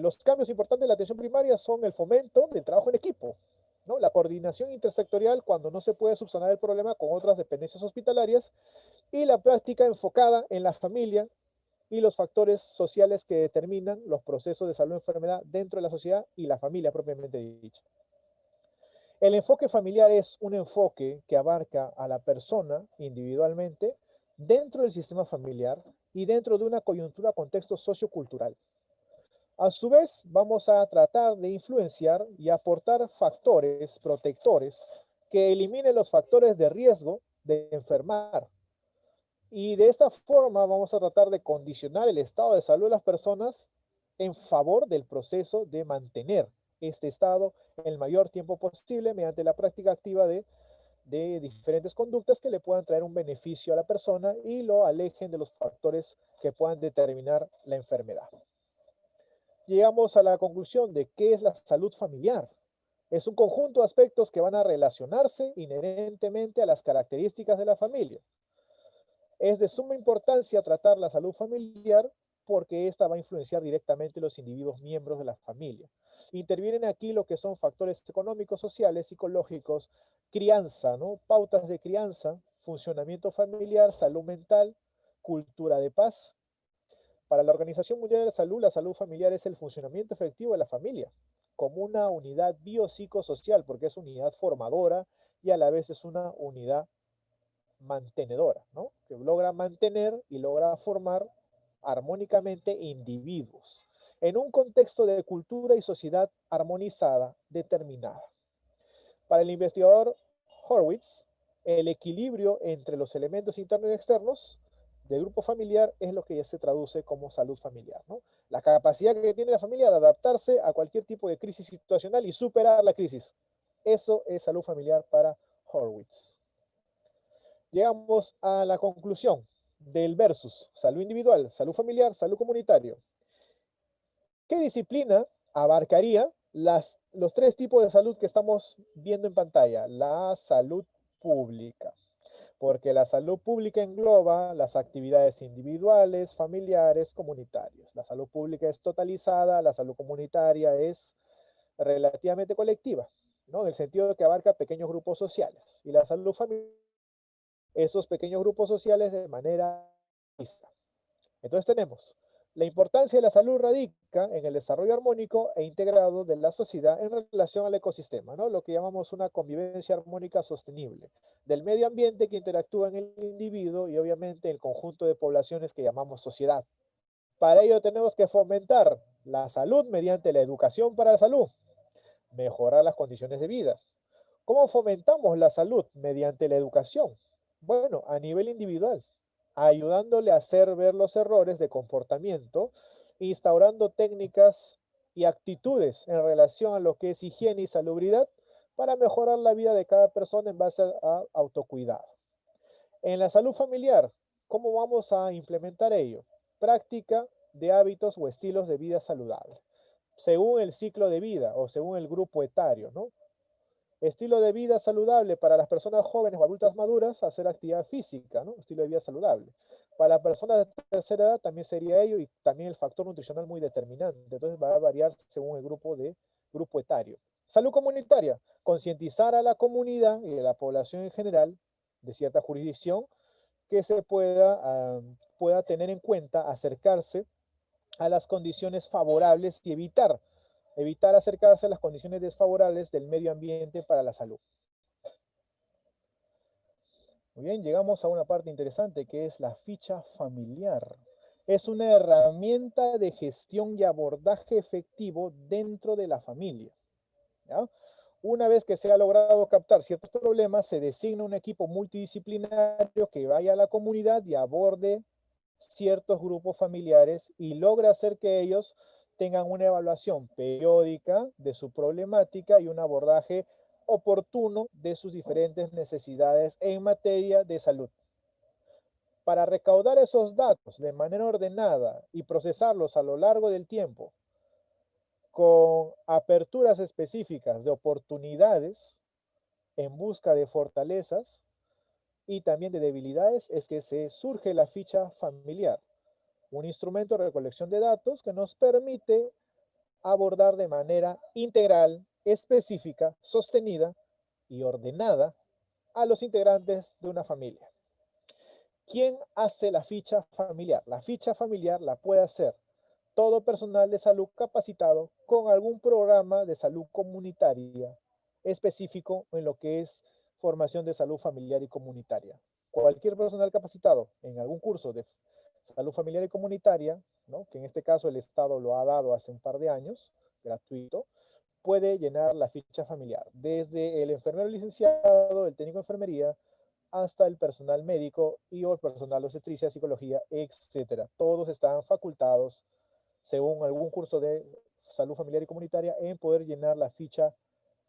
los cambios importantes de la atención primaria son el fomento del trabajo en equipo, ¿no? La coordinación intersectorial cuando no se puede subsanar el problema con otras dependencias hospitalarias y la práctica enfocada en la familia y los factores sociales que determinan los procesos de salud y enfermedad dentro de la sociedad y la familia propiamente dicha. El enfoque familiar es un enfoque que abarca a la persona individualmente dentro del sistema familiar y dentro de una coyuntura contexto sociocultural. A su vez, vamos a tratar de influenciar y aportar factores protectores que eliminen los factores de riesgo de enfermar. Y de esta forma vamos a tratar de condicionar el estado de salud de las personas en favor del proceso de mantener este estado el mayor tiempo posible mediante la práctica activa de diferentes conductas que le puedan traer un beneficio a la persona y lo alejen de los factores que puedan determinar la enfermedad. Llegamos a la conclusión de qué es la salud familiar. Es un conjunto de aspectos que van a relacionarse inherentemente a las características de la familia. Es de suma importancia tratar la salud familiar porque esta va a influenciar directamente los individuos miembros de la familia. Intervienen aquí lo que son factores económicos, sociales, psicológicos, crianza, ¿no? Pautas de crianza, funcionamiento familiar, salud mental, cultura de paz. Para la Organización Mundial de la salud familiar es el funcionamiento efectivo de la familia, como una unidad biopsicosocial, porque es unidad formadora y a la vez es una unidad mantenedora, ¿no? Que logra mantener y logra formar armónicamente individuos en un contexto de cultura y sociedad armonizada, determinada. Para el investigador Horwitz, el equilibrio entre los elementos internos y externos del grupo familiar es lo que ya se traduce como salud familiar, ¿no? La capacidad que tiene la familia de adaptarse a cualquier tipo de crisis situacional y superar la crisis. Eso es salud familiar para Horwitz. Llegamos a la conclusión del versus, salud individual, salud familiar, salud comunitario. ¿Qué disciplina abarcaría los tres tipos de salud que estamos viendo en pantalla? La salud pública, porque la salud pública engloba las actividades individuales, familiares, comunitarias. La salud pública es totalizada, la salud comunitaria es relativamente colectiva, ¿no? En el sentido de que abarca pequeños grupos sociales. Y la salud familiar, esos pequeños grupos sociales de manera mixta. Entonces tenemos la importancia de la salud radica en el desarrollo armónico e integrado de la sociedad en relación al ecosistema, ¿no? Lo que llamamos una convivencia armónica sostenible, del medio ambiente que interactúa en el individuo y obviamente el conjunto de poblaciones que llamamos sociedad. Para ello tenemos que fomentar la salud mediante la educación para la salud, mejorar las condiciones de vida. ¿Cómo fomentamos la salud? Mediante la educación. Bueno, a nivel individual, ayudándole a hacer ver los errores de comportamiento, instaurando técnicas y actitudes en relación a lo que es higiene y salubridad para mejorar la vida de cada persona en base a autocuidado. En la salud familiar, ¿cómo vamos a implementar ello? Práctica de hábitos o estilos de vida saludable, según el ciclo de vida o según el grupo etario, ¿no? Estilo de vida saludable para las personas jóvenes o adultas maduras, hacer actividad física, ¿no? Estilo de vida saludable. Para las personas de tercera edad también sería ello y también el factor nutricional muy determinante. Entonces va a variar según el grupo etario. Salud comunitaria, concientizar a la comunidad y a la población en general de cierta jurisdicción que se pueda tener en cuenta, acercarse a las condiciones favorables y evitar acercarse a las condiciones desfavorables del medio ambiente para la salud. Muy bien, llegamos a una parte interesante que es la ficha familiar. Es una herramienta de gestión y abordaje efectivo dentro de la familia, ¿ya? Una vez que se ha logrado captar ciertos problemas, se designa un equipo multidisciplinario que vaya a la comunidad y aborde ciertos grupos familiares y logra hacer que ellos tengan una evaluación periódica de su problemática y un abordaje oportuno de sus diferentes necesidades en materia de salud. Para recaudar esos datos de manera ordenada y procesarlos a lo largo del tiempo, con aperturas específicas de oportunidades en busca de fortalezas y también de debilidades, es que se surge la ficha familiar, un instrumento de recolección de datos que nos permite abordar de manera integral, específica, sostenida y ordenada a los integrantes de una familia. ¿Quién hace la ficha familiar? La ficha familiar la puede hacer todo personal de salud capacitado con algún programa de salud comunitaria específico en lo que es formación de salud familiar y comunitaria. Cualquier personal capacitado en algún curso de salud familiar y comunitaria, ¿no? Que en este caso el Estado lo ha dado hace un par de años, gratuito, puede llenar la ficha familiar, desde el enfermero licenciado, el técnico de enfermería, hasta el personal médico y o el personal de obstetricia, psicología, etcétera. Todos están facultados, según algún curso de salud familiar y comunitaria, en poder llenar la ficha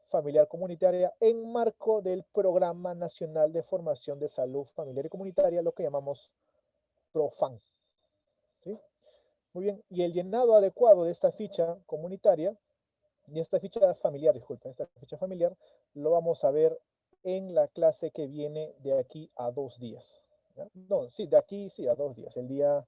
familiar comunitaria en marco del Programa Nacional de Formación de Salud Familiar y Comunitaria, lo que llamamos PROFAN. ¿Sí? Muy bien, y el llenado adecuado de esta ficha comunitaria, y esta ficha familiar, disculpen, esta ficha familiar, lo vamos a ver en la clase que viene de aquí a 2 días. ¿Ya? No, sí, de aquí sí a 2 días, el día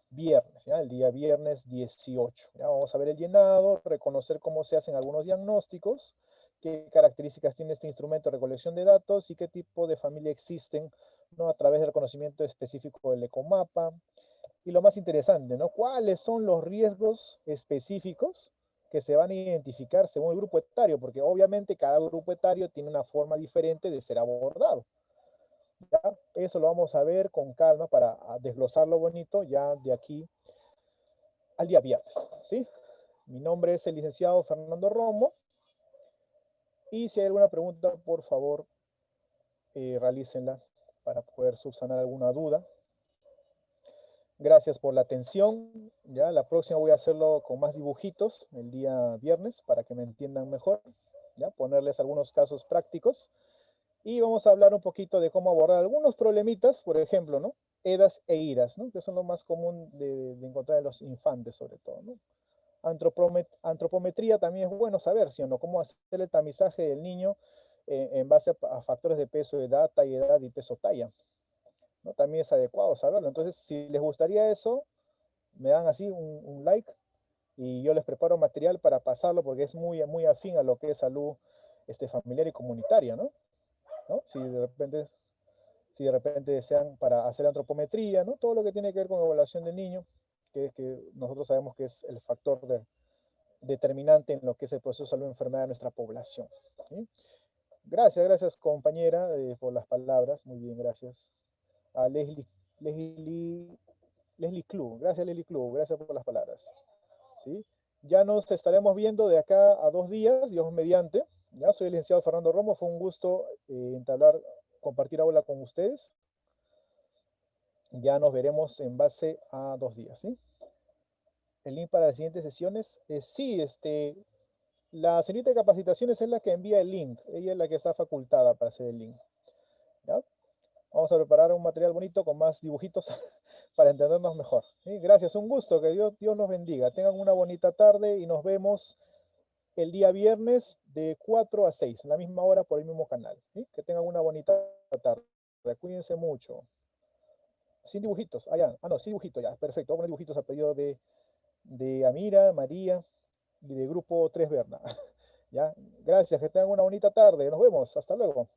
viernes, ¿ya? El día viernes 18. ¿Ya? Vamos a ver el llenado, reconocer cómo se hacen algunos diagnósticos, qué características tiene este instrumento de recolección de datos y qué tipo de familia existen, ¿no? A través del reconocimiento específico del ecomapa. Y lo más interesante, ¿no? ¿Cuáles son los riesgos específicos que se van a identificar según el grupo etario? Porque obviamente cada grupo etario tiene una forma diferente de ser abordado. ¿Ya? Eso lo vamos a ver con calma para desglosarlo bonito ya de aquí al día viernes, ¿sí? Mi nombre es el licenciado Fernando Romo y si hay alguna pregunta, por favor, realícenla para poder subsanar alguna duda. Gracias por la atención. Ya, la próxima voy a hacerlo con más dibujitos el día viernes para que me entiendan mejor. Ya, ponerles algunos casos prácticos. Y vamos a hablar un poquito de cómo abordar algunos problemitas, por ejemplo, ¿no? EDAS e IRAS, ¿no? Que son lo más común de encontrar en los infantes, sobre todo, ¿no? Antropometría también es bueno saber, ¿sí o no? Cómo hacer el tamizaje del niño en base a factores de peso, edad y peso talla, ¿no? También es adecuado saberlo. Entonces, si les gustaría eso, me dan así un like y yo les preparo material para pasarlo porque es muy afín a lo que es salud familiar y comunitaria, ¿no? ¿No? Si de repente desean para hacer antropometría, ¿no? Todo lo que tiene que ver con evaluación del niño, que nosotros sabemos que es el factor determinante en lo que es el proceso de salud y enfermedad de nuestra población. ¿Sí? Gracias compañera por las palabras, muy bien, gracias. A Leslie, Leslie Club, gracias Leslie Club, gracias por las palabras. ¿Sí? Ya nos estaremos viendo de acá a 2 días, Dios mediante. Ya soy el licenciado Fernando Romo, fue un gusto compartir aula con ustedes. Ya nos veremos en base a 2 días, ¿sí? El link para las siguientes sesiones. Sí, la señorita de capacitaciones es la que envía el link. Ella es la que está facultada para hacer el link. ¿Ya? Vamos a preparar un material bonito con más dibujitos para entendernos mejor. ¿Sí? Gracias, un gusto. Que Dios los bendiga. Tengan una bonita tarde y nos vemos el día viernes de 4 a 6, en la misma hora por el mismo canal. ¿Sí? Que tengan una bonita tarde. Cuídense mucho. Sin dibujitos. Ah, ya. Ah, no, sin dibujitos. Ya, perfecto. Vamos a poner dibujitos a pedido de Amira, María y de Grupo 3 Berna. ¿Ya? Gracias. Que tengan una bonita tarde. Nos vemos. Hasta luego.